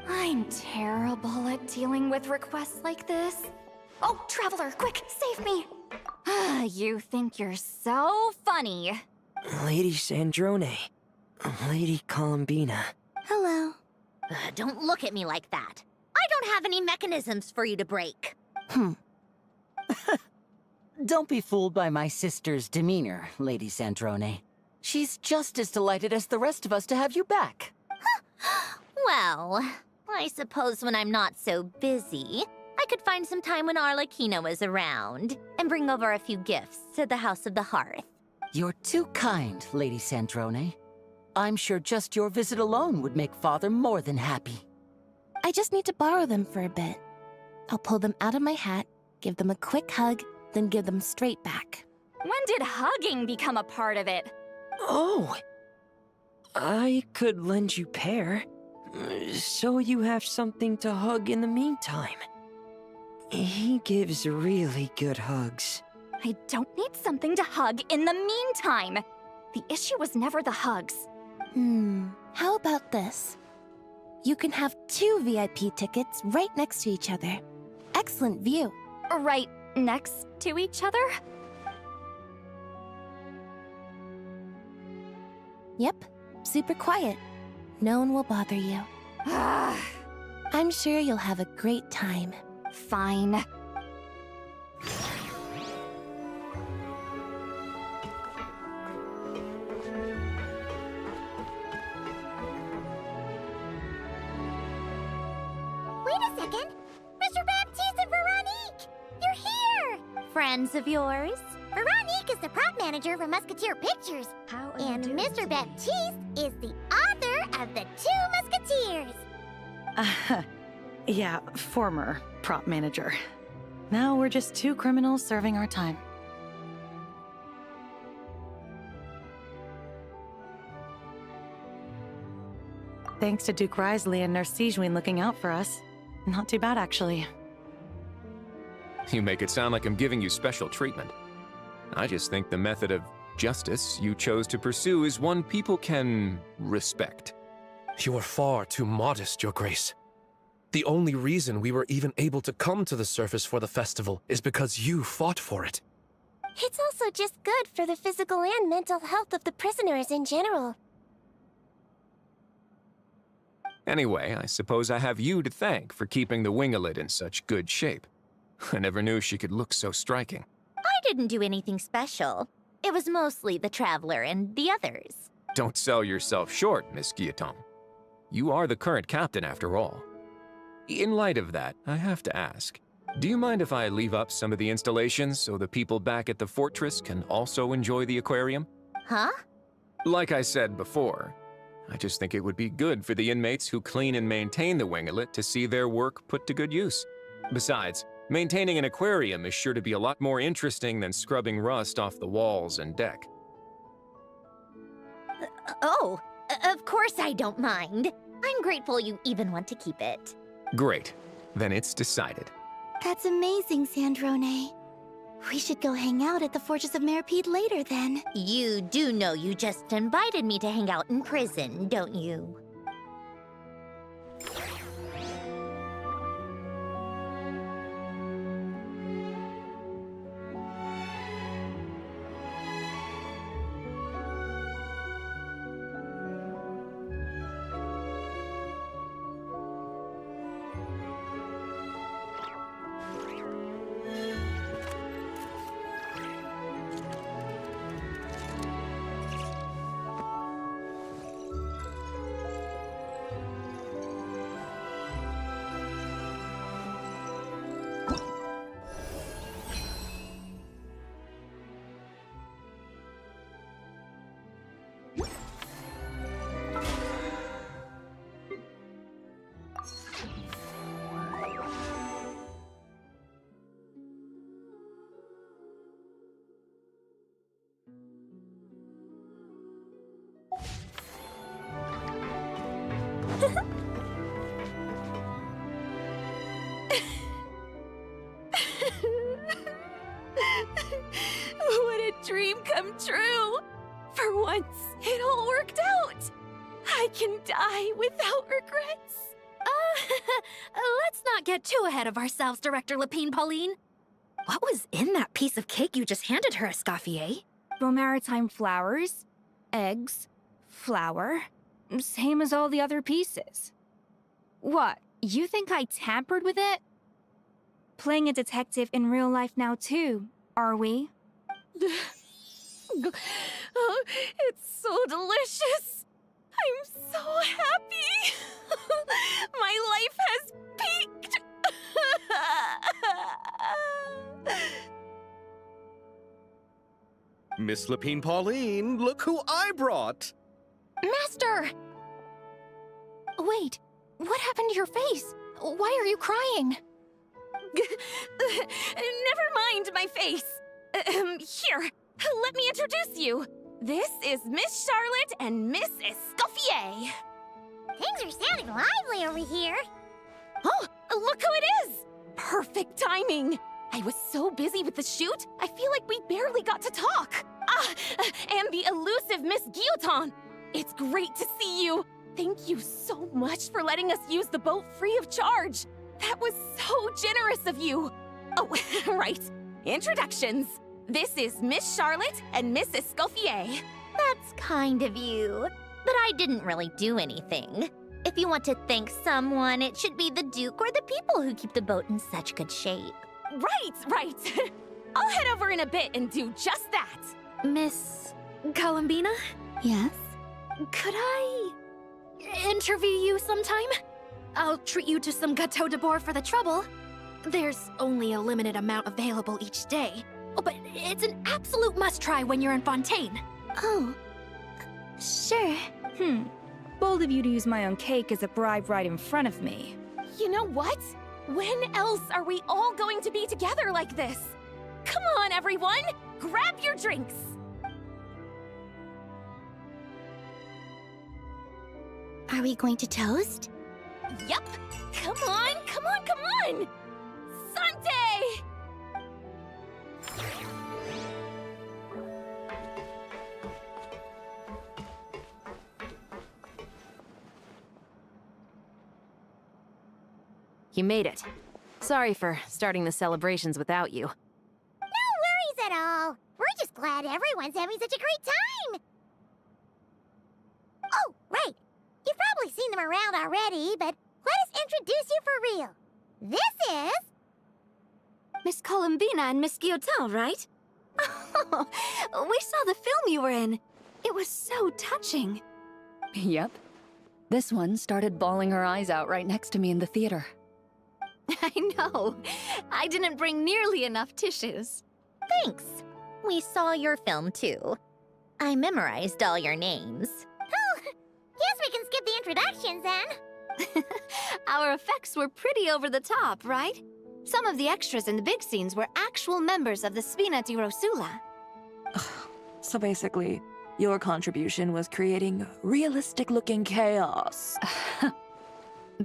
I'm terrible at dealing with requests like this. Oh, Traveler, quick, save me! You think you're so funny. Lady Sandrone. Lady Columbina. Hello. Don't look at me like that. I don't have any mechanisms for you to break. Don't be fooled by my sister's demeanor, Lady Sandrone. She's just as delighted as the rest of us to have you back. Well, I suppose when I'm not so busy, I could find some time when Arlecchino is around and bring over a few gifts to the House of the Hearth. You're too kind, Lady Sandrone. I'm sure just your visit alone would make Father more than happy. I just need to borrow them for a bit. I'll pull them out of my hat, give them a quick hug, then give them straight back. When did hugging become a part of it? Oh! I could lend you pair, so you have something to hug in the meantime. He gives really good hugs. I don't need something to hug in the meantime. The issue was never the hugs. How about this? You can have 2 VIP tickets right next to each other. Excellent view. Right next to each other? Yep, super quiet. No one will bother you. I'm sure you'll have a great time. Fine. Wait a second! Mr. Baptiste and Veronique! You're here! Friends of yours? Veronique is the prop manager for Musketeer Pictures. And Mr. Baptiste is the author of The 2 Musketeers. Yeah, former prop manager. Now we're just 2 criminals serving our time. Thanks to Duke Risley and Nurse Sigewin looking out for us. Not too bad, actually. You make it sound like I'm giving you special treatment. I just think the method of justice you chose to pursue is one people can respect. You are far too modest, Your Grace. The only reason we were even able to come to the surface for the festival is because you fought for it. It's also just good for the physical and mental health of the prisoners in general. Anyway, I suppose I have you to thank for keeping the winglet in such good shape. I never knew she could look so striking. I didn't do anything special. It was mostly the Traveler and the others. Don't sell yourself short, Miss Guillotin. You are the current captain, after all. In light of that, I have to ask, do you mind if I leave up some of the installations so the people back at the fortress can also enjoy the aquarium? Huh? Like I said before, I just think it would be good for the inmates who clean and maintain the winglet to see their work put to good use. Besides, maintaining an aquarium is sure to be a lot more interesting than scrubbing rust off the walls and deck. Oh, of course I don't mind. I'm grateful you even want to keep it. Great. Then it's decided. That's amazing, Sandrone. We should go hang out at the Fortress of Meripede later, then. You do know you just invited me to hang out in prison, don't you? What a dream come true! For once, it all worked out! I can die without regrets. Let's not get too ahead of ourselves, Director Lapine Pauline. What was in that piece of cake you just handed her, Escoffier? Maritime flowers, eggs, flour, same as all the other pieces. What, you think I tampered with it? Playing a detective in real life now too, are we? Oh, it's so delicious. I'm so happy. My life has peaked. Miss Lapine Pauline, look who I brought! Master! Wait, what happened to your face? Why are you crying? Never mind my face. Here, let me introduce you. This is Miss Charlotte and Miss Escoffier. Things are sounding lively over here. Oh, look who it is! Perfect timing. I was so busy with the shoot, I feel like we barely got to talk. And the elusive Miss Guillotin. It's great to see you. Thank you so much for letting us use the boat free of charge. That was so generous of you. Oh, right. Introductions. This is Miss Charlotte and Miss Escoffier. That's kind of you. But I didn't really do anything. If you want to thank someone, it should be the Duke or the people who keep the boat in such good shape. Right. I'll head over in a bit and do just that. Miss Columbina? Yes? Could I interview you sometime? I'll treat you to some gâteau de bord for the trouble. There's only a limited amount available each day. Oh, but it's an absolute must-try when you're in Fontaine. Oh, sure. Bold of you to use my own cake as a bribe right in front of me. You know what? When else are we all going to be together like this? Come on, everyone! Grab your drinks! Are we going to toast? Yup! Come on! Sante! You made it. Sorry for starting the celebrations without you. No worries at all. We're just glad everyone's having such a great time. Oh, right. You've probably seen them around already, but let us introduce you for real. This is... Miss Columbina and Miss Guillotin, right? Oh, we saw the film you were in. It was so touching. Yep. This one started bawling her eyes out right next to me in the theater. I know. I didn't bring nearly enough tissues. Thanks. We saw your film too. I memorized all your names. Oh, guess we can skip the introductions then. Our effects were pretty over the top, right? Some of the extras in the big scenes were actual members of the Spina di Rosula. So basically, your contribution was creating realistic-looking chaos.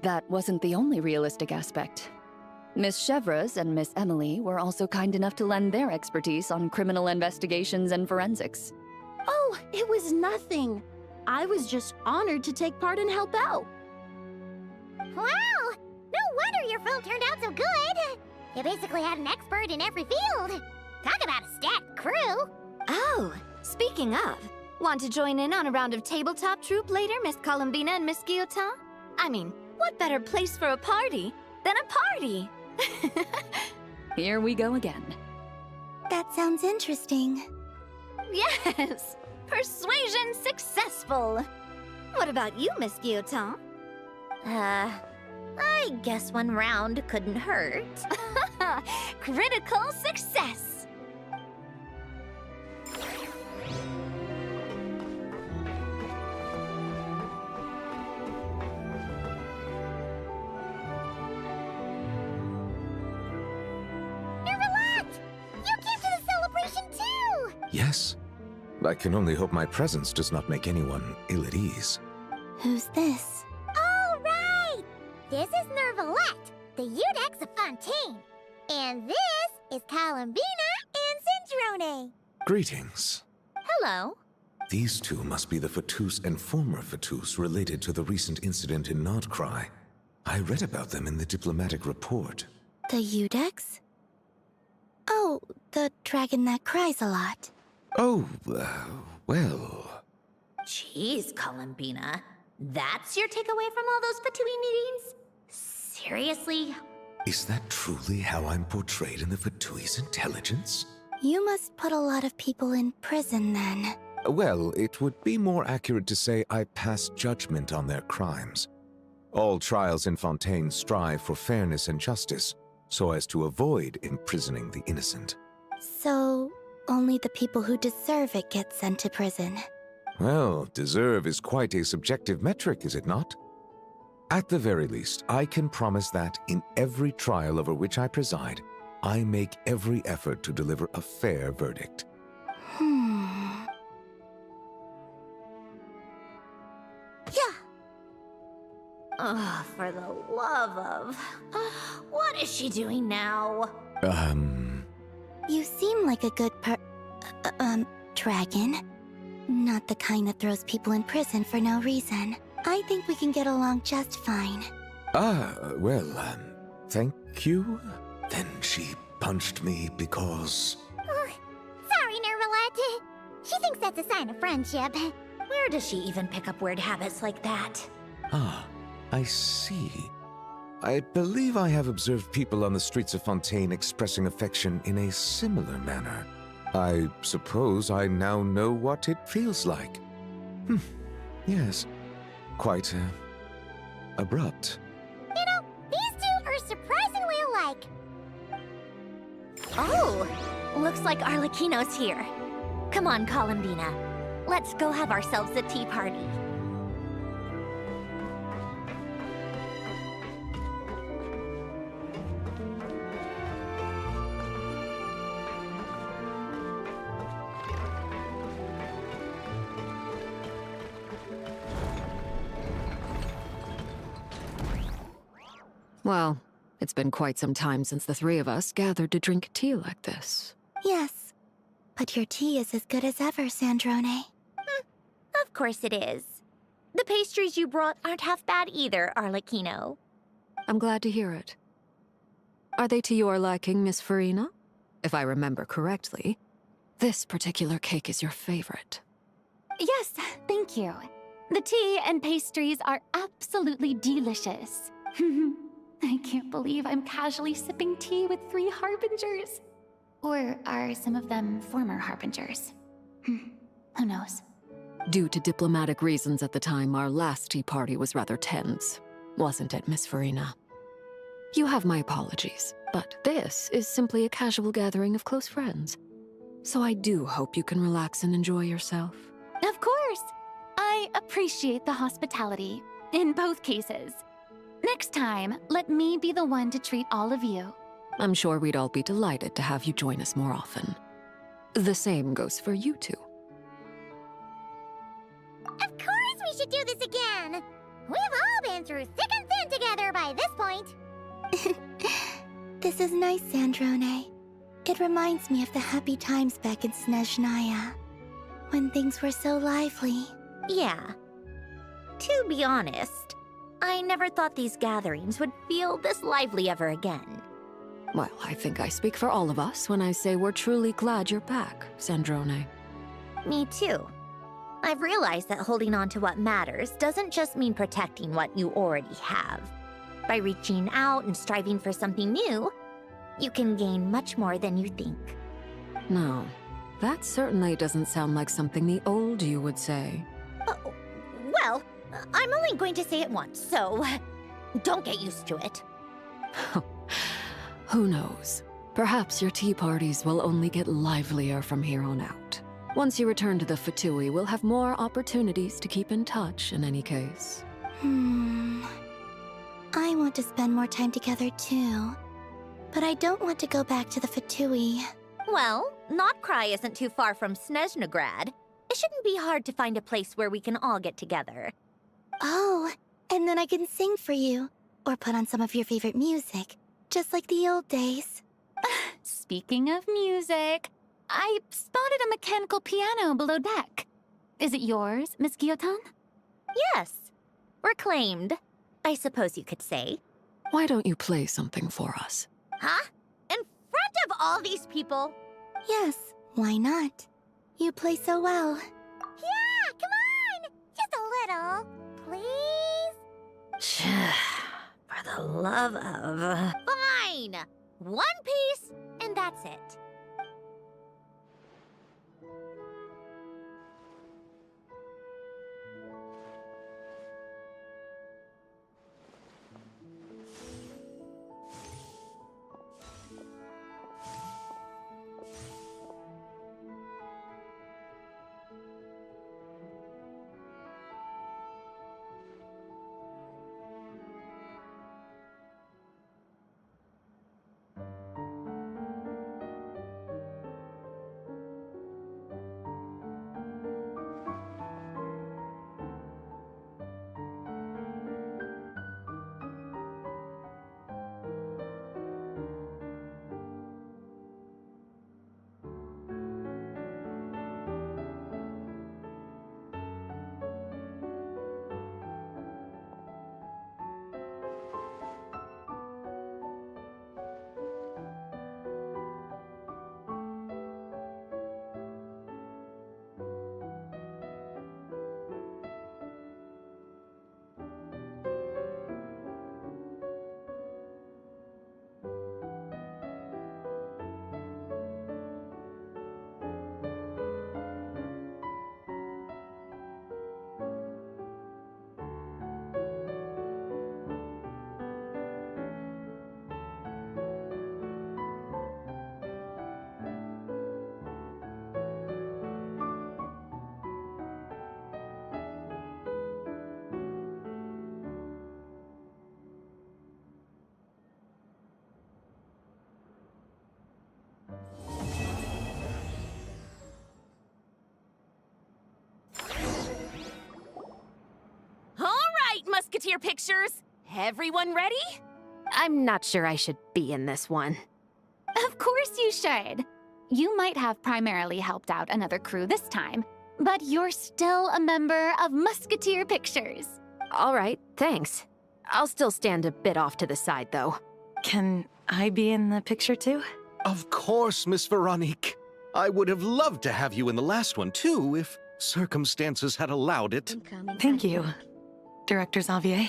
That wasn't the only realistic aspect. Miss Chevres and Miss Emily were also kind enough to lend their expertise on criminal investigations and forensics. Oh, it was nothing. I was just honored to take part and help out. Wow! No wonder your film turned out so good. You basically had an expert in every field. Talk about a stacked crew. Oh, speaking of, want to join in on a round of tabletop troupe later, Miss Columbina and Miss Guillotin? I mean, what better place for a party than a party? Here we go again. That sounds interesting. Yes! Persuasion successful! What about you, Miss Guillotin? I guess one round couldn't hurt. Critical success! Yes. I can only hope my presence does not make anyone ill at ease. Who's this? All right! This is Nervalette, the Udex of Fontaine. And this is Columbina and Cinturone. Greetings. Hello. These two must be the Fatus and former Fatus related to the recent incident in Nodcry. I read about them in the diplomatic report. The Udex? Oh, the dragon that cries a lot. Oh, well... Jeez, Columbina. That's your takeaway from all those Fatui meetings? Seriously? Is that truly how I'm portrayed in the Fatui's intelligence? You must put a lot of people in prison then. Well, it would be more accurate to say I pass judgment on their crimes. All trials in Fontaine strive for fairness and justice, so as to avoid imprisoning the innocent. So, only the people who deserve it get sent to prison. Well, deserve is quite a subjective metric, is it not? At the very least, I can promise that in every trial over which I preside, I make every effort to deliver a fair verdict. Yeah. Oh, for the love of... What is she doing now? You seem like a good dragon. Not the kind that throws people in prison for no reason. I think we can get along just fine. Thank you? Then she punched me because... Sorry, Nervalette. She thinks that's a sign of friendship. Where does she even pick up weird habits like that? Ah, I see. I believe I have observed people on the streets of Fontaine expressing affection in a similar manner. I suppose I now know what it feels like. Yes. Quite, abrupt. You know, these two are surprisingly alike. Oh, looks like Arlecchino's here. Come on, Columbina. Let's go have ourselves a tea party. Well, it's been quite some time since the three of us gathered to drink tea like this. Yes, but your tea is as good as ever, Sandrone. Of course it is. The pastries you brought aren't half bad either, Arlecchino. I'm glad to hear it. Are they to your liking, Miss Farina? If I remember correctly, this particular cake is your favorite. Yes, thank you. The tea and pastries are absolutely delicious. I can't believe I'm casually sipping tea with 3 harbingers. Or are some of them former harbingers? Who knows? Due to diplomatic reasons at the time, our last tea party was rather tense. Wasn't it, Miss Farina? You have my apologies, but this is simply a casual gathering of close friends. So I do hope you can relax and enjoy yourself. Of course! I appreciate the hospitality, in both cases. Next time, let me be the one to treat all of you. I'm sure we'd all be delighted to have you join us more often. The same goes for you two. Of course we should do this again! We've all been through thick and thin together by this point. This is nice, Sandrone. It reminds me of the happy times back in Snezhnaya, when things were so lively. Yeah. To be honest, I never thought these gatherings would feel this lively ever again. Well, I think I speak for all of us when I say we're truly glad you're back, Sandrone. Me too. I've realized that holding on to what matters doesn't just mean protecting what you already have. By reaching out and striving for something new, you can gain much more than you think. No, that certainly doesn't sound like something the old you would say. Well, I'm only going to say it once, so don't get used to it. Who knows? Perhaps your tea parties will only get livelier from here on out. Once you return to the Fatui, we'll have more opportunities to keep in touch in any case. I want to spend more time together too. But I don't want to go back to the Fatui. Well, Notcry isn't too far from Snezhnograd. It shouldn't be hard to find a place where we can all get together. Oh, and then I can sing for you. Or put on some of your favorite music. Just like the old days. Speaking of music, I spotted a mechanical piano below deck. Is it yours, Miss Guillotin? Yes. Reclaimed, I suppose you could say. Why don't you play something for us? Huh? In front of all these people? Yes, why not? You play so well. Yeah, come on! Just a little, please? For the love of... Fine! One piece, and that's it. Musketeer pictures. Everyone ready? I'm not sure I should be in this one. Of course you should. You might have primarily helped out another crew this time, but you're still a member of Musketeer Pictures. All right, thanks. I'll still stand a bit off to the side, though. Can I be in the picture too? Of course, Miss Veronique. I would have loved to have you in the last one, too, if circumstances had allowed it. Thank you, Director Xavier.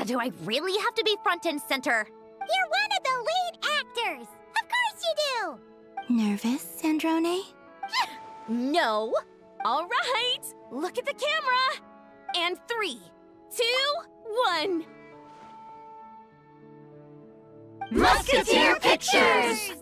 Do I really have to be front and center? You're one of the lead actors! Of course you do! Nervous, Sandrone? No. All right. Look at the camera. And 3, 2, 1. Musketeer Pictures!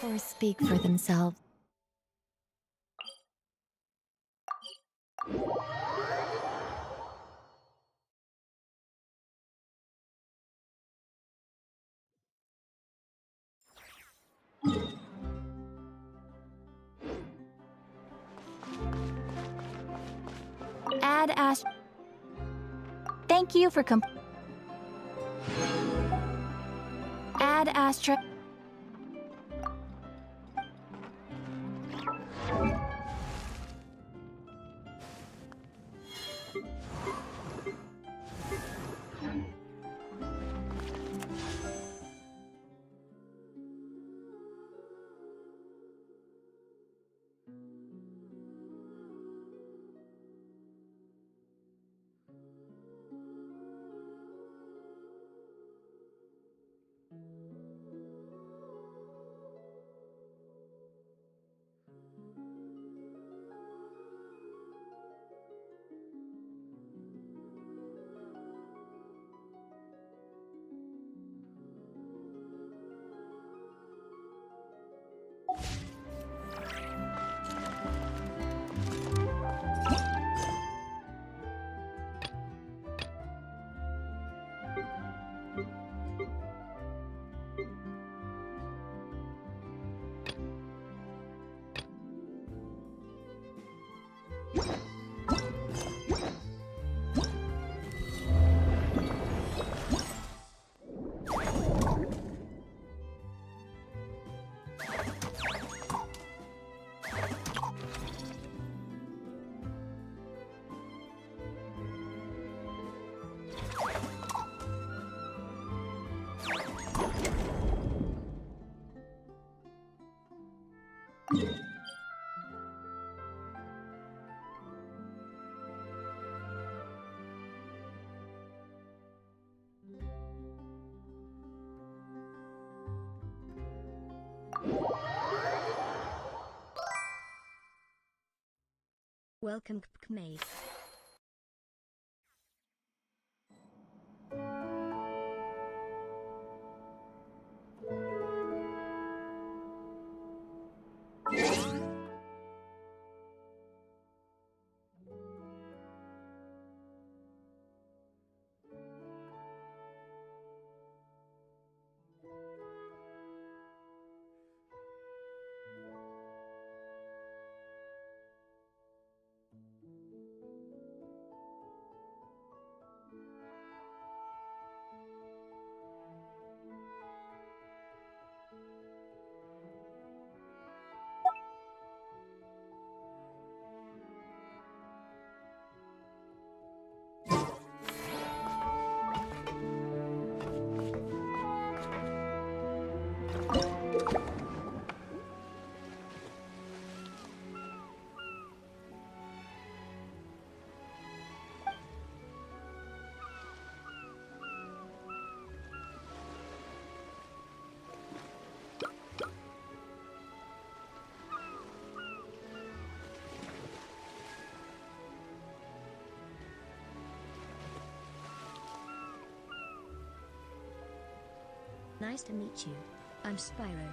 Or speak for themselves. Ad Ast... Thank you for Ad Astra... Welcome, Kmade. Nice to meet you. I'm Spyro.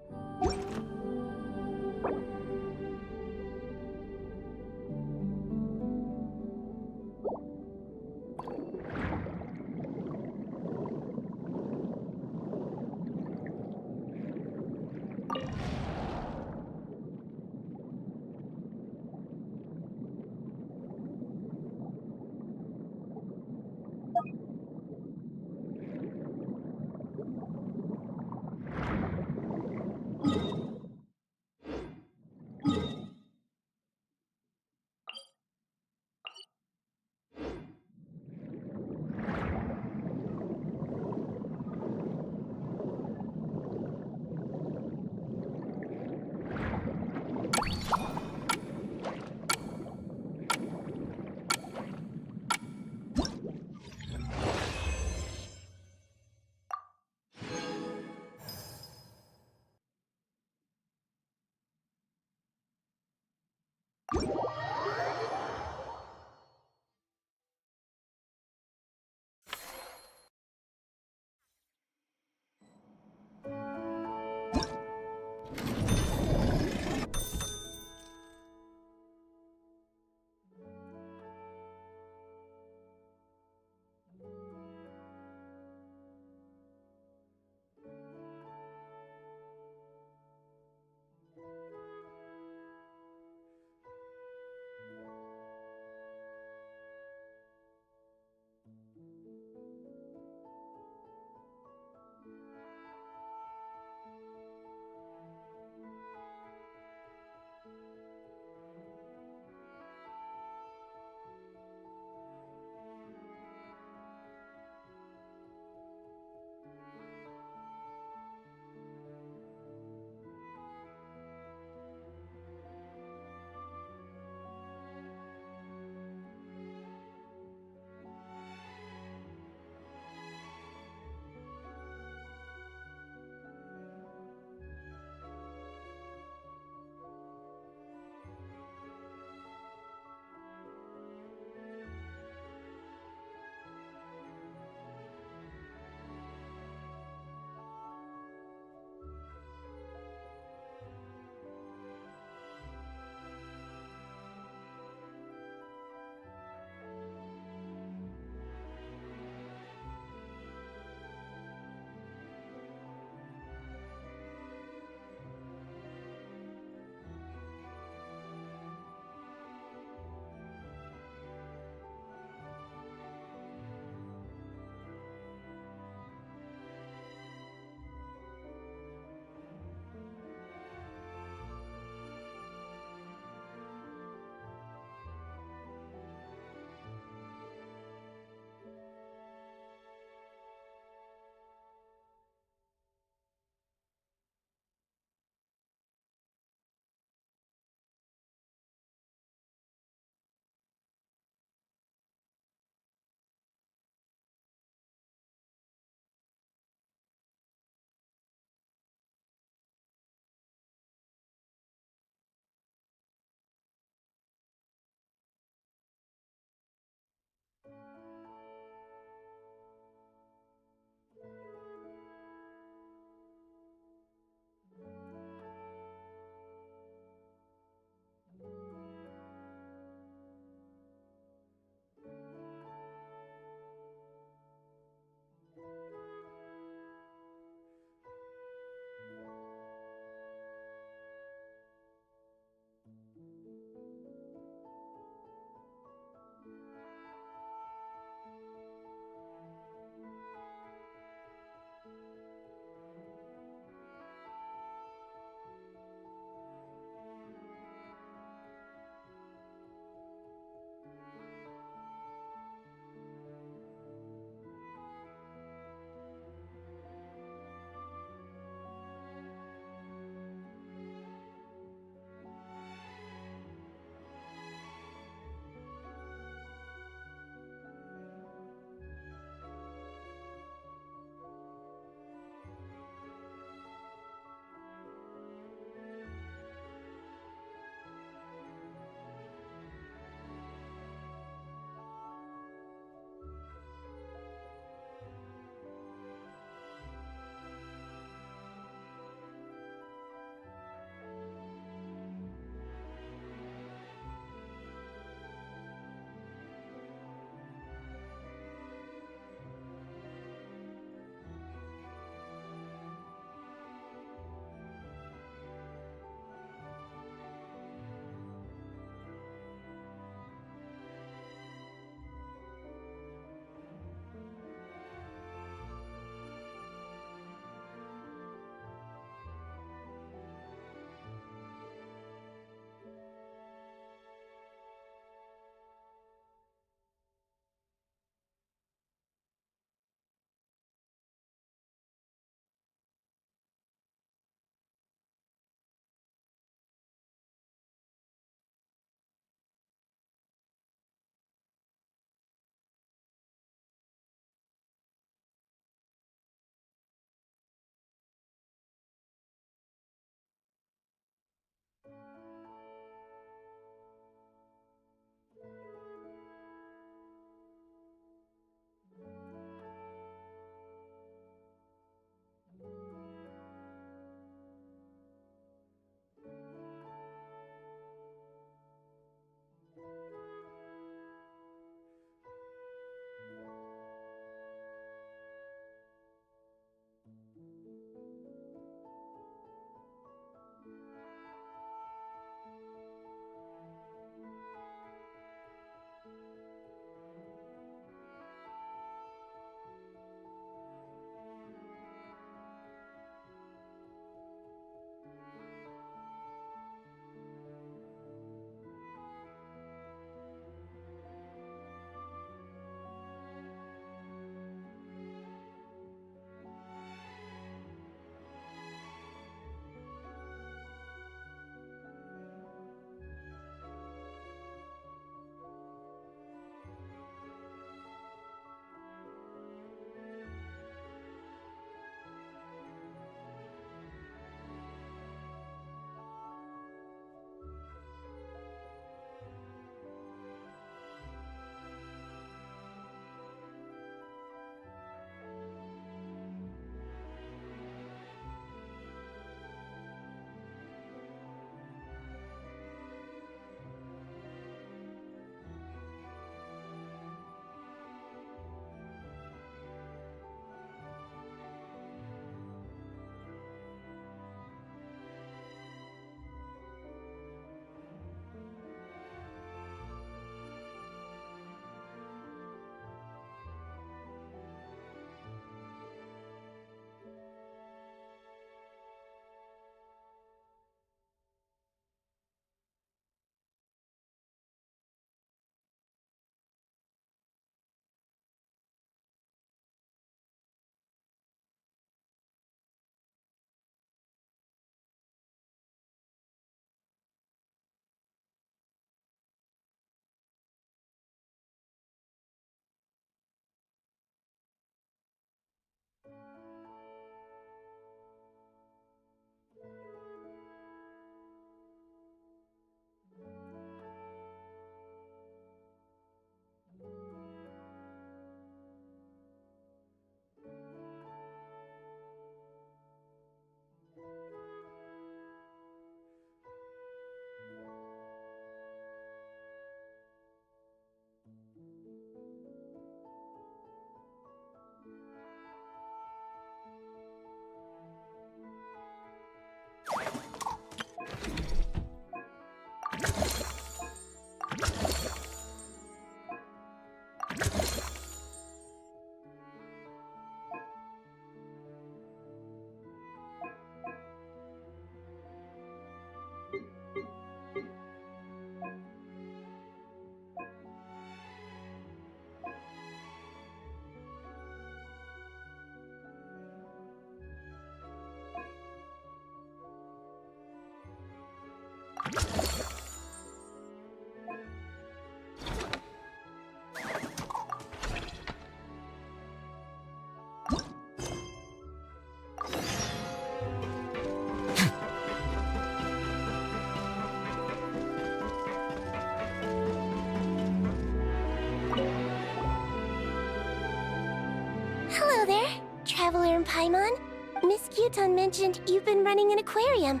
Traveler and Paimon. Miss Gyuton mentioned you've been running an aquarium.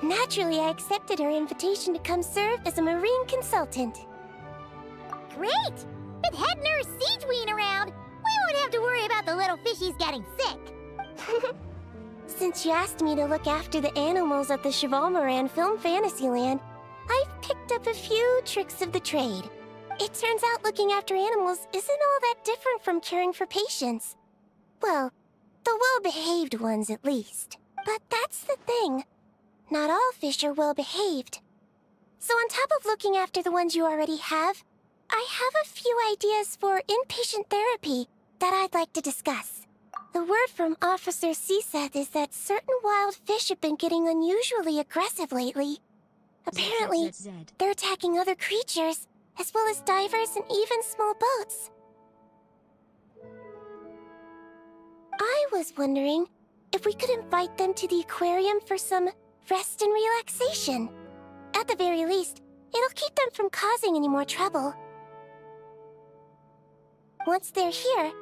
Naturally, I accepted her invitation to come serve as a marine consultant. Great! With head nurse Siegeween around, we won't have to worry about the little fishies getting sick. Since you asked me to look after the animals at the Chevalmoran Film Fantasyland, I've picked up a few tricks of the trade. It turns out looking after animals isn't all that different from caring for patients. Well, the well-behaved ones at least. But that's the thing. Not all fish are well-behaved. So on top of looking after the ones you already have, I have a few ideas for inpatient therapy that I'd like to discuss. The word from Officer Seth is that certain wild fish have been getting unusually aggressive lately. Apparently, they're attacking other creatures, as well as divers and even small boats. I was wondering if we could invite them to the aquarium for some rest and relaxation. At the very least, it'll keep them from causing any more trouble. Once they're here,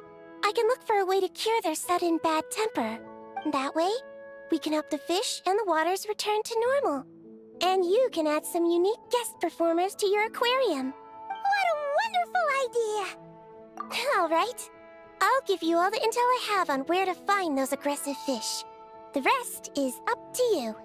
I can look for a way to cure their sudden bad temper. That way, we can help the fish and the waters return to normal. And you can add some unique guest performers to your aquarium. What a wonderful idea! All right. I'll give you all the intel I have on where to find those aggressive fish. The rest is up to you.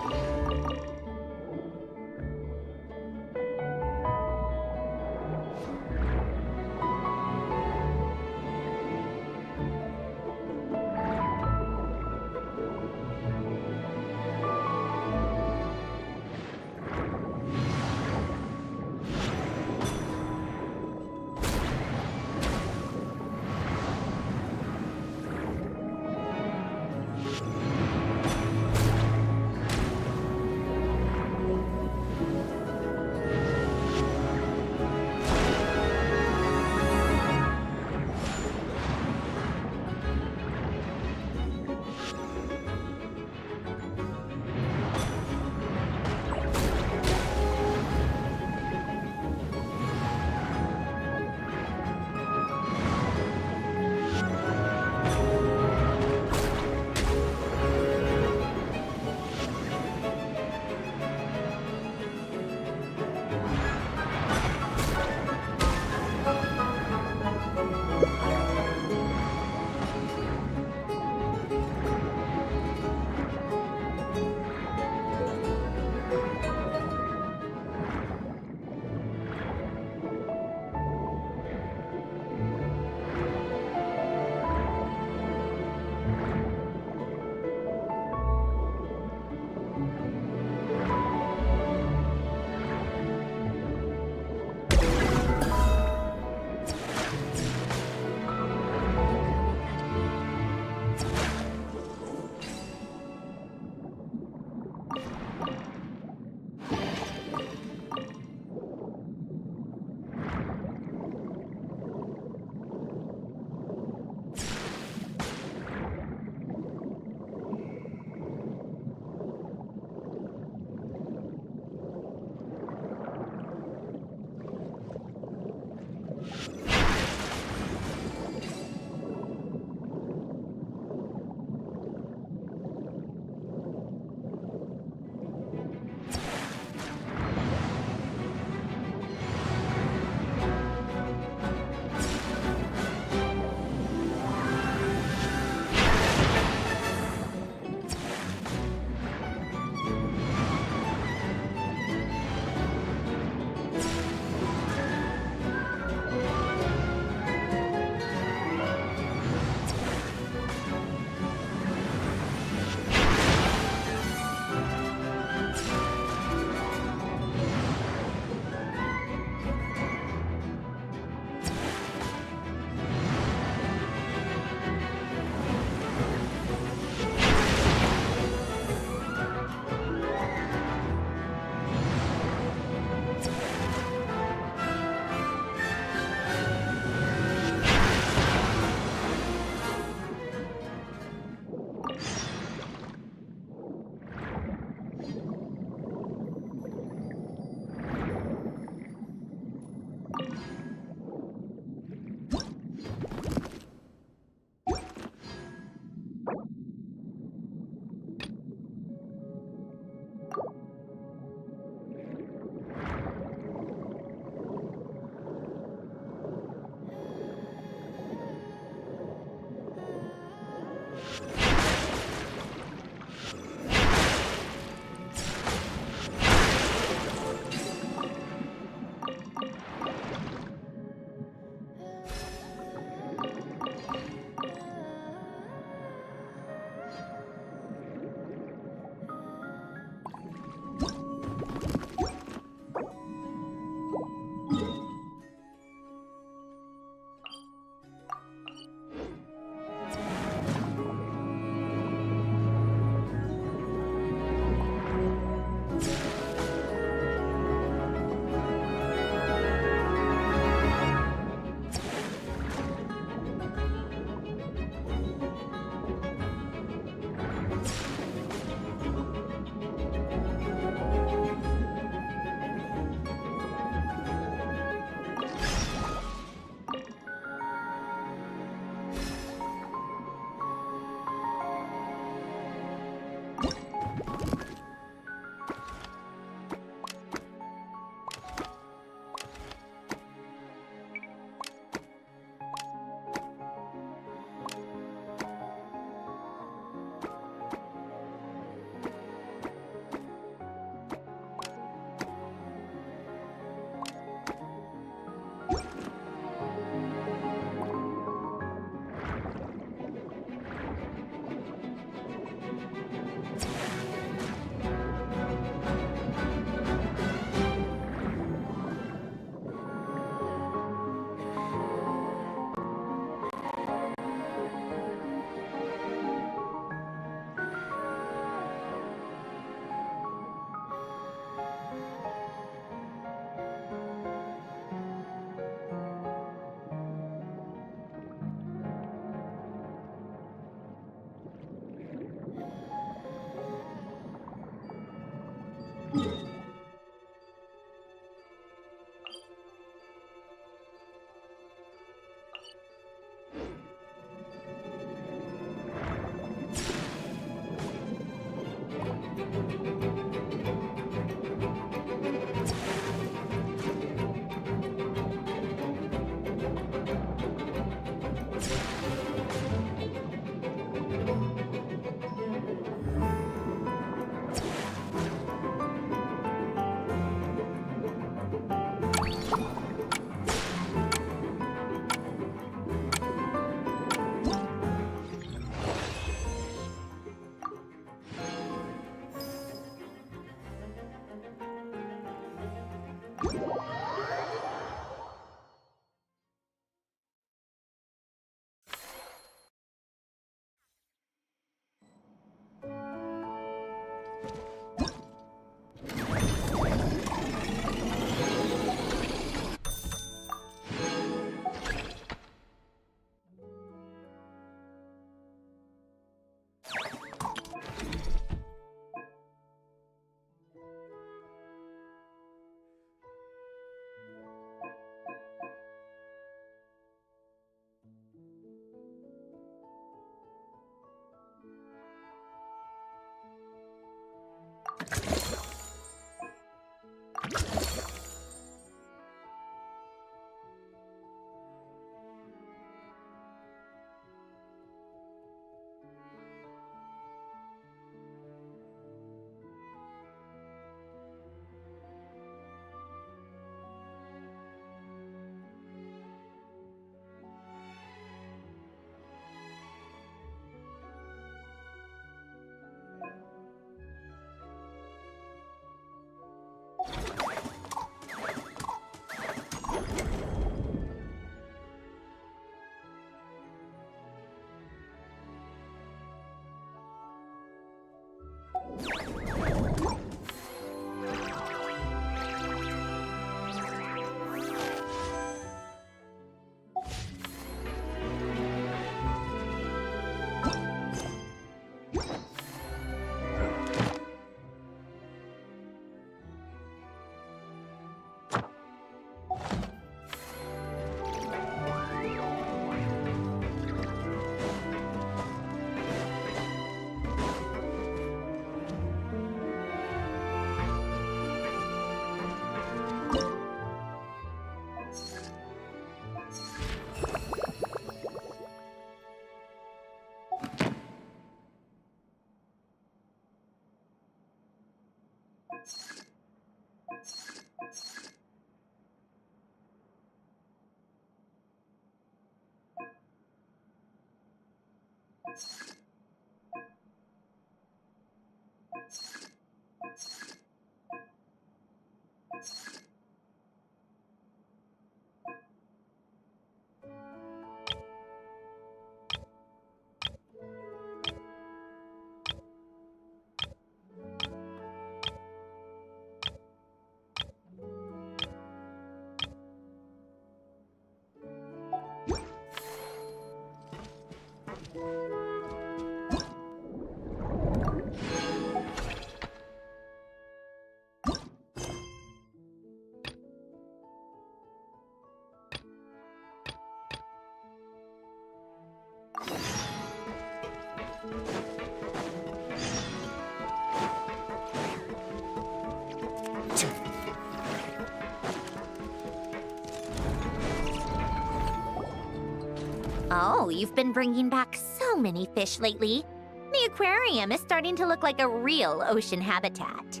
Oh, you've been bringing back so many fish lately. The aquarium is starting to look like a real ocean habitat.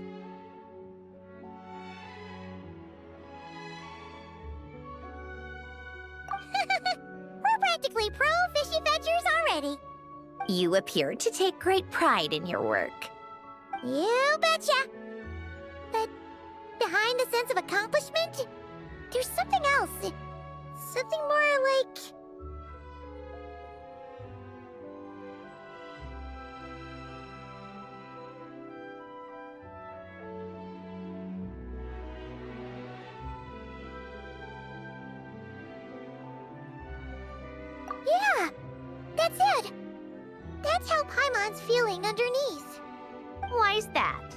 We're practically pro fishy fetchers already. You appear to take great pride in your work. You betcha. But behind the sense of accomplishment, there's something else. Something more like... Yeah, that's it. That's how Paimon's feeling underneath. Why's that?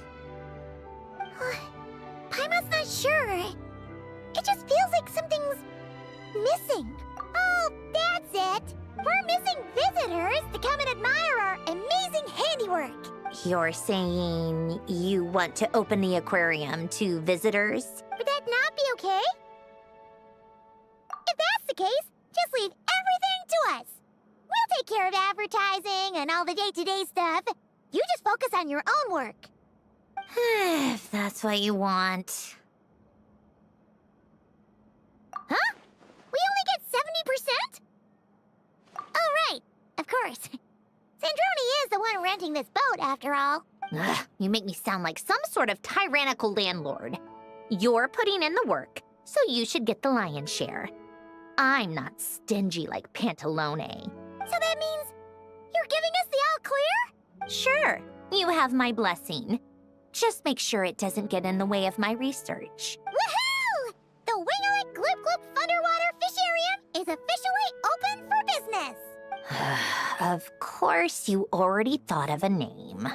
Paimon's not sure. It just feels like something's missing. Oh, that's it. We're missing visitors to come and admire our amazing handiwork. You're saying you want to open the aquarium to visitors? Would that not be okay? If that's the case, just leave everything to us. We'll take care of advertising and all the day-to-day stuff. You just focus on your own work. If that's what you want. Huh? We only get 70%? Oh, right. Of course. Sandroni is the one renting this boat, after all. Ugh, you make me sound like some sort of tyrannical landlord. You're putting in the work, so you should get the lion's share. I'm not stingy like Pantalone. So that means you're giving us the all clear? Sure, you have my blessing. Just make sure it doesn't get in the way of my research. Woohoo! The Winglet Gloop Gloop Thunderwater Fisharium is officially open for business! Of course, you already thought of a name.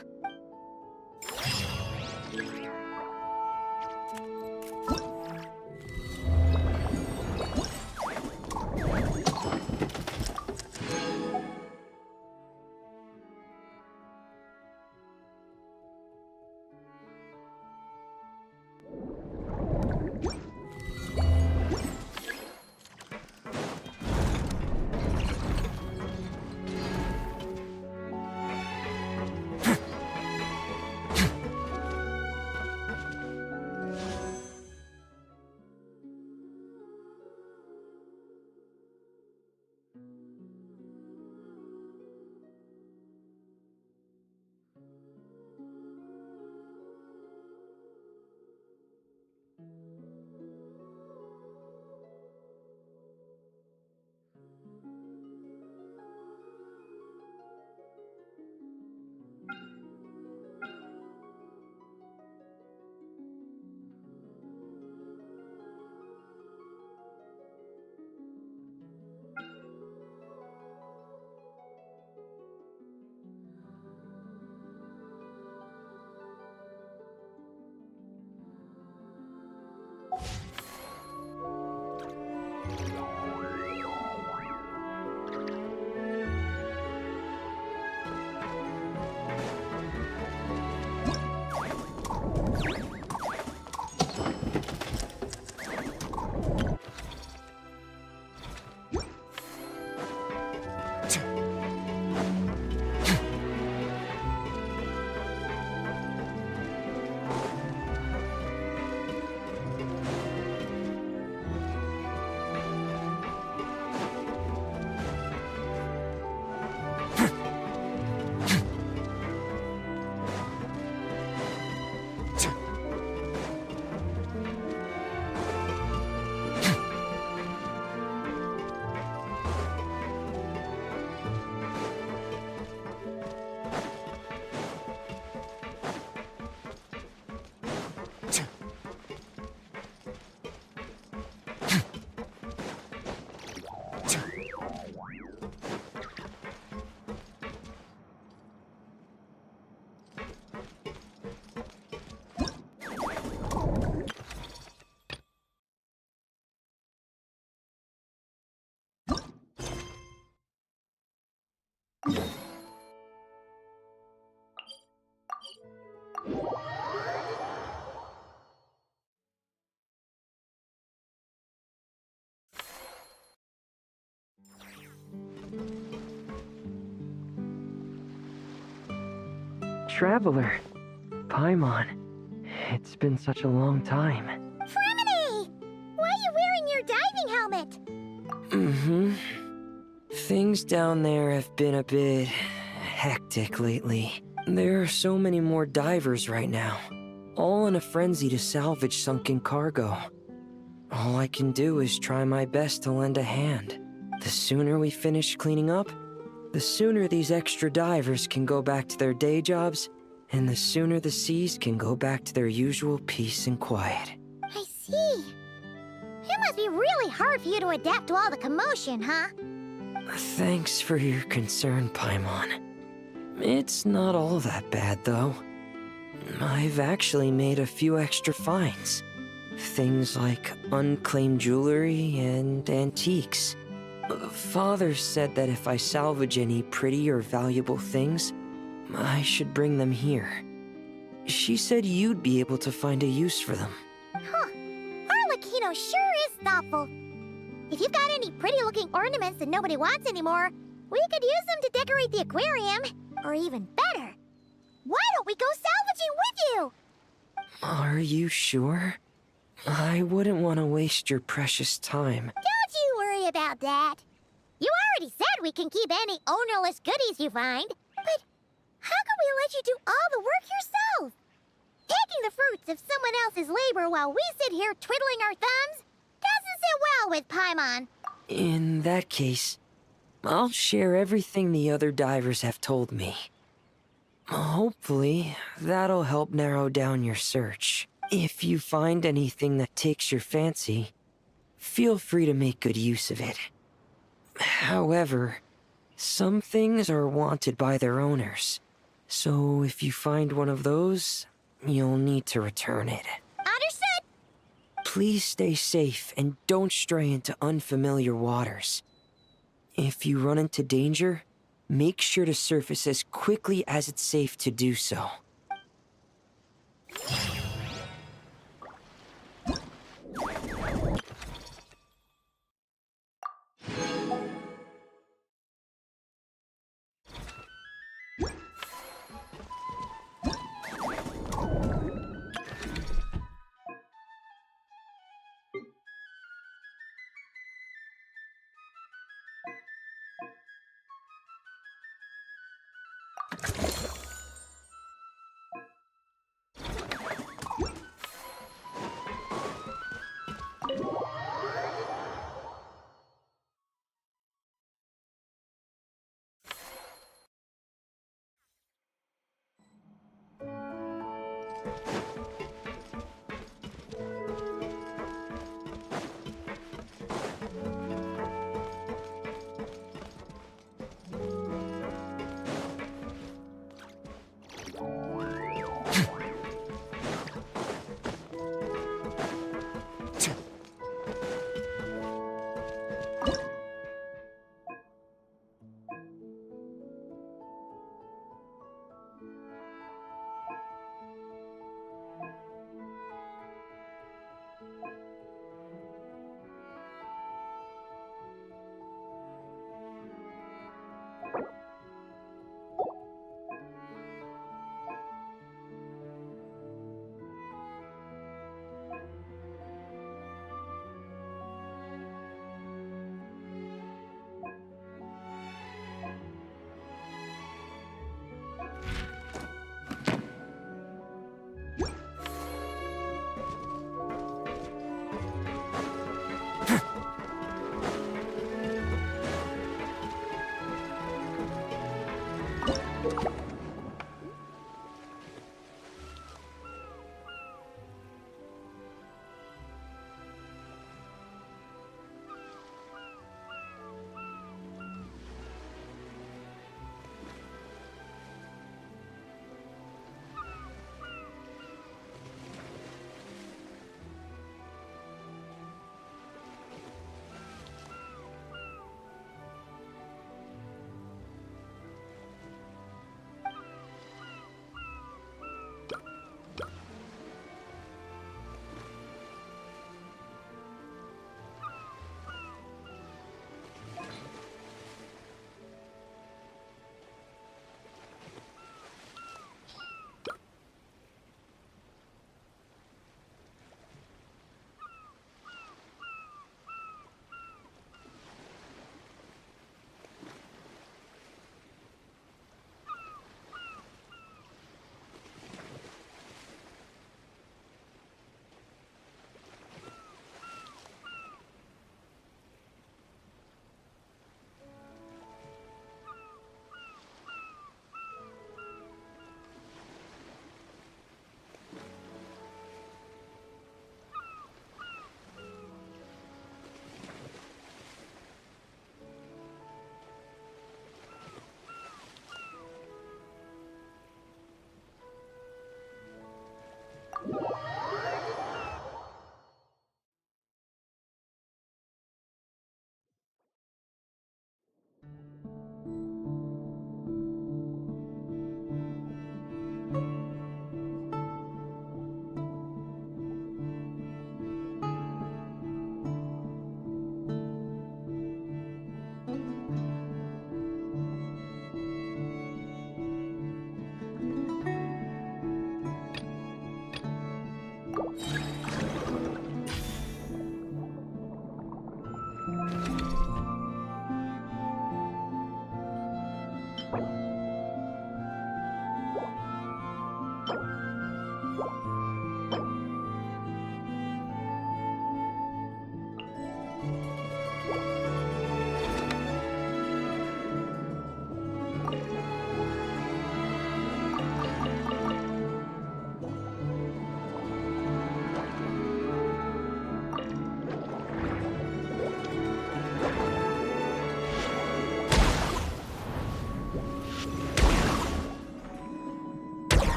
Traveler. Paimon. It's been such a long time. Fremini! Why are you wearing your diving helmet? Mm-hmm. Things down there have been a bit hectic lately. There are so many more divers right now, all in a frenzy to salvage sunken cargo. All I can do is try my best to lend a hand. The sooner we finish cleaning up, the sooner these extra divers can go back to their day jobs, and the sooner the seas can go back to their usual peace and quiet. I see. It must be really hard for you to adapt to all the commotion, huh? Thanks for your concern, Paimon. It's not all that bad, though. I've actually made a few extra finds. Things like unclaimed jewelry and antiques. Father said that if I salvage any pretty or valuable things, I should bring them here. She said you'd be able to find a use for them. Huh. Arlecchino sure is thoughtful. If you've got any pretty-looking ornaments that nobody wants anymore, we could use them to decorate the aquarium. Or even better, why don't we go salvaging with you? Are you sure? I wouldn't want to waste your precious time. Don't you worry about that. You already said we can keep any ownerless goodies you find. But how can we let you do all the work yourself? Taking the fruits of someone else's labor while we sit here twiddling our thumbs doesn't sit well with Paimon. In that case, I'll share everything the other divers have told me. Hopefully, that'll help narrow down your search. If you find anything that takes your fancy, feel free to make good use of it. However, some things are wanted by their owners, so if you find one of those, you'll need to return it. Understood! Please stay safe and don't stray into unfamiliar waters. If you run into danger, make sure to surface as quickly as it's safe to do so.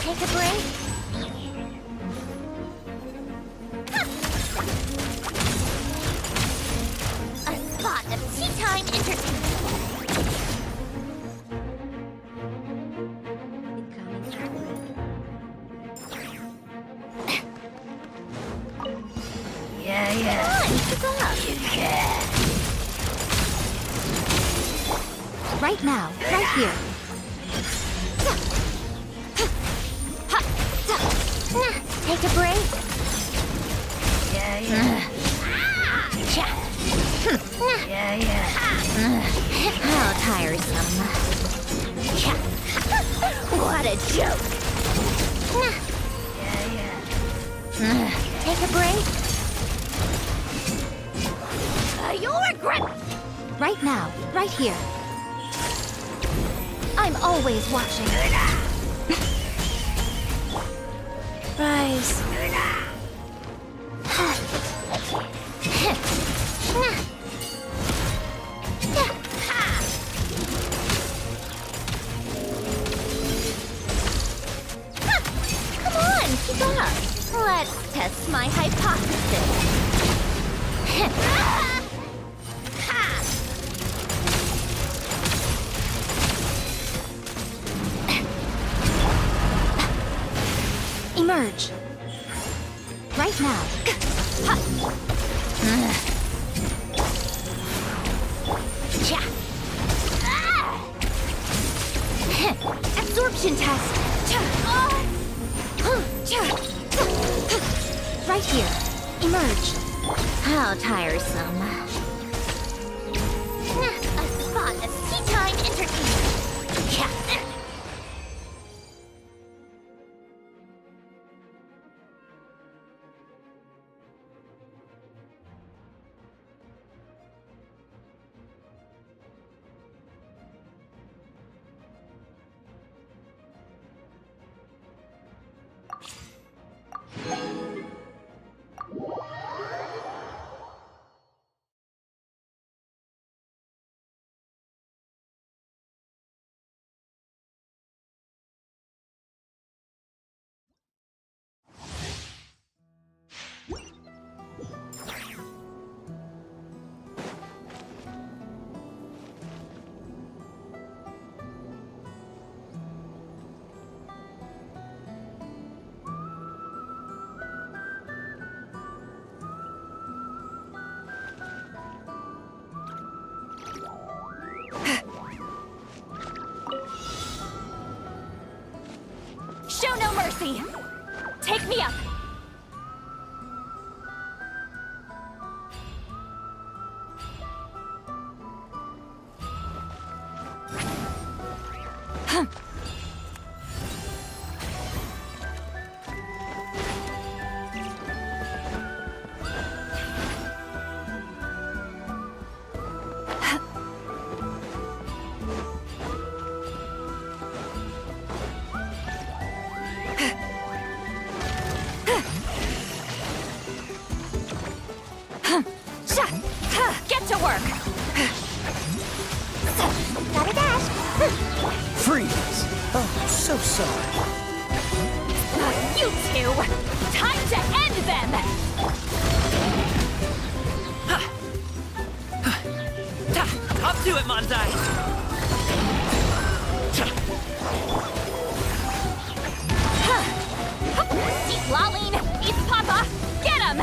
take a break? A spot of tea time entertainment. Yeah. Right now, right here. Take a break? Yeah. How tiresome. What a joke. Take a break? You'll regret. Right now, right here. I'm always watching. Rise. Come on, keep up. Let's test my hypothesis. Emerge. Right now. Absorption test. Right here. Emerge. How tiresome. A spot of tea time entertainment. Show no mercy! Take me up! Get to work! Gotta dash. Freeze! Oh, so sorry. You two! Time to end them! Up to it, Manzai! Eat Laline! Eat Papa! Get him!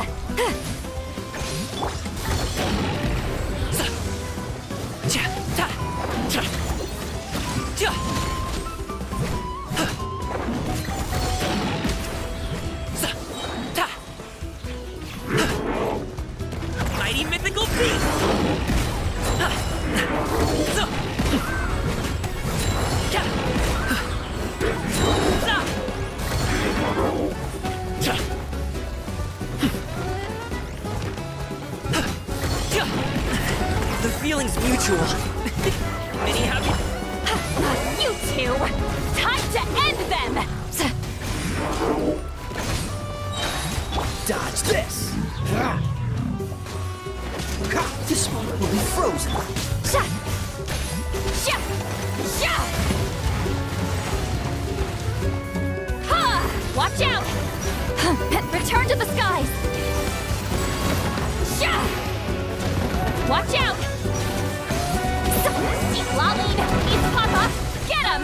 Mighty mythical beast! The feeling's mutual. Many happy. You two! Time to end them! Dodge this! This one will be frozen. Ha! eyes! Sha! Watch out! Deep Lolline! He's Papa! Get him!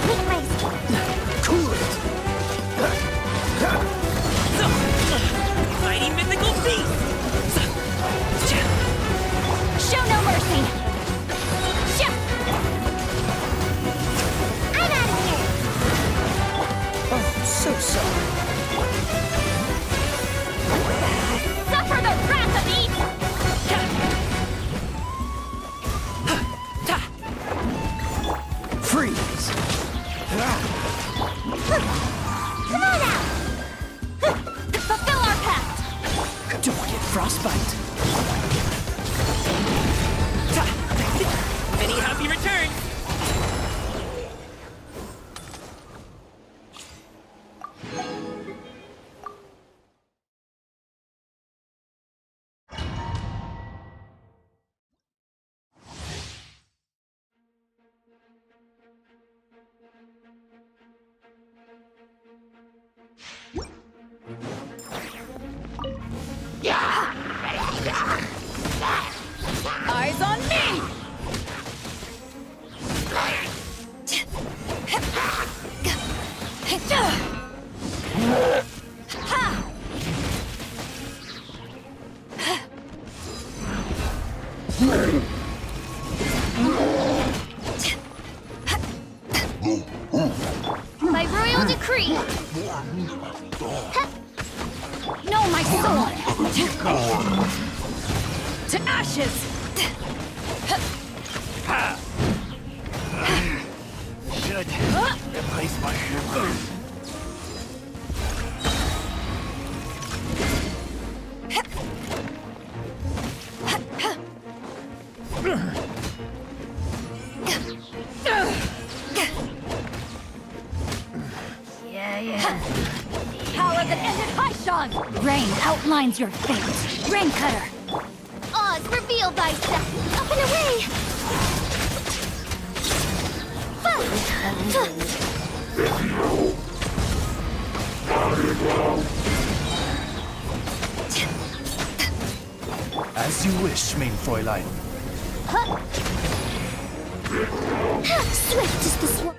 Make my escape. Cool it! Mighty mythical beast! Show no mercy! Sha! I'm out of here. Oh, so sorry. Suffer the wrath of Eden! Freeze! Come on out! Fulfill our pact! Don't get frostbite. Many happy returns! Eyes on me! By royal decree! No, my sword! To ashes! Should replace my hammer. Power that ended Haishan! Rain outlines your fate. Rain Cutter! Oz, reveal thyself! Up and away! As you wish, main Fräulein. Swift is the swan.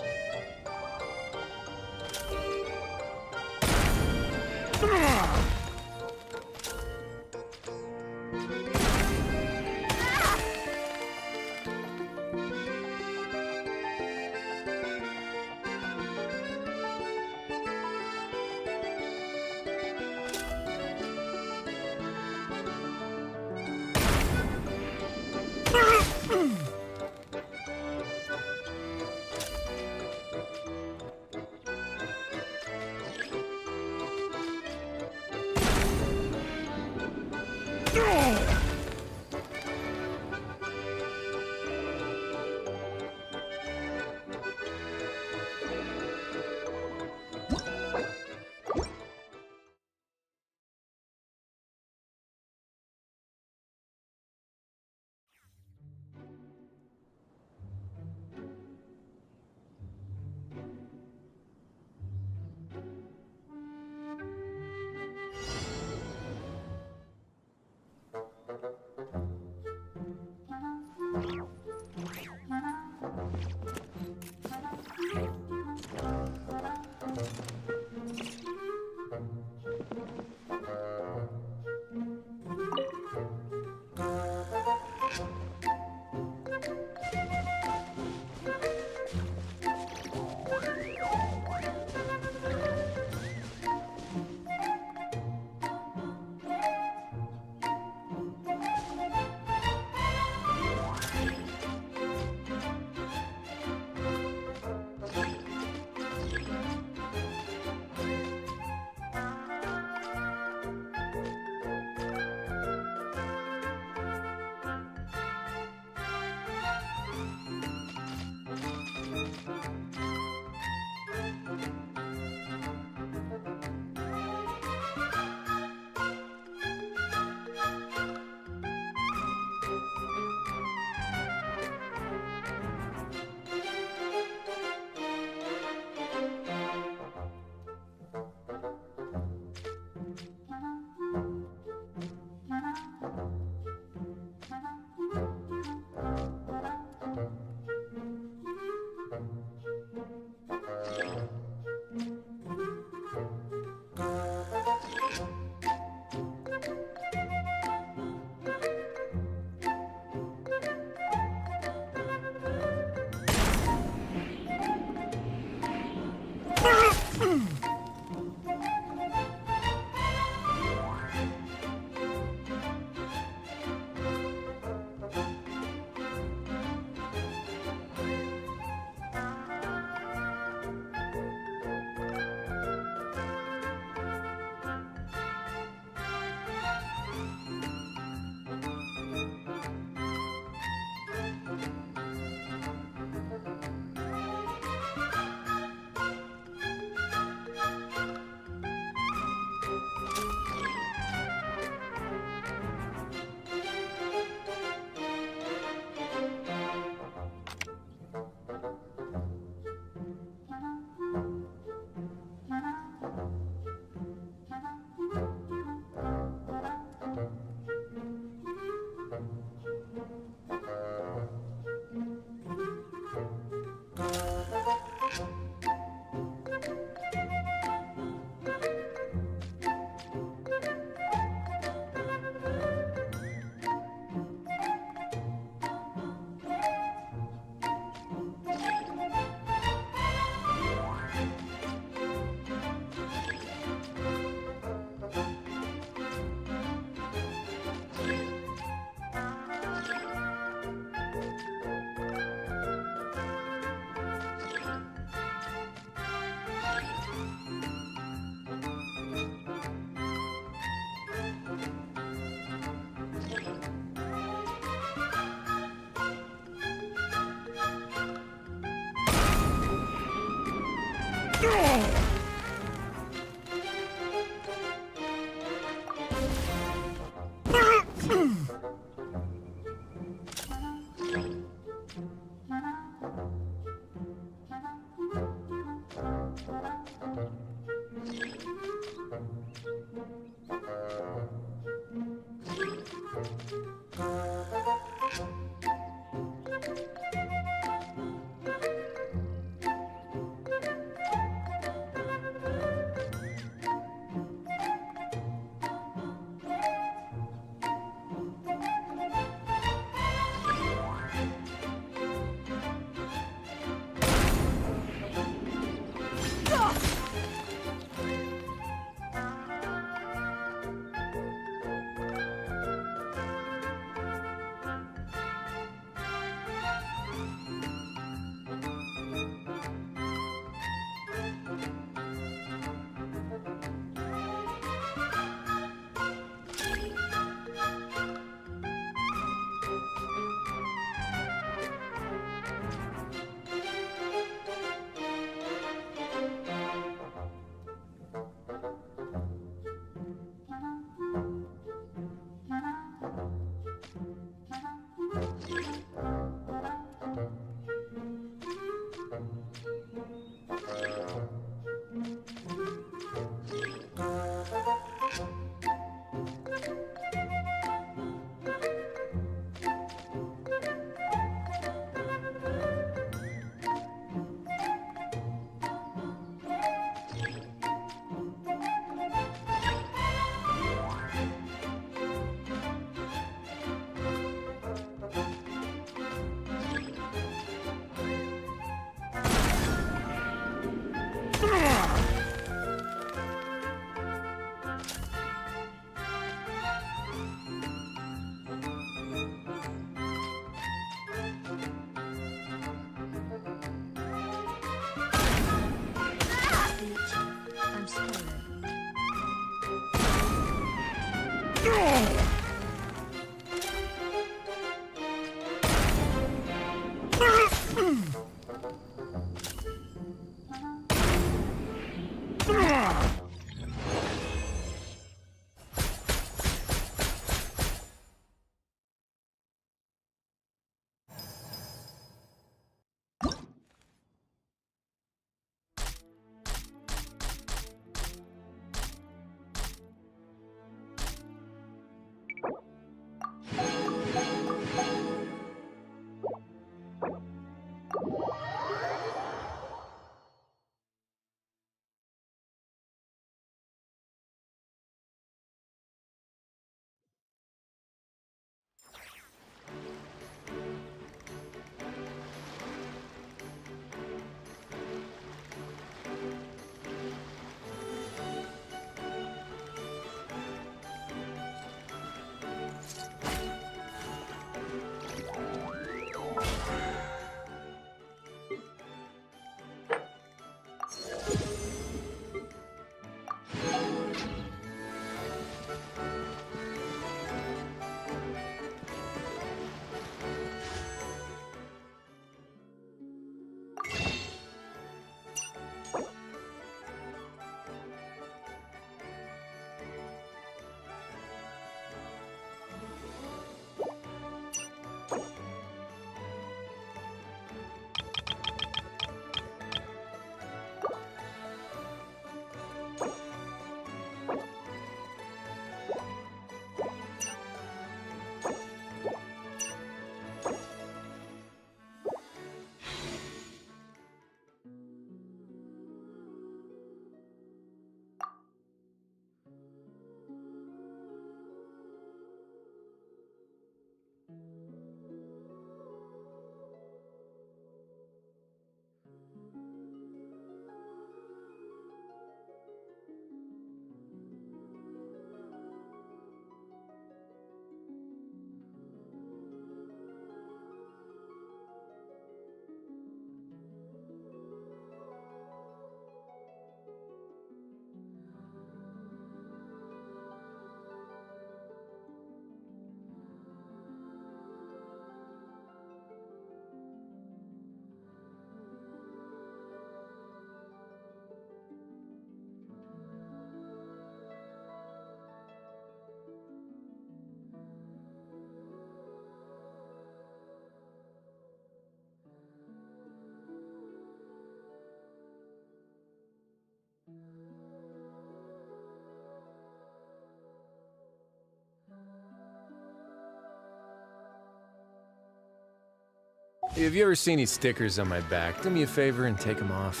Have you ever seen any stickers on my back? Do me a favor and take them off.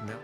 No?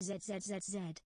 ZZZZZ.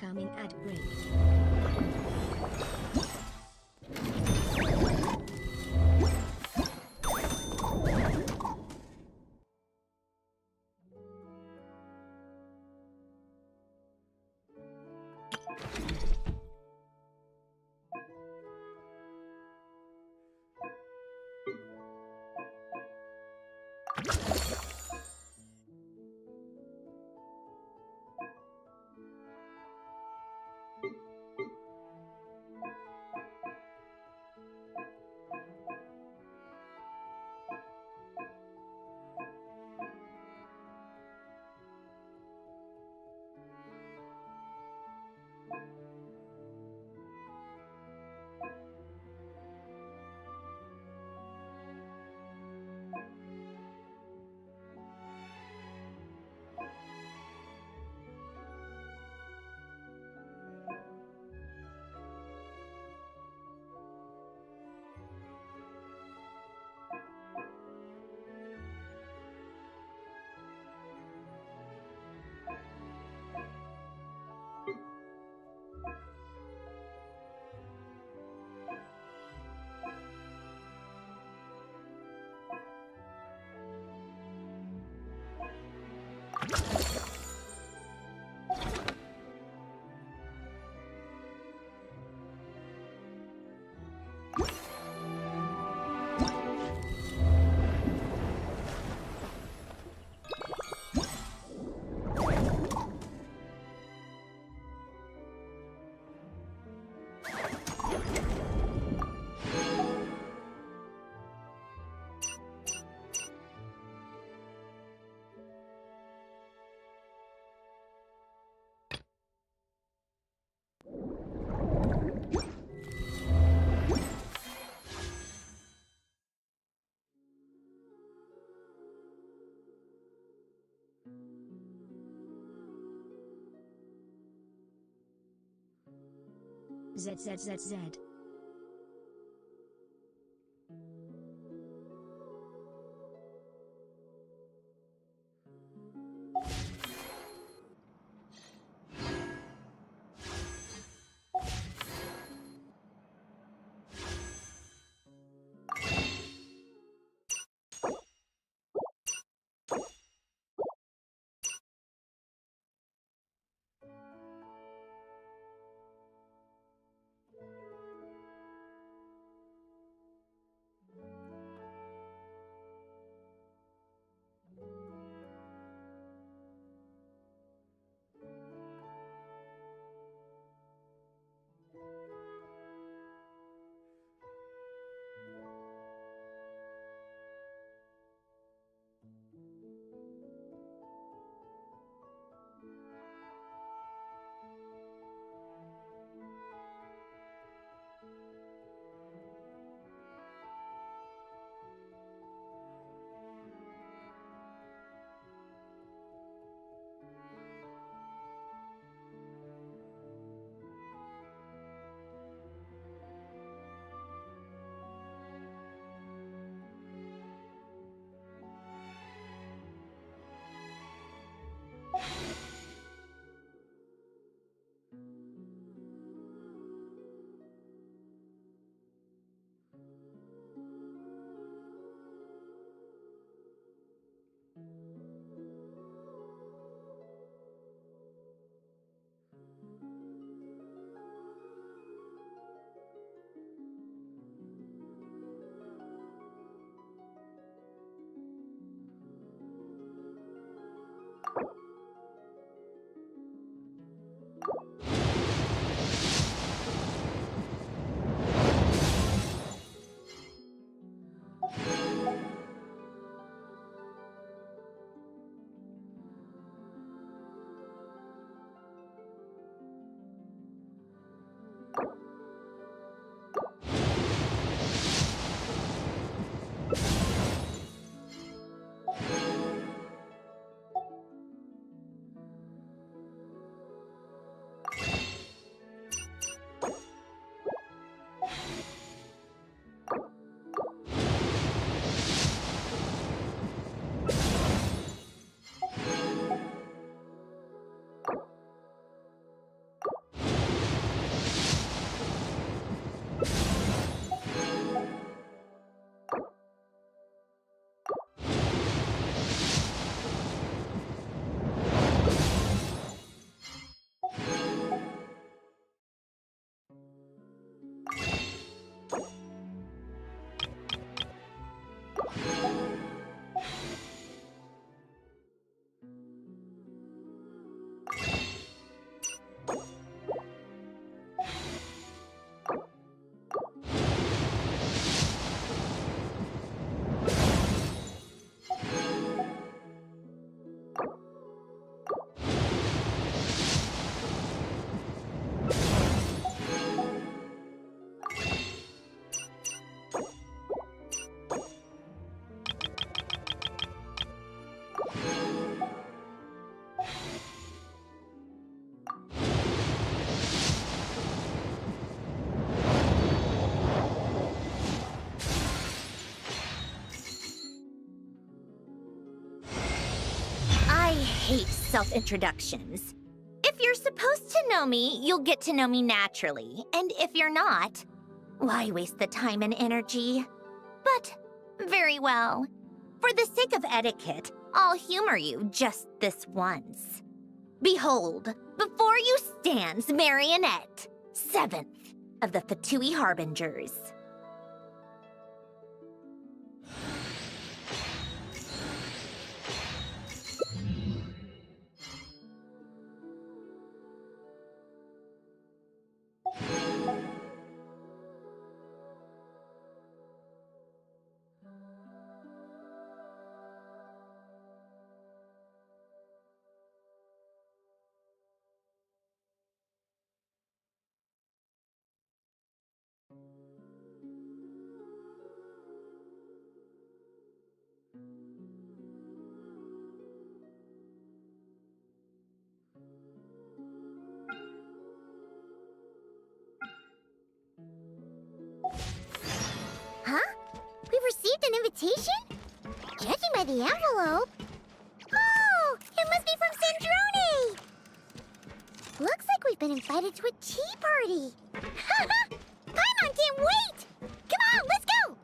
Incoming ad break. ZZZZ. self-introductions. If you're supposed to know me, you'll get to know me naturally. And if you're not, why waste the time and energy? But, very well. For the sake of etiquette, I'll humor you just this once. Behold, before you stands Marionette, 7th of the Fatui Harbingers. Huh? We received an invitation? Judging by the envelope... Oh! It must be from Sandrone! Looks like we've been invited to a tea party! Paimon can't wait! Come on, let's go!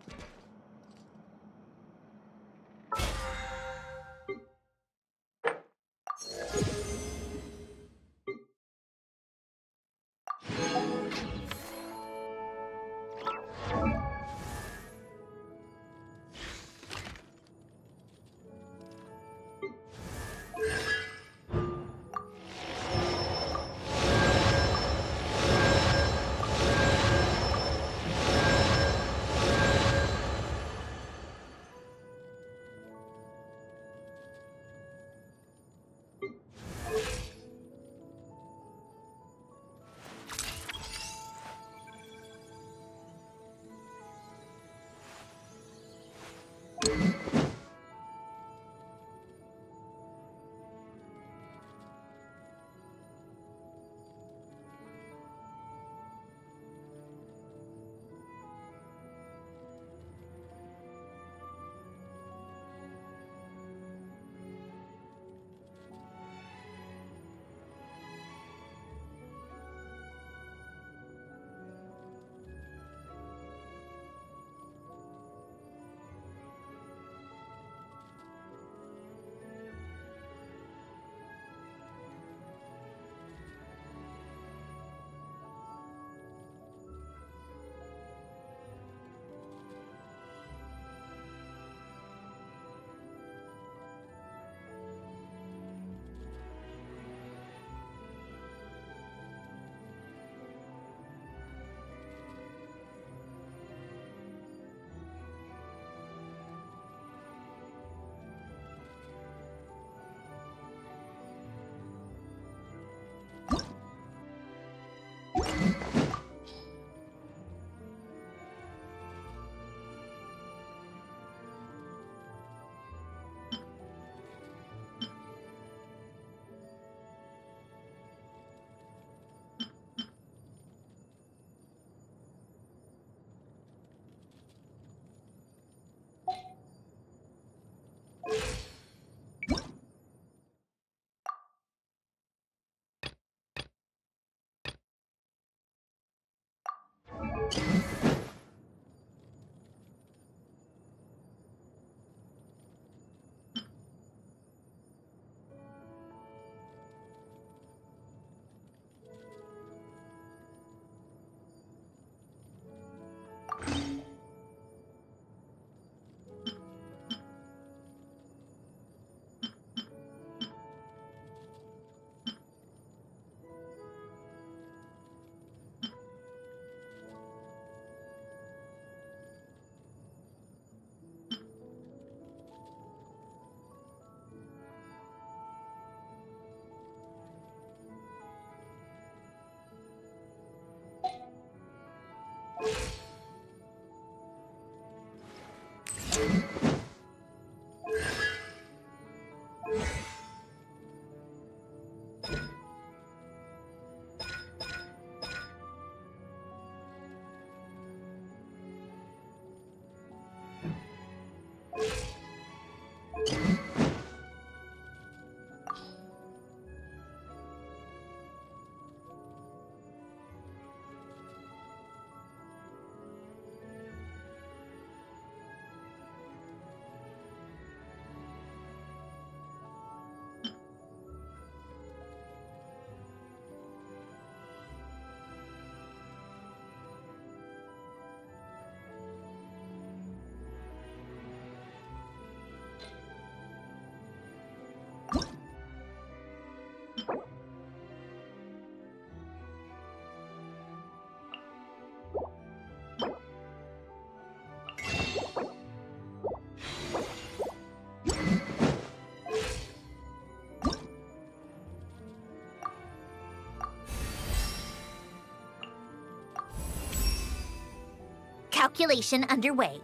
inoculation underway.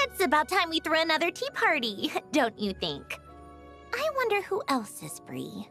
It's about time we threw another tea party, don't you think? I wonder who else is free.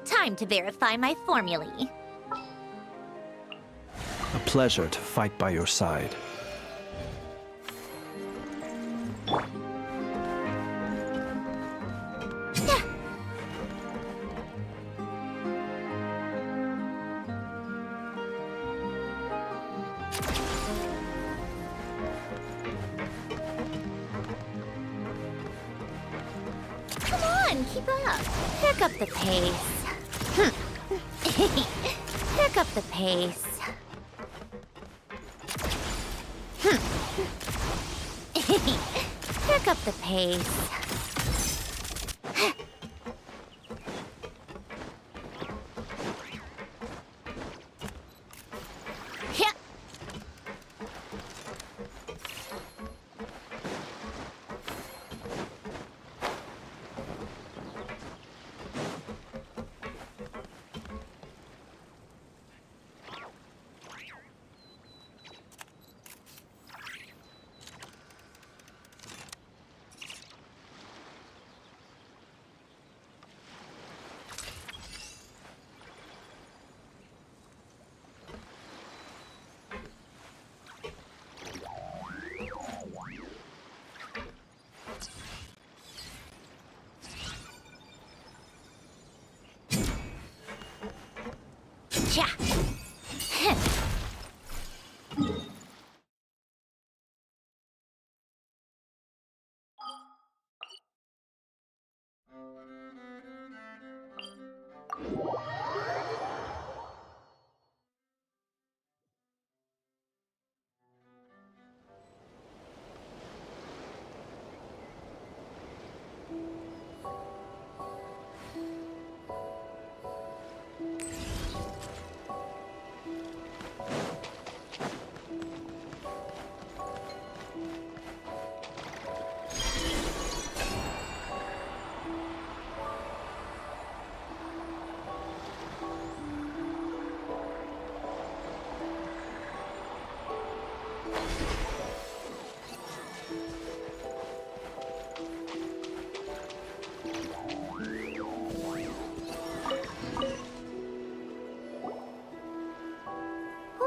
Time to verify my formulae. A pleasure to fight by your side. Come on, keep up. Pick up the pace. Pick up the pace. Pick up the pace.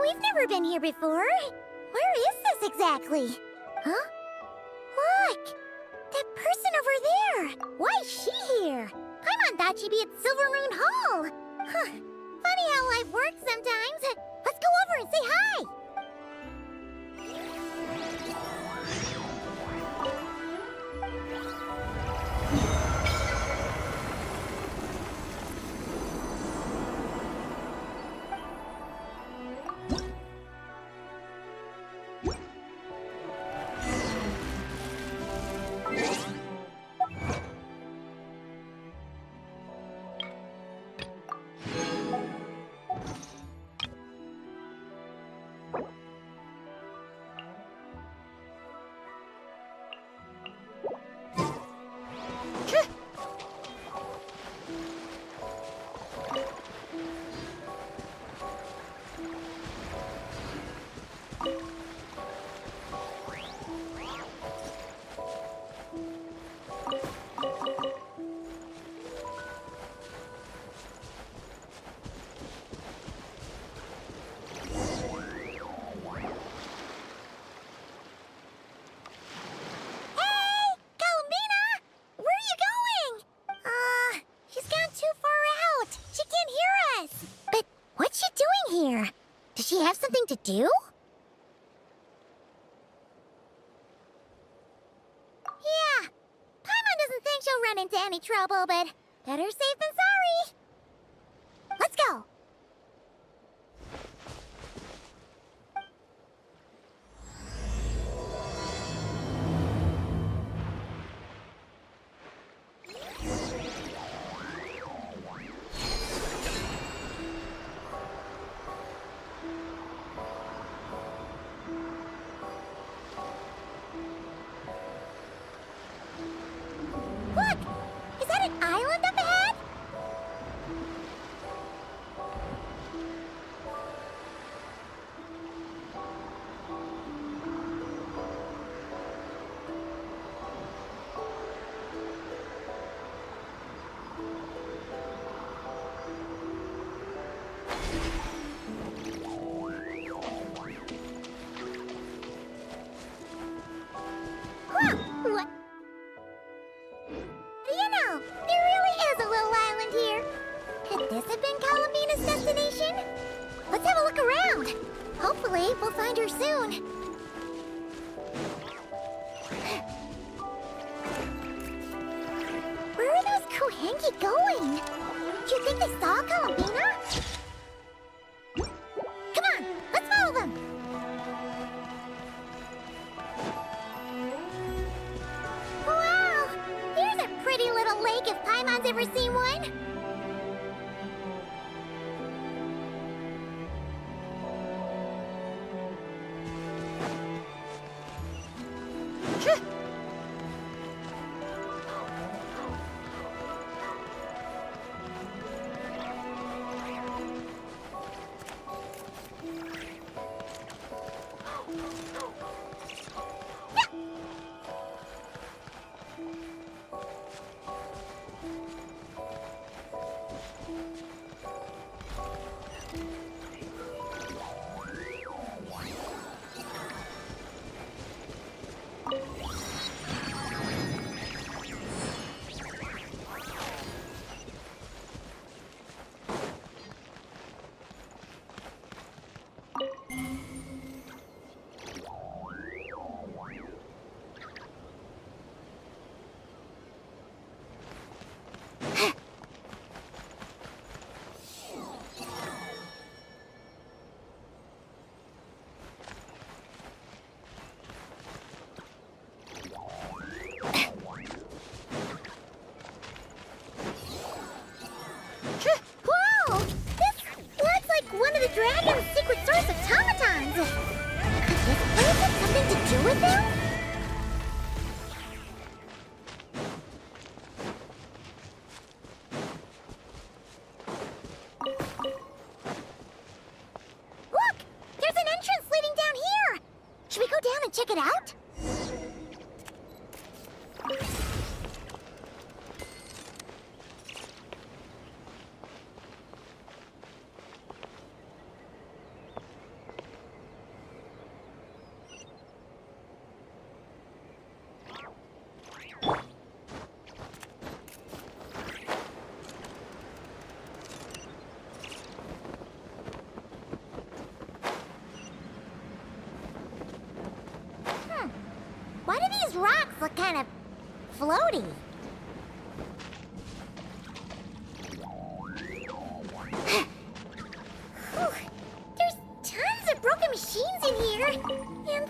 We've never been here before. Where is this exactly? Huh? Look! That person over there! Why is she here? Paimon thought she'd be at Silvermoon Hall! Huh. Funny how life works sometimes. Let's go over and say hi! Does she have something to do? Yeah. Paimon doesn't think she'll run into any trouble, but better safe than sorry. Let's go. Look! Is that an island up ahead? Huh, what? You know, there really is a little island here. Could this have been Columbina's destination? Let's have a look around. Hopefully, we'll find her soon. Where are those Kohenki going? Do you think they saw Columbina? Come on, let's follow them! Wow! Here's a pretty little lake if Paimon's ever seen one! Dragon's secret source automatons! Could this place have something to do with them? Look! There's an entrance leading down here! Should we go down and check it out? Why do these rocks look kind of floaty? There's tons of broken machines in here, and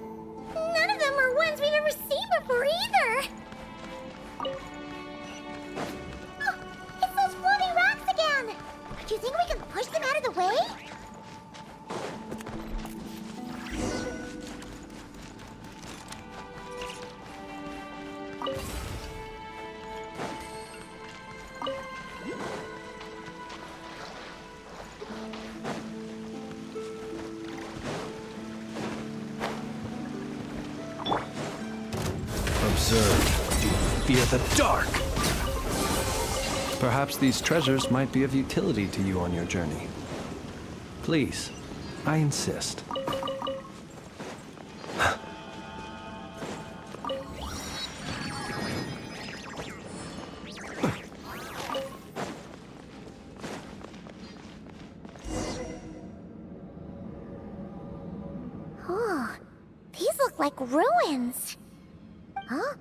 none of them are ones we've ever seen before either. Oh, it's those floating rocks again! Do you think we can push them out of the way? Observe. Do not fear the dark. Perhaps these treasures might be of utility to you on your journey. Please, I insist. Oh, these look like ruins. Huh?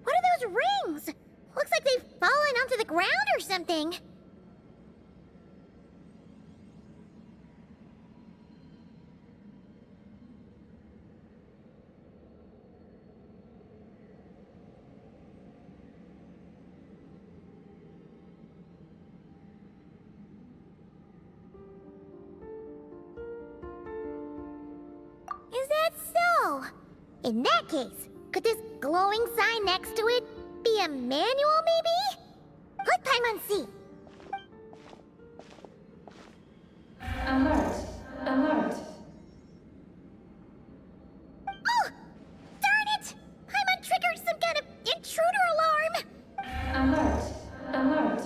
What are those rings? Looks like they've fallen onto the ground or something. Is that so? In that case, could this glowing sign next to it be a manual, maybe? Let Paimon see. Alert! Alert! Oh! Darn it! Paimon triggered some kind of intruder alarm! Alert! Alert!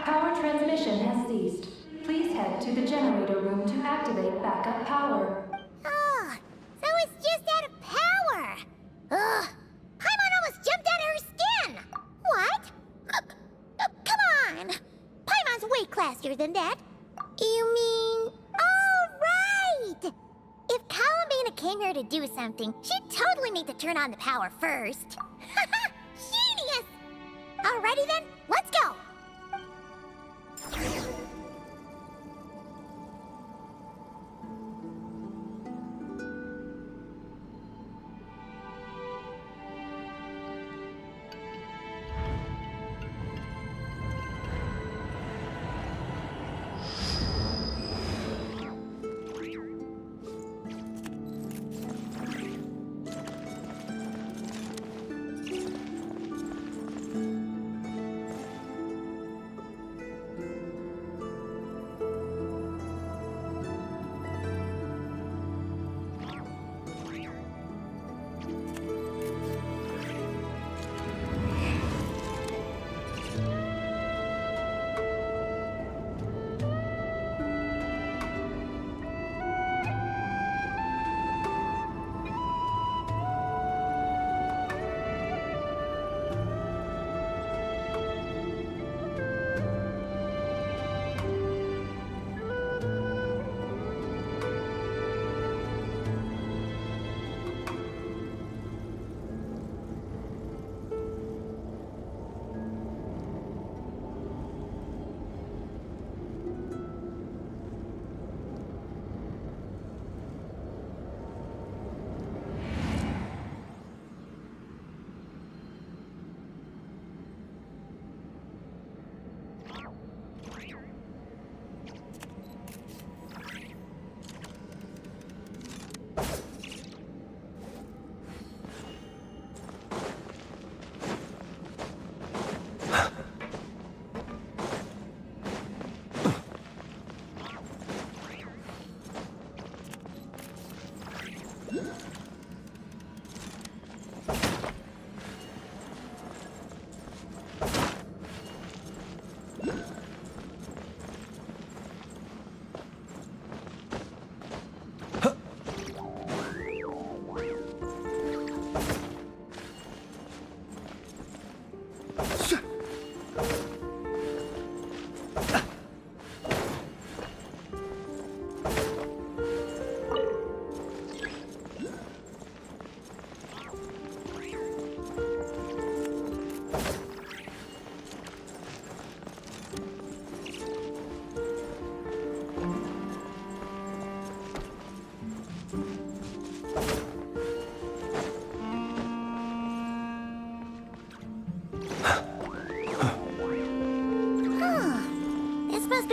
Power transmission has ceased. Please head to the generator room to activate backup power. Oh, so it's just out of power! Ugh! Paimon almost jumped out of her skin! What? Come on! Paimon's way classier than that. You mean... Oh, right! If Columbina came here to do something, she'd totally need to turn on the power first. Genius! Alrighty then, let's go!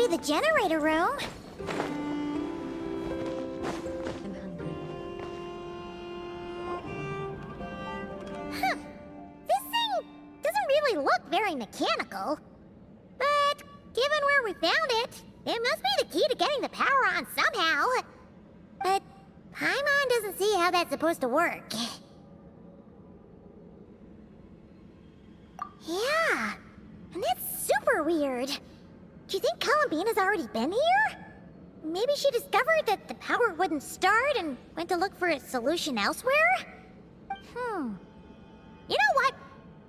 The generator room. Huh. This thing doesn't really look very mechanical. But given where we found it, it must be the key to getting the power on somehow. But Paimon doesn't see how that's supposed to work. Yeah, and that's super weird. Do you think Columbina's already been here? Maybe she discovered that the power wouldn't start and went to look for a solution elsewhere? You know what?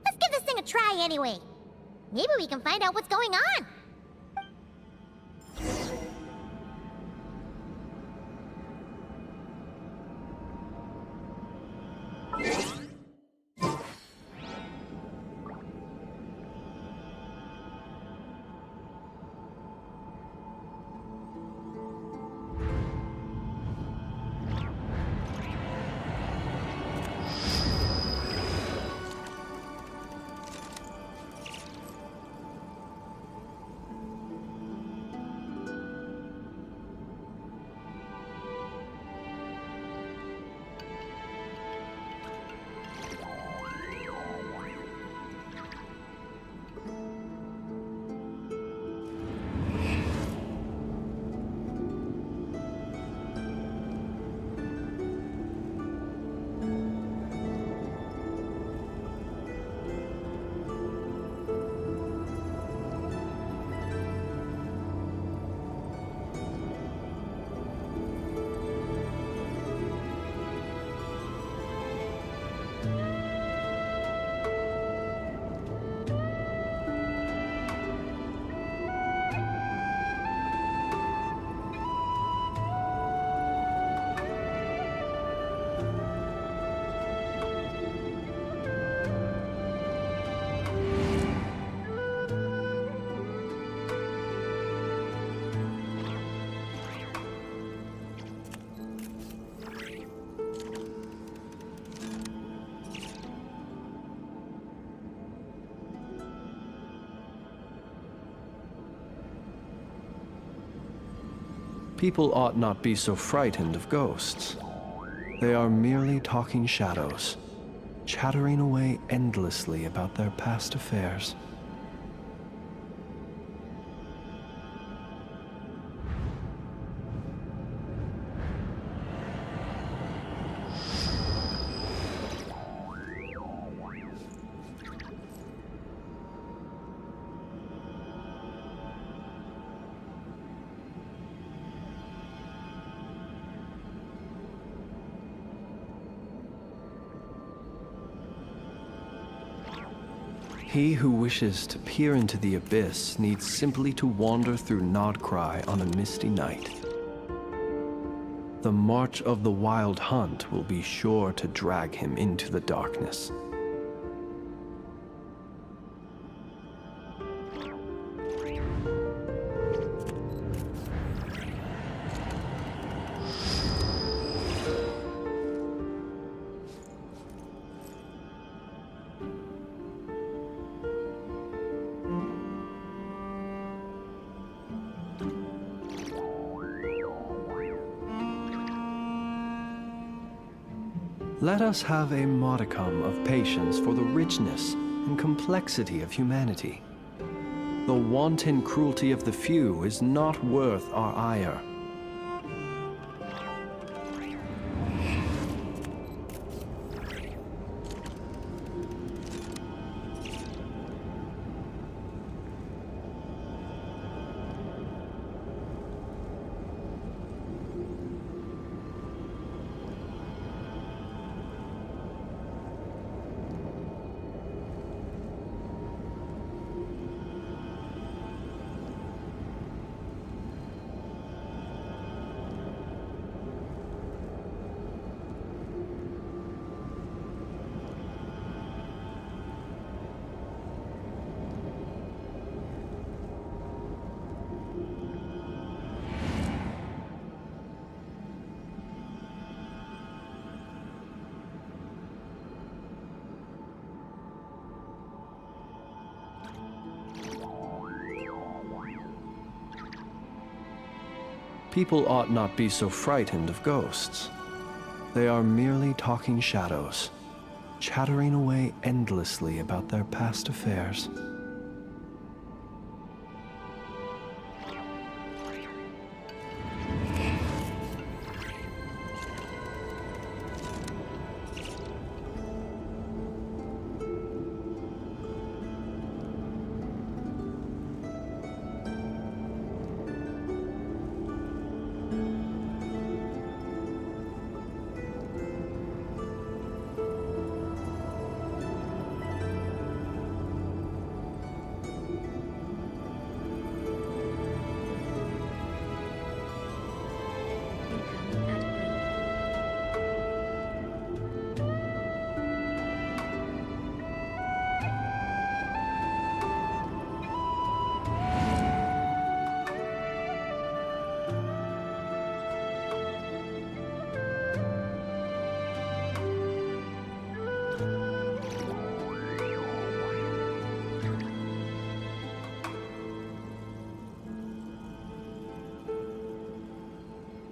Let's give this thing a try anyway. Maybe we can find out what's going on. People ought not be so frightened of ghosts. They are merely talking shadows, chattering away endlessly about their past affairs. He who wishes to peer into the abyss needs simply to wander through Nodcry on a misty night. The march of the wild hunt will be sure to drag him into the darkness. Let us have a modicum of patience for the richness and complexity of humanity. The wanton cruelty of the few is not worth our ire. People ought not be so frightened of ghosts. They are merely talking shadows, chattering away endlessly about their past affairs.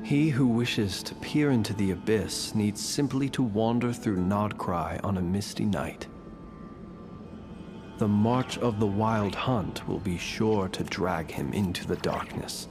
He who wishes to peer into the abyss needs simply to wander through Nodcry on a misty night. The march of the wild hunt will be sure to drag him into the darkness.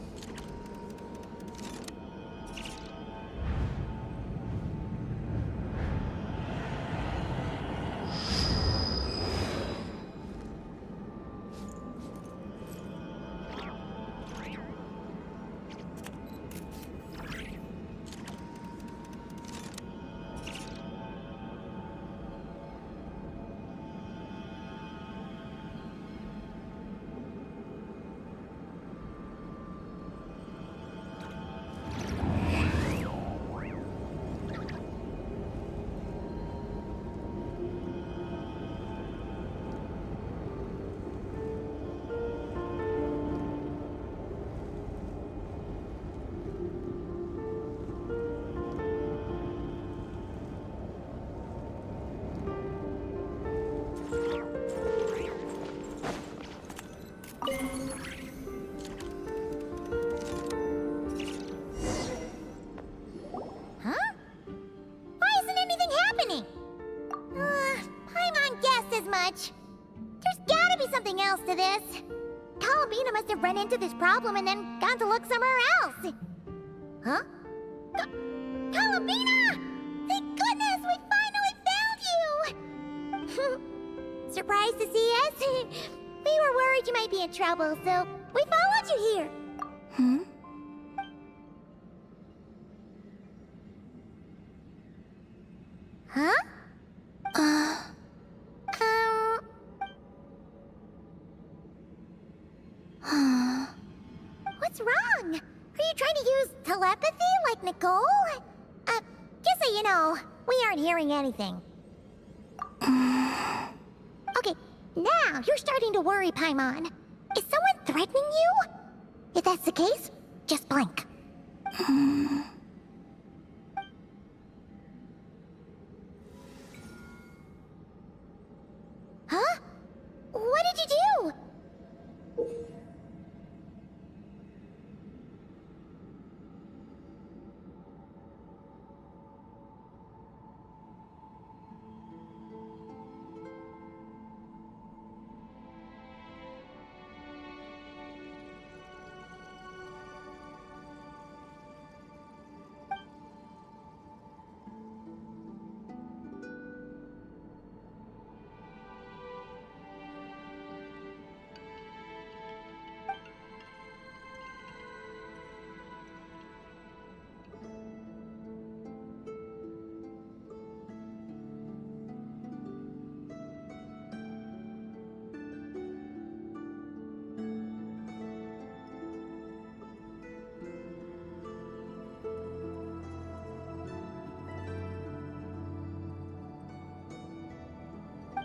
have run into this problem and then gone to look somewhere else. Huh? Columbina! Thank goodness we finally found you! Surprised to see us? We were worried you might be in trouble, so we followed you here. Hmm? Huh? What's wrong? Are you trying to use telepathy like Nicole? Just so you know, we aren't hearing anything. Okay, now you're starting to worry, Paimon. Is someone threatening you? If that's the case, just blink. Huh? What did you do?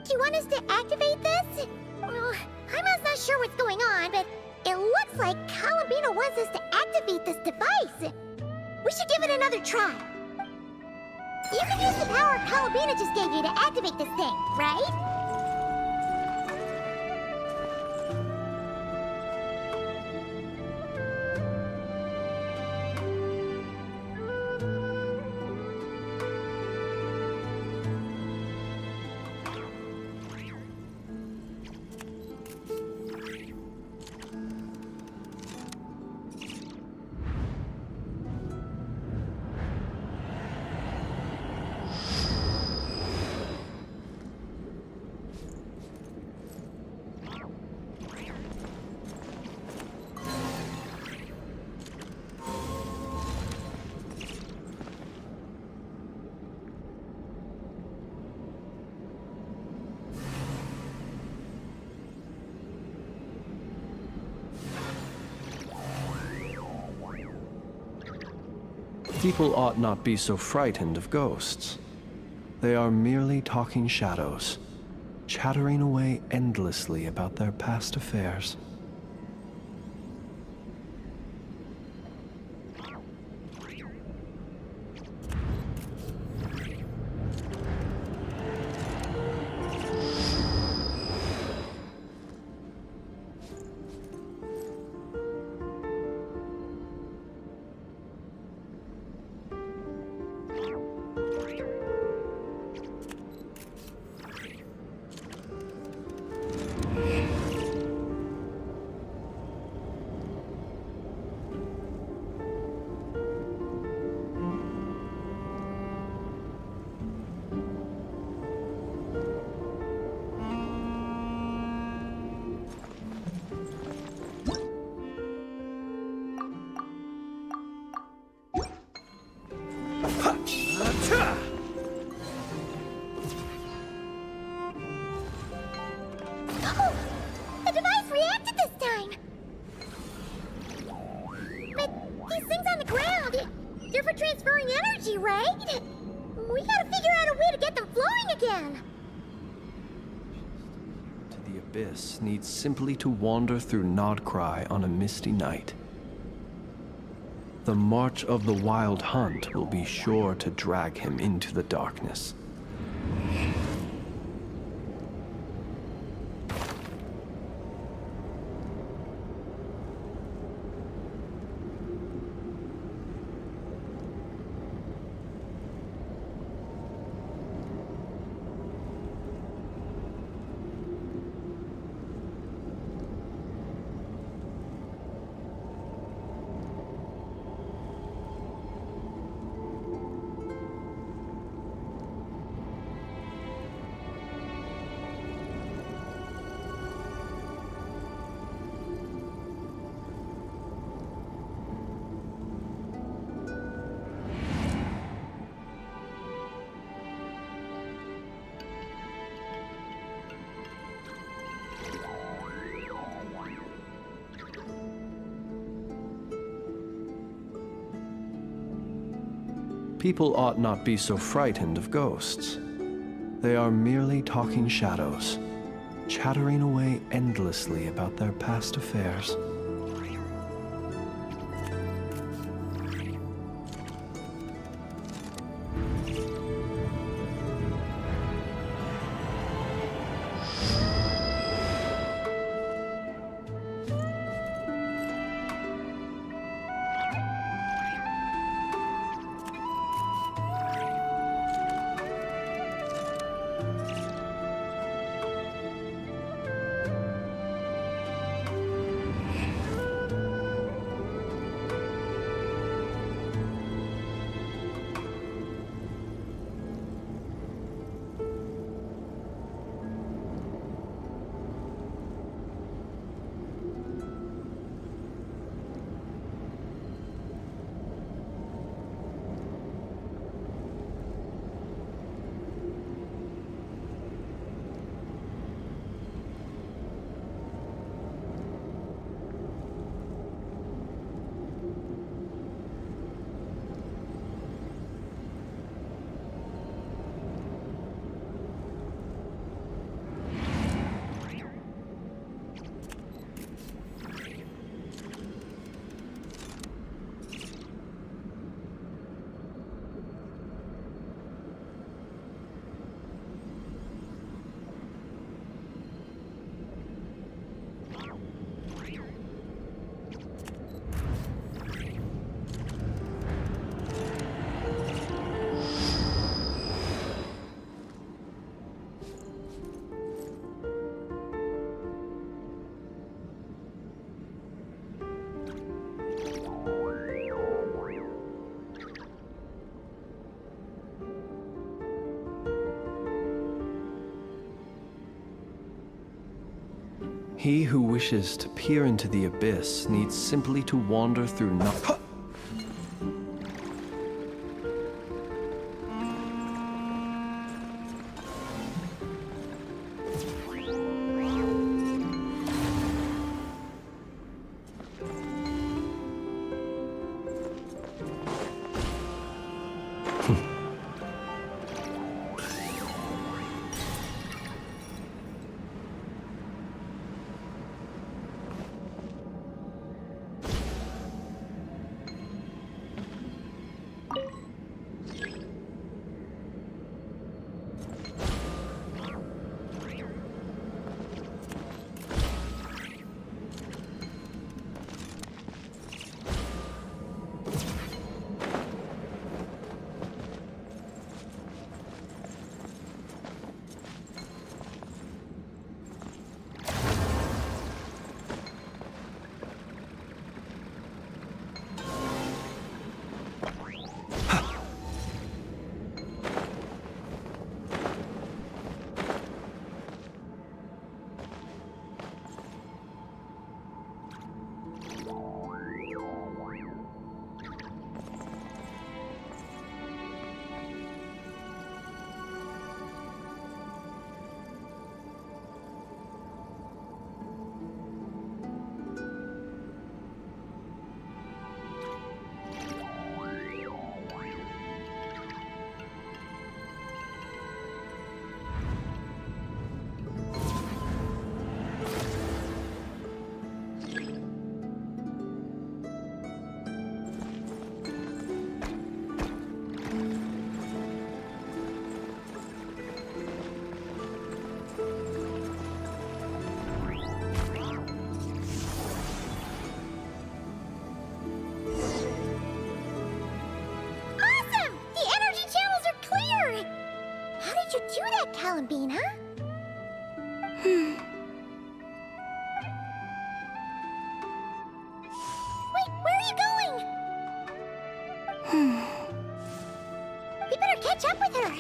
Do you want us to activate this? Well, I'm not sure what's going on, but it looks like Columbina wants us to activate this device. We should give it another try. You can use the power Columbina just gave you to activate this thing, right? People ought not be so frightened of ghosts. They are merely talking shadows, chattering away endlessly about their past affairs. The device reacted this time! But these things on the ground, they're for transferring energy, right? We gotta figure out a way to get them flowing again! To the abyss needs simply to wander through Nodcry on a misty night. The march of the wild hunt will be sure to drag him into the darkness. People ought not be so frightened of ghosts. They are merely talking shadows, chattering away endlessly about their past affairs. He who wishes to peer into the abyss needs simply to wander through nothing. Columbine, huh? Wait, where are you going? We better catch up with her.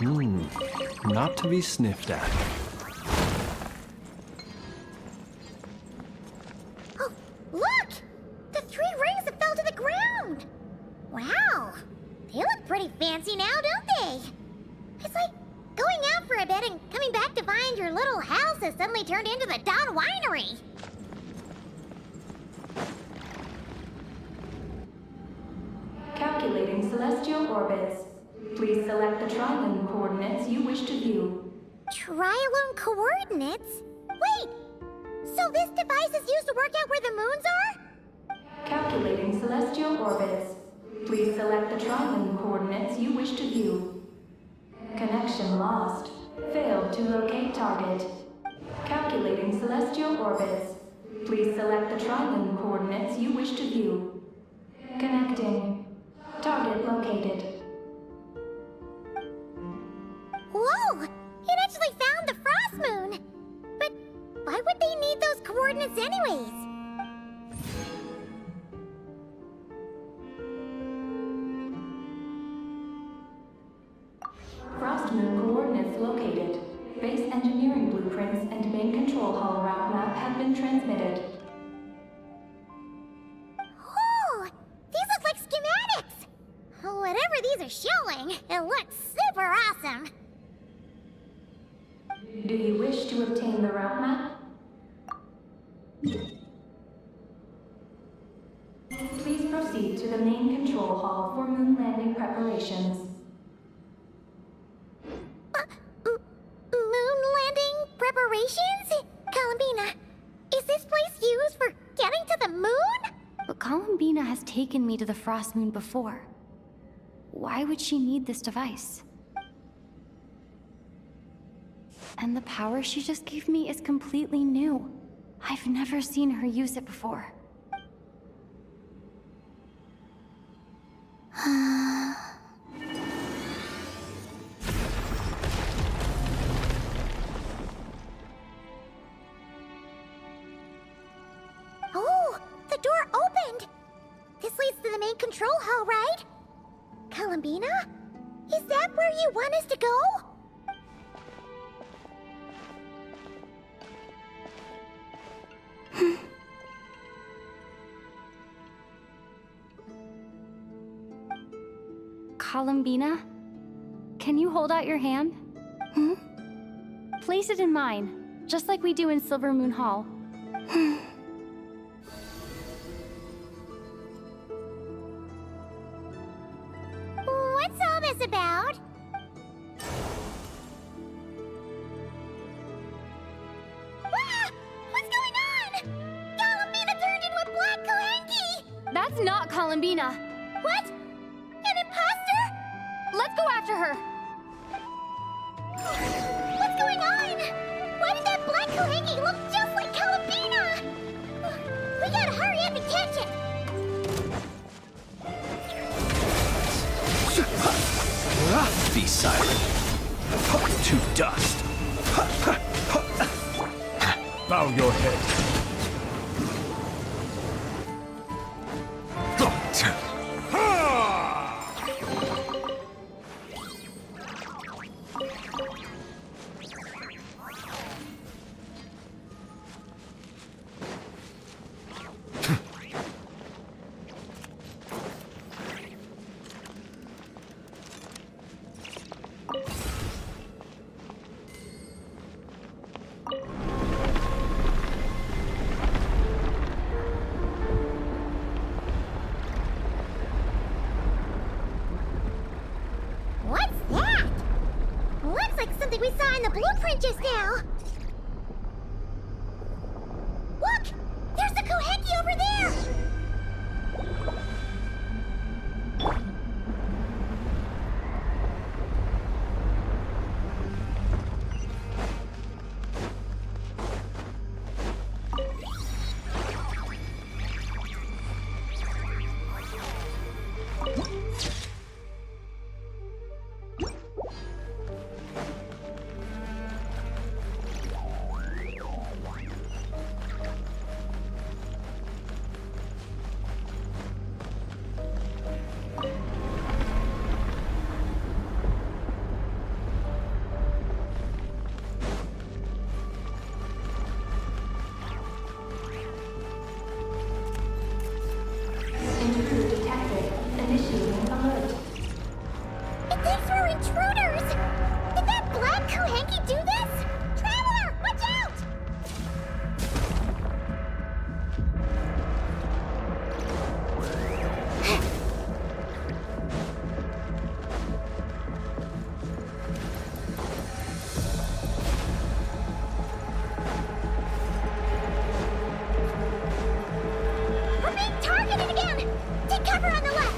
Not to be sniffed at. Oh, look! The 3 rings that fell to the ground! Wow! They look pretty fancy now, don't they? It's like going out for a bit and coming back to find your little house has suddenly turned into the Dawn Winery. Calculating celestial orbits. Please select the trilane coordinates you wish to view. Trilane coordinates? Wait! So this device is used to work out where the moons are? Calculating celestial orbits. Please select the trilane coordinates you wish to view. Connection lost. Failed to locate target. Calculating celestial orbits. Please select the trilane coordinates you wish to view. Connecting. Target located. Whoa! It actually found the frost moon! But why would they need those coordinates anyways? Frost moon coordinates located. Base engineering blueprints and main control hall route map have been transmitted. Oh! These look like schematics! Whatever these are showing, it looks super awesome! Do you wish to obtain the route map? Please proceed to the main control hall for moon landing preparations. Moon landing preparations? Columbina, is this place used for getting to the moon? But Columbina has taken me to the Frost Moon before. Why would she need this device? And the power she just gave me is completely new. I've never seen her use it before. Oh, the door opened! This leads to the main control hall, right? Columbina? Is that where you want us to go? Columbina? Can you hold out your hand? Place it in mine, just like we do in Silver Moon Hall. What's all this about? Ah! What's going on? Columbina turned into a black Kohenki! That's not Columbina! What? An imposter? Let's go after her! What's going on? Why did that black Kohenki look just like Columbina? We gotta hurry up and catch it! Be silent. To dust. Bow your head. What's that? Looks like something we saw in the blueprint just now. Look! There's the Kohenki over there! Take cover on the left!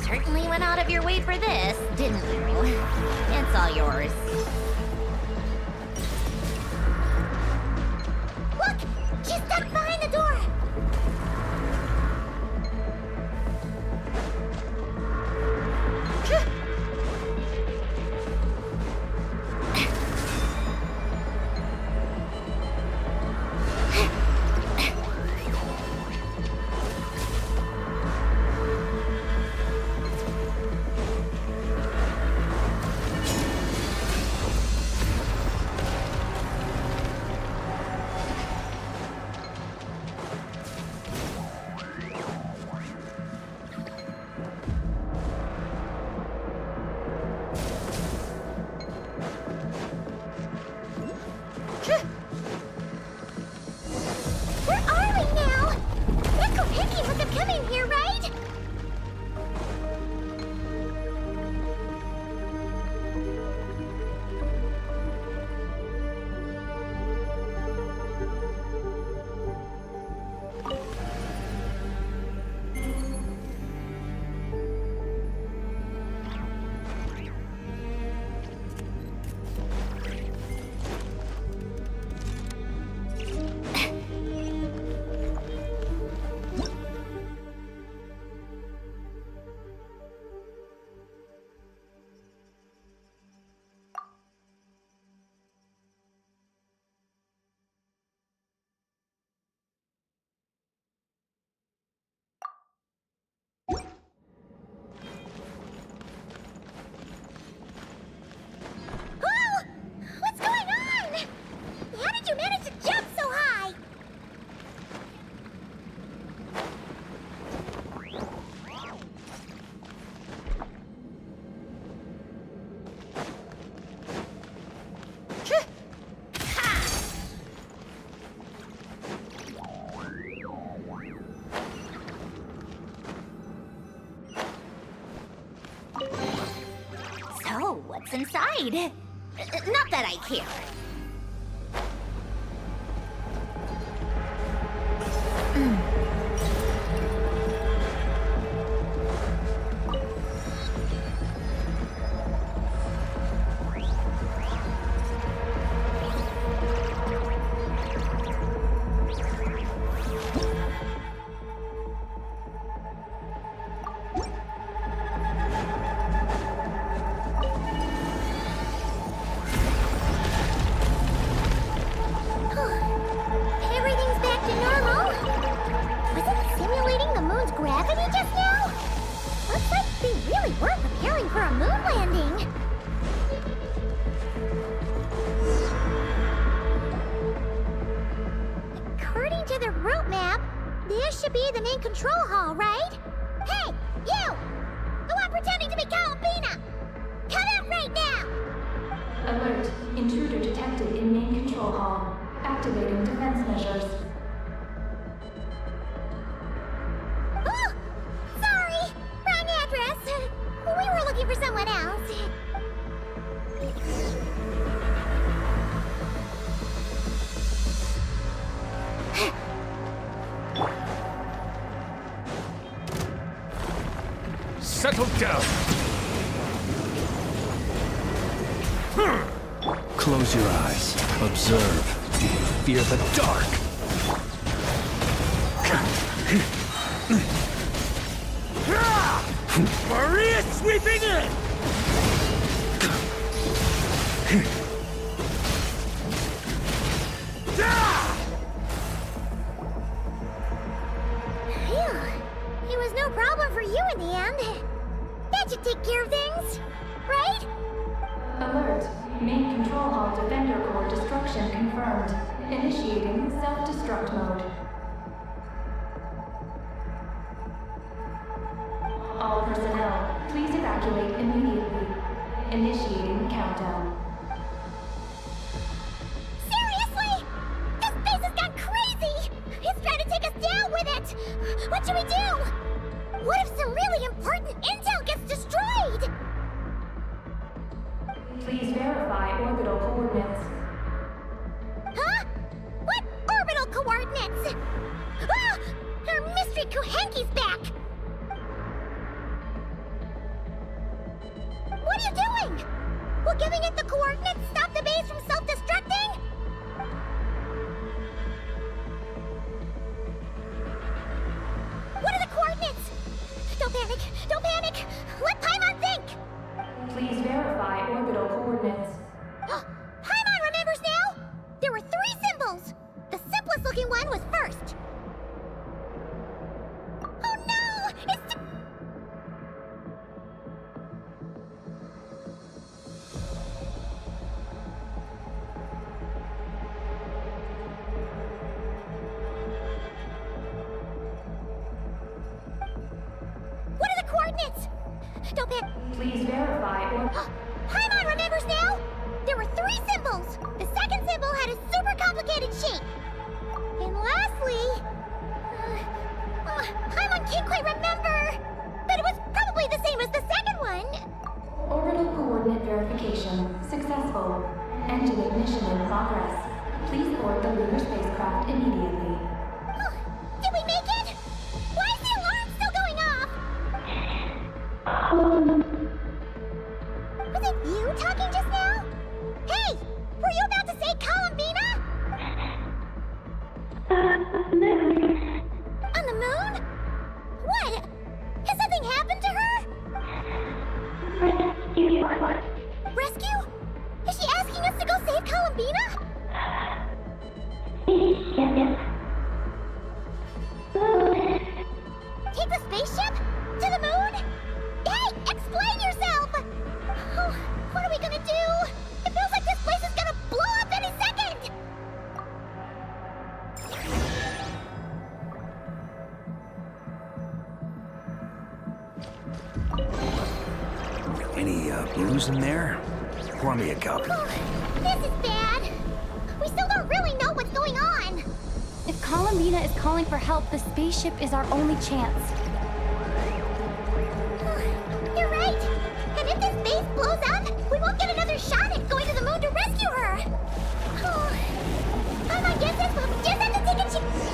Certainly went out of your way for this, didn't you? It's all yours. Look! She's stuck behind the door! Where are we now? Echo Hickey must have come in here, right? Oh! What's going on? How did you manage to jump so high? So, what's inside? Not that I care. Everything's back to normal. Was it simulating the moon's gravity just now? Looks like they really were preparing for a moon landing. According to the route map, this should be the main control hall, right? Hey, you! The one pretending to be Calabina! Come out right now! Alert. Intruder detected in main control hall. Activating defense measures. Oh! Sorry! Wrong address! We were looking for someone else. Settle down. Close your eyes. Observe. Fear the dark. Maria sweeping in! Phew. It was no problem for you in the end. That should take care of things, right? Alert. Main control hall defender core destruction confirmed. Initiating self-destruct mode. What should we do? What if some really important intel gets destroyed? Please verify orbital coordinates. Huh? What orbital coordinates? Ah! Our mystery Kuhenki's back! What are you doing? Will giving it the coordinates stop the base from self-destructing? What are the coordinates? Don't panic! Don't panic! Let Paimon think! Please verify orbital coordinates. Paimon remembers now! There were 3 symbols! The simplest looking one was first. Oh no! It's... What are the coordinates? Don't panic. Please verify Paimon remembers now! There were 3 symbols! The second symbol had a super complicated shape. And lastly... Paimon can't quite remember! But it was probably the same as the second one! Orbital coordinate verification successful. Engine ignition in progress. Please board the lunar spacecraft immediately. Did we make it? Why is the alarm still going off? Was it you talking just now? Hey! Were you about to say Columbina? On the moon? What? Has something happened to her? Rescue? Is she asking us to go save Columbina? Take the spaceship? To the moon? Hey, explain yourself! Oh, what are we gonna do? It feels like this place is gonna blow up any second! Any booze in there? Pour me a cup. This is bad. We still don't really know what's going on. If Columbina is calling for help, the spaceship is our only chance. You're right. And if this base blows up, we won't get another shot at going to the moon to rescue her. My guess is we'll just have to take a chance.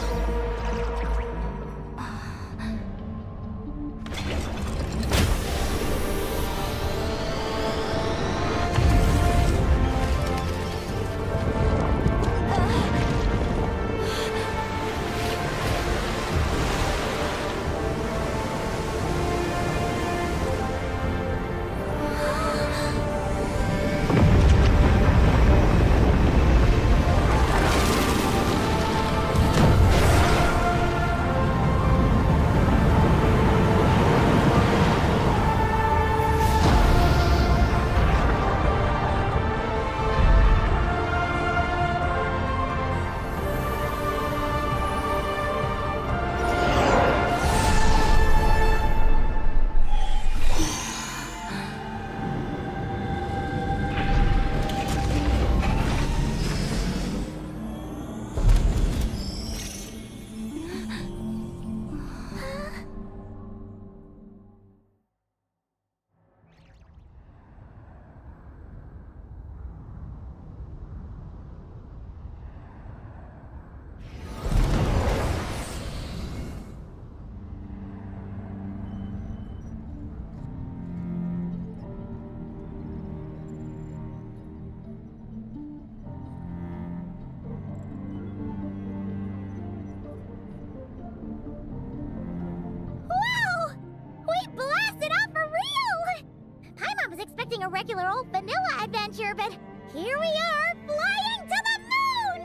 A regular old vanilla adventure, but here we are, flying to the moon!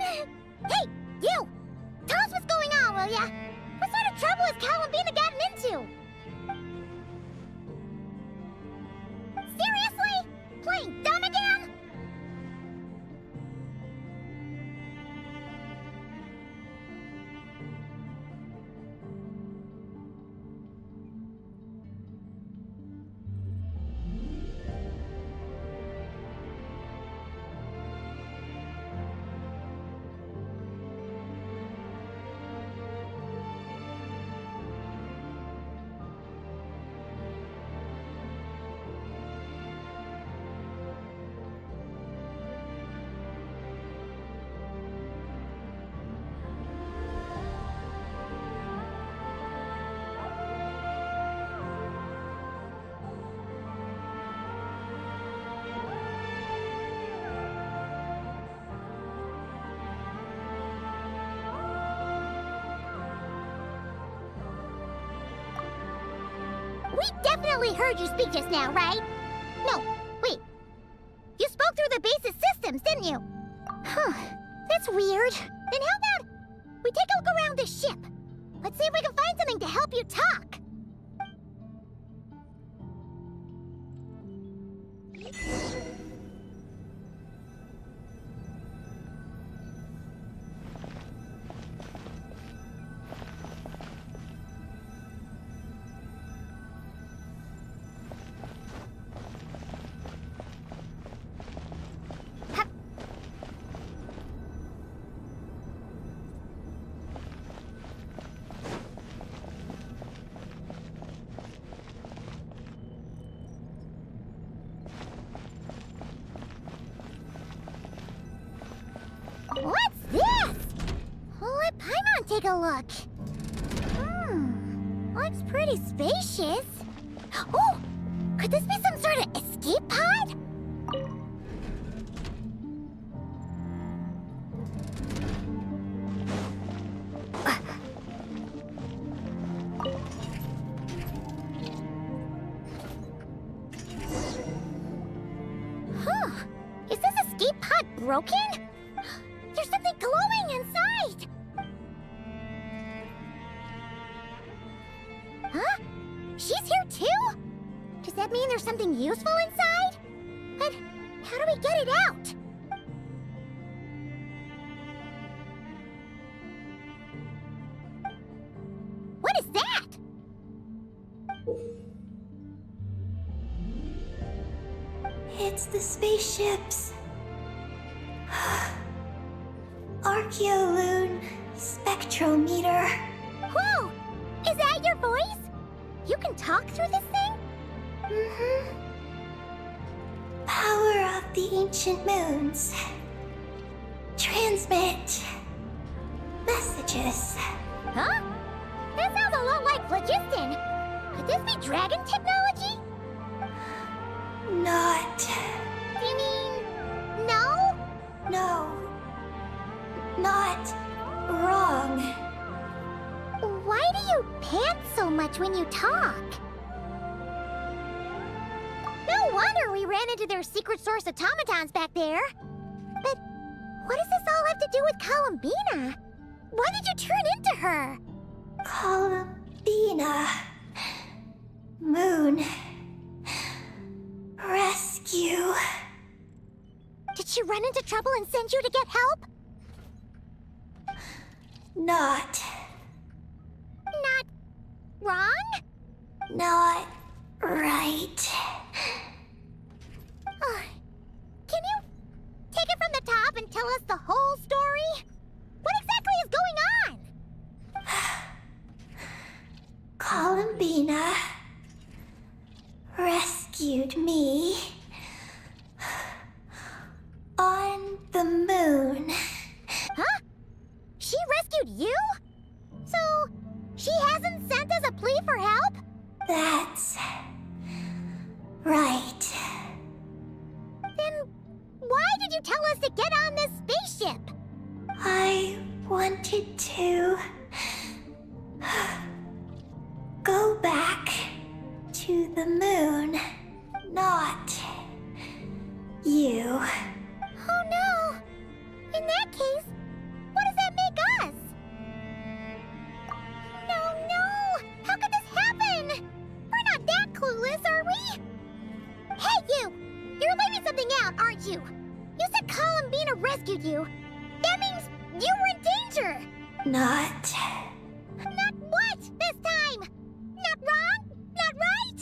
Hey, you! Tell us what's going on, will ya? What sort of trouble has Columbina gotten into? Seriously? Playing dumb again? definitely heard you speak just now, right? No, wait. You spoke through the base's systems, didn't you? Huh, that's weird. Then how about we take a look around this ship? Let's see if we can find something to help you talk. What's this? Let Paimon take a look. Looks pretty spacious. Oh, could this be some sort of escape pod? Huh, is this escape pod broken? There's something glowing inside! Huh? She's here too? Does that mean there's something useful inside? But how do we get it out? What is that? It's the spaceships. Archeoloon spectrometer. Whoa! Is that your voice? You can talk through this thing? Mm-hmm. Power of the ancient moons. Transmit messages. Huh? That sounds a lot like phlogiston. Could this be dragon technology? Not. You mean... no? No. Not wrong. Why do you pant so much when you talk? No wonder we ran into their secret source automatons back there. But what does this all have to do with Columbina? Why did you turn into her? Columbina. Moon. Rescue. Did she run into trouble and send you to get help? Not. Not wrong? Not right. Can you take it from the top and tell us the whole story? What exactly is going on? Columbina rescued me on the moon. Huh? She rescued you? So, she hasn't sent us a plea for help? That's right. Then why did you tell us to get on this spaceship? I wanted to go back to the moon, not you. Oh no! In that case, what does that make us? No! How could this happen? We're not that clueless, are we? Hey, you! You're leaving something out, aren't you? You said Columbina rescued you. That means you were in danger. Not. Not what this time? Not wrong? Not right?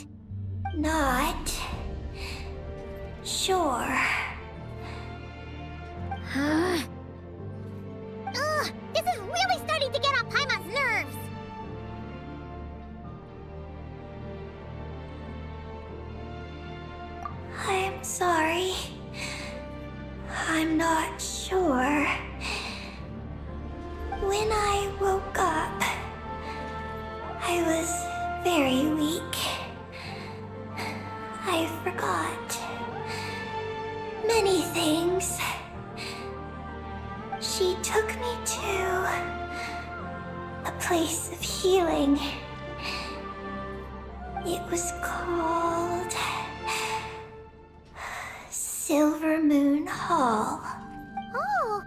Not. Sure. Huh? Ugh, this is really starting to get on Paimon's nerves. I'm sorry. I'm not sure. When I woke up, I was very weak. I forgot many things. She took me to a place of healing. It was called Silver Moon Hall. Oh,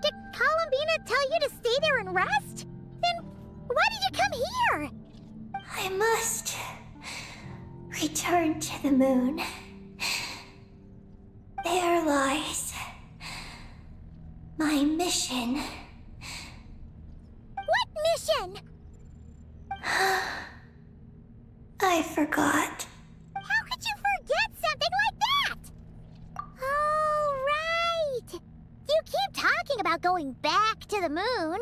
did Columbina tell you to stay there and rest? Then why did you come here? I must return to the moon. There lies my mission. What mission? I forgot. How could you forget something like that? Oh, right. You keep talking about going back to the moon.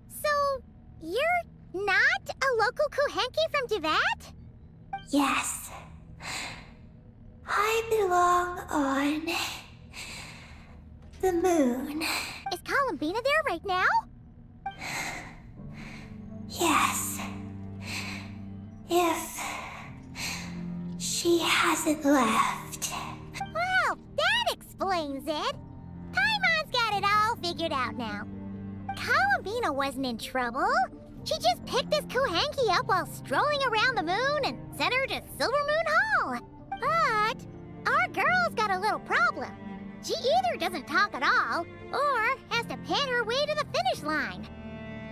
So, you're not a local Kuhenki from Teyvat? Yes. I belong on the moon. Is Columbina there right now? Yes. If she hasn't left. Well, that explains it. Paimon's got it all figured out now. Columbina wasn't in trouble. She just picked this Kuhenki up while strolling around the moon and sent her to Silver Moon Hall. But our girl's got a little problem. She either doesn't talk at all, or has to pant her way to the finish line.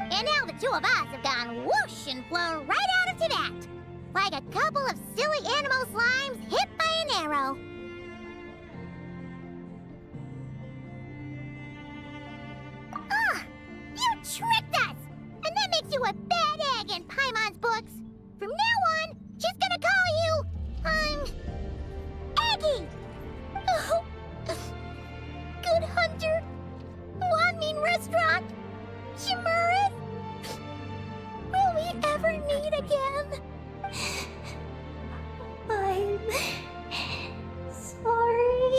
And now the two of us have gone whoosh and flown right out of Teyvat, like a couple of silly animal slimes hit by an arrow. Ah, you tricked us! And that makes you a bad egg in Paimon's books. From now on, she's gonna call you, Aggie! Oh, good hunter. Mean restaurant. Shimurin. Will we ever meet again? I'm sorry.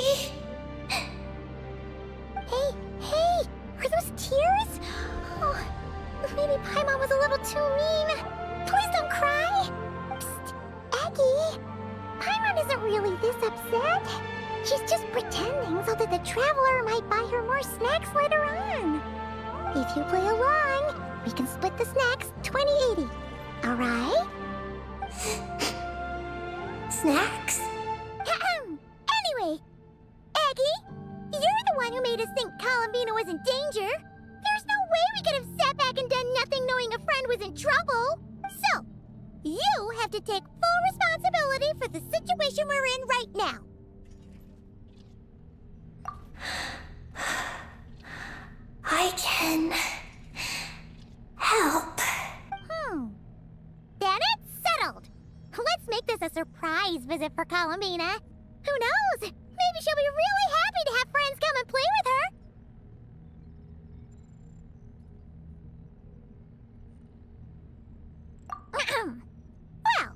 Hey, are those tears? Oh, maybe Paimon was a little too mean. Please don't cry. Psst, Aggie. Paimon isn't really this upset. She's just pretending so that the traveler might buy her more snacks later on. If you play along, we can split the snacks 20-80. All right? Snacks? Anyway, Aggie, you're the one who made us think Columbina was in danger. There's no way we could have sat back and done nothing knowing a friend was in trouble. So, you have to take full responsibility for the situation we're in right now. I can help. Then it's settled. Let's make this a surprise visit for Columbina. Who knows? Maybe she'll be really happy to have friends come and play with her. Well,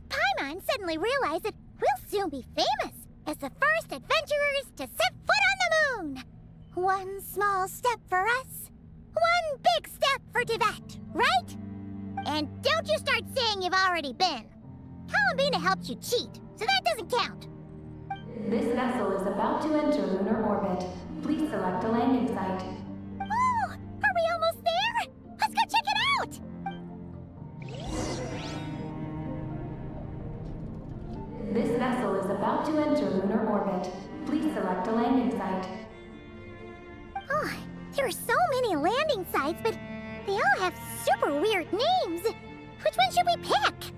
Paimon suddenly realized that we'll soon be famous as the first adventurers to set foot on the moon. One small step for us, one big step for Teyvat, right? And don't you start saying you've already been. Columbina helped you cheat, so that doesn't count. This vessel is about to enter lunar orbit. Please select a landing site. Oh, are we almost there? Let's go check it out! This vessel is about to enter lunar orbit. Please select a landing site. Oh, there are so many landing sites, but they all have super weird names. Which one should we pick?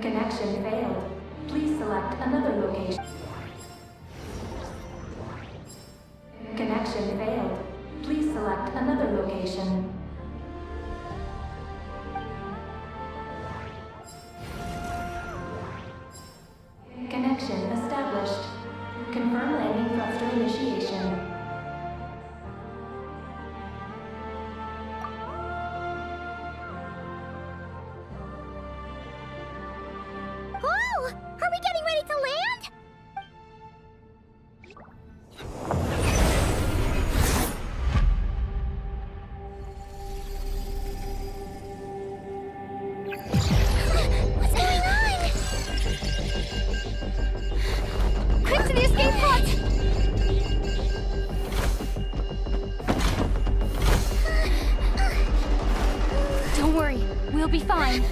Connection failed. Please select another location. Connection failed. Please select another location. Connection established. Confirm landing thruster initiation. Oh, are we getting ready to be fine.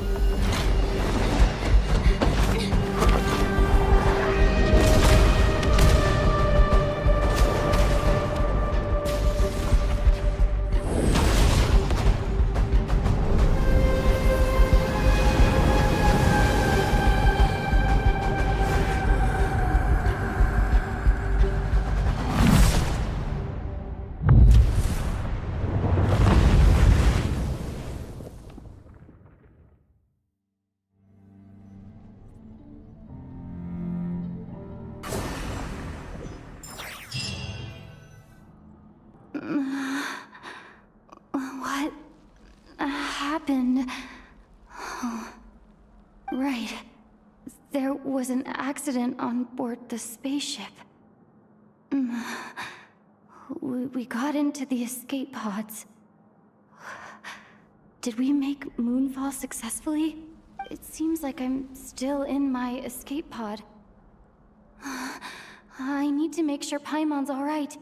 What happened? Oh, right. There was an accident on board the spaceship. We got into the escape pods. Did we make moonfall successfully? It seems like I'm still in my escape pod. I need to make sure Paimon's all right.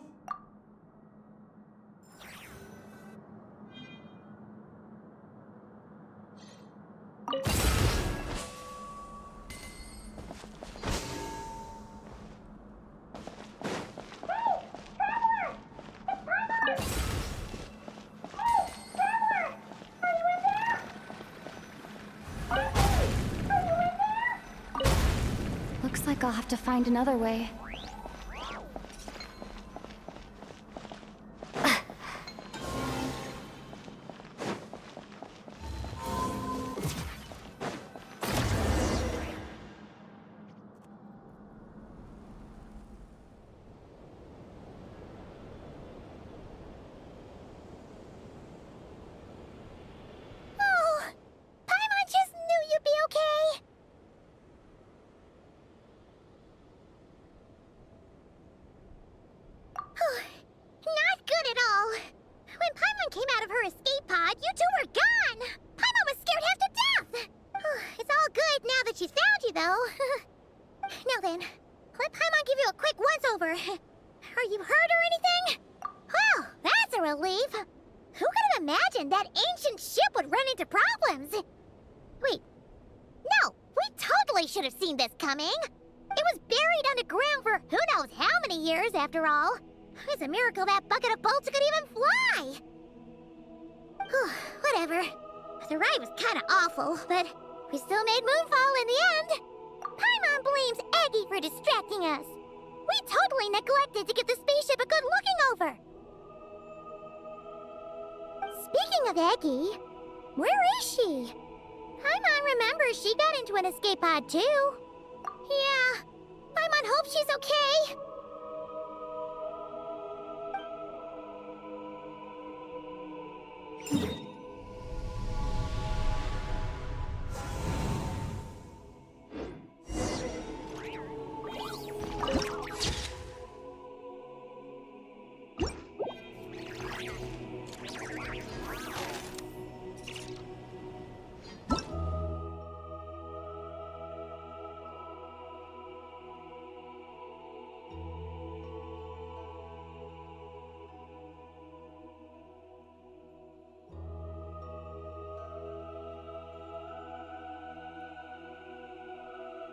Looks like I'll have to find another way. After all, it's a miracle that bucket of bolts could even fly! Whatever. The ride was kinda awful, but we still made moonfall in the end! Paimon blames Eggy for distracting us! We totally neglected to give the spaceship a good looking over! Speaking of Eggy, where is she? Paimon remembers she got into an escape pod too. Yeah, Paimon hopes she's okay.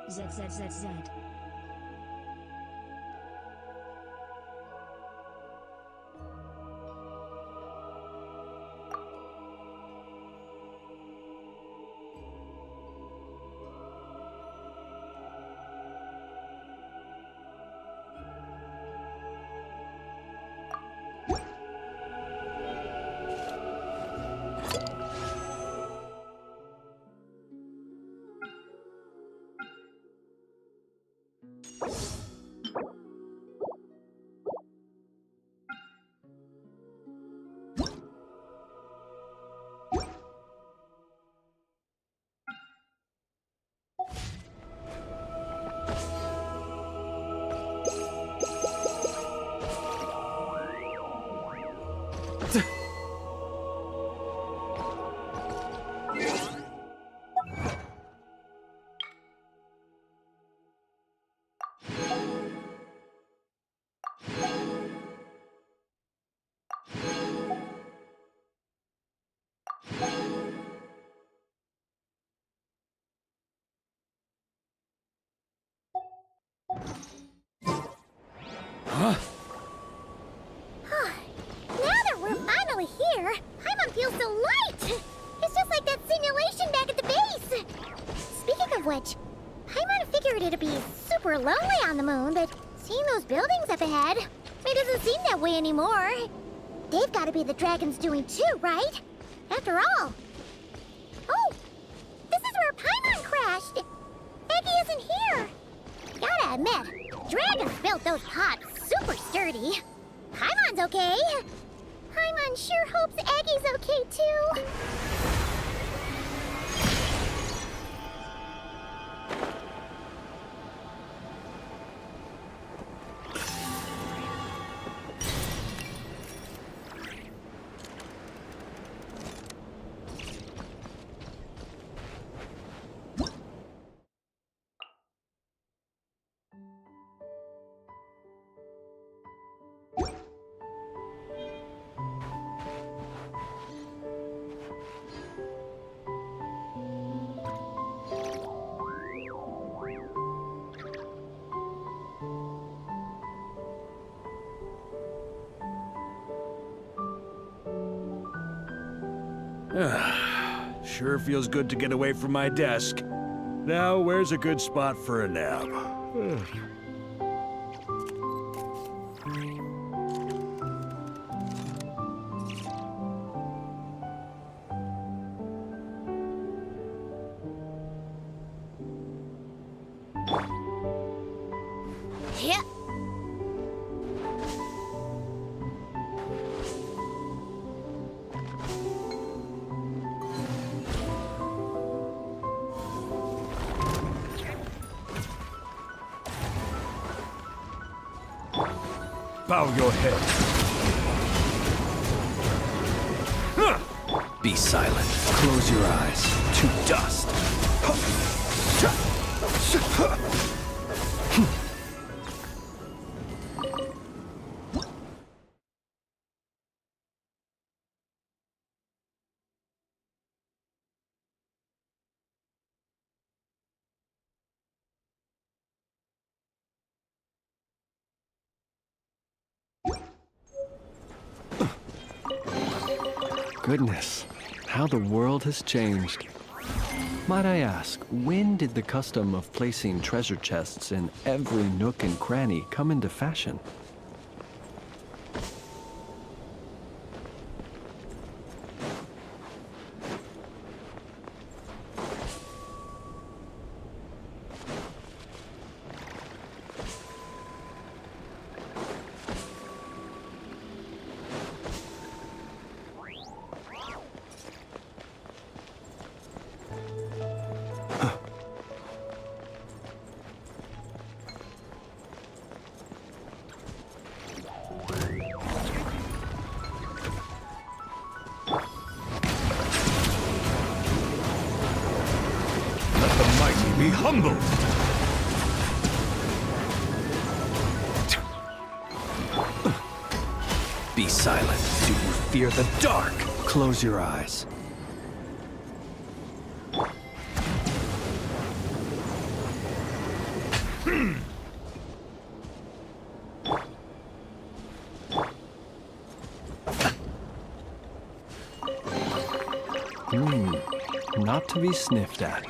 ZZZZ. Huh? Now that we're finally here, Paimon feels so light! It's just like that simulation back at the base! Speaking of which, Paimon figured it'd be super lonely on the moon, but seeing those buildings up ahead, it doesn't seem that way anymore. They've got to be the dragon's doing too, right? After all. Oh! This is where Paimon crashed! Eggy isn't here! Gotta admit, dragons built those pods super sturdy. Paimon's okay. Paimon sure hopes Eggy's okay too. Sure feels good to get away from my desk. Now, where's a good spot for a nap? Yeah. Bow your head. Be silent. Close your eyes. To dust. Goodness, how the world has changed. Might I ask, when did the custom of placing treasure chests in every nook and cranny come into fashion? Be humble. Be silent. Do you fear the dark? Close your eyes. Not to be sniffed at.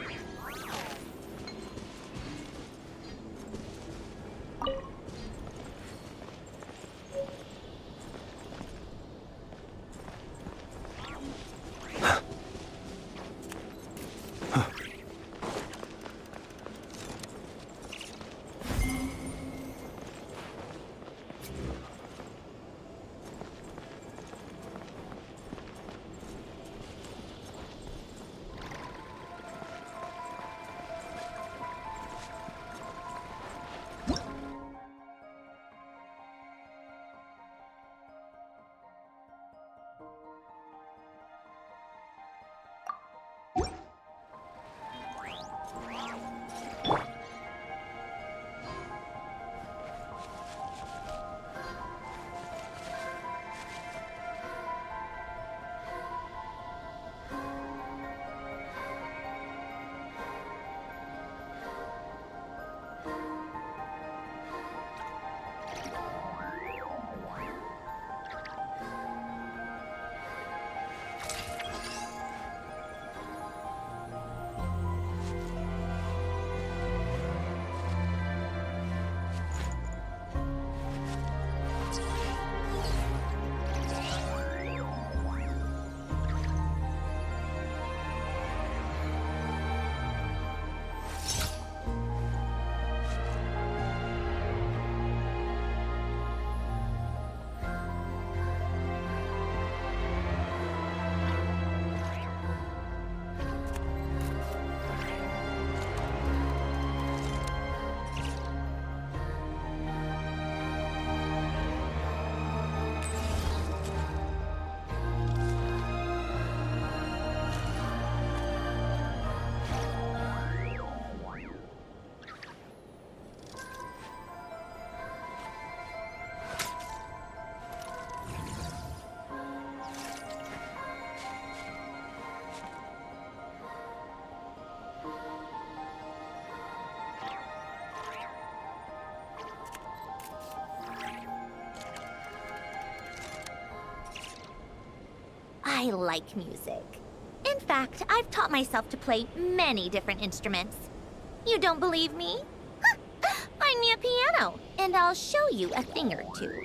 I like music. In fact, I've taught myself to play many different instruments. You don't believe me? Find me a piano, and I'll show you a thing or two.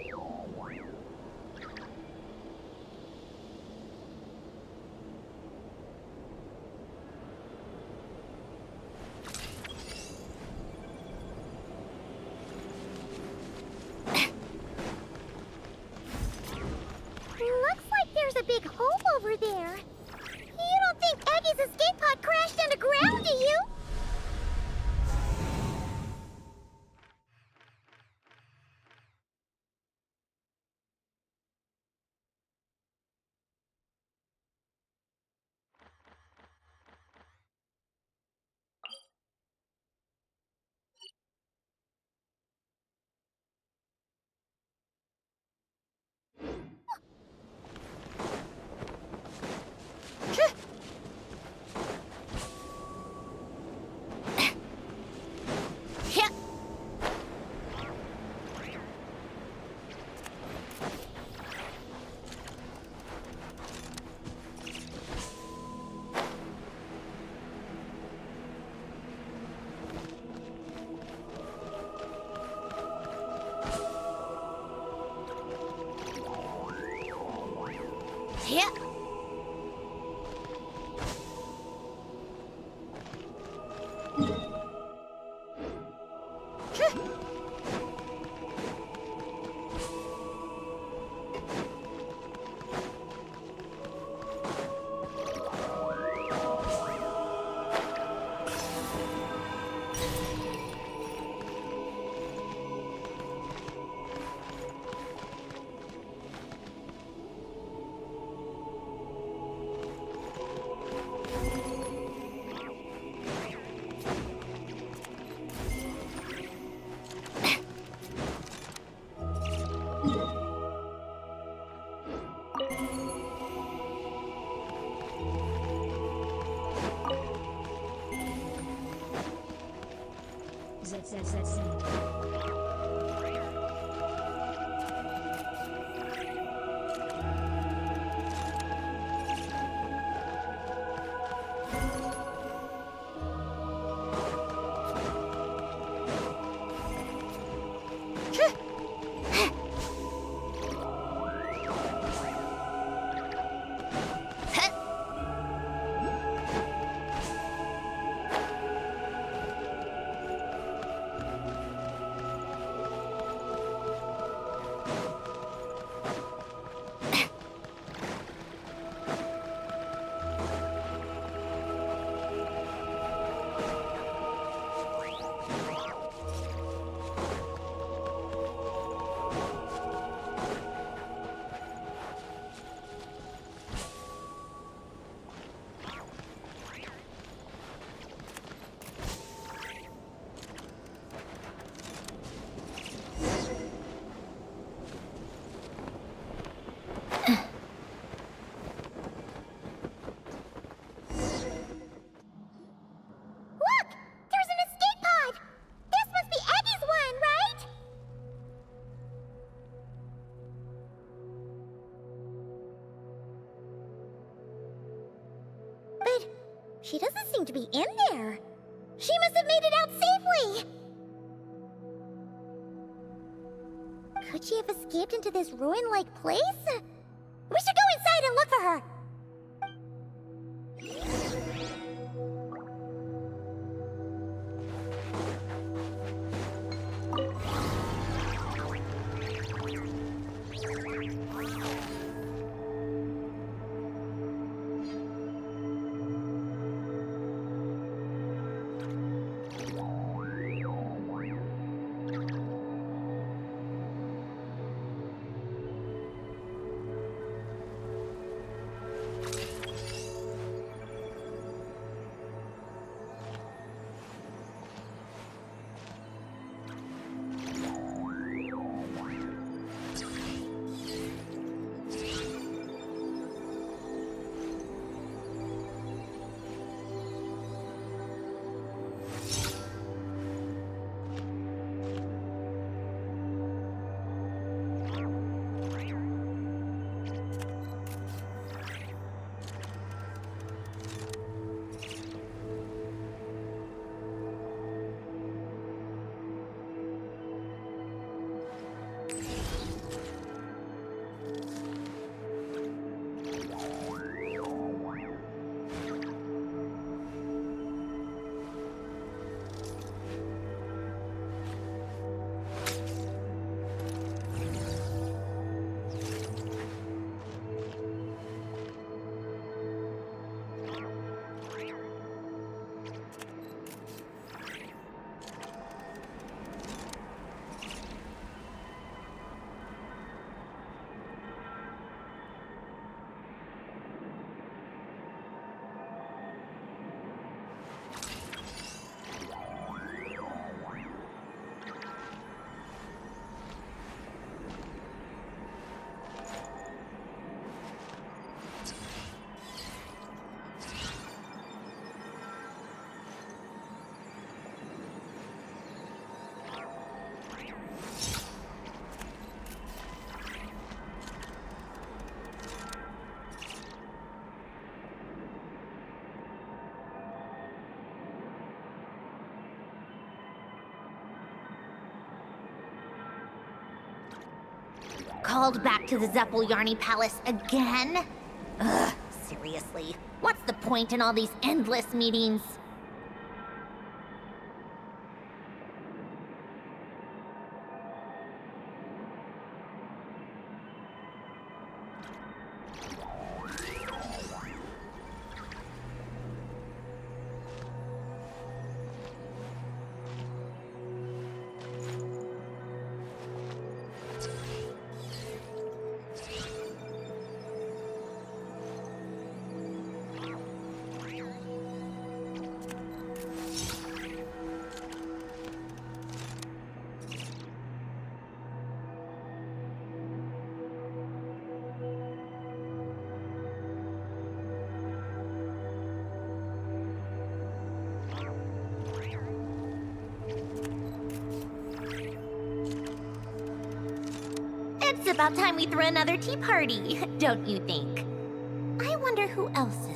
Looks like there's a big hole over there. You don't think Eggie's escape pod crashed underground, do you? Yeah. Z. She doesn't seem to be in there. She must have made it out safely. Could she have escaped into this ruin-like place? We should go inside and look for her. called back to the Zeppeljärni Palace again? Ugh, seriously. What's the point in all these endless meetings? It's about time we throw another tea party, don't you think? I wonder who else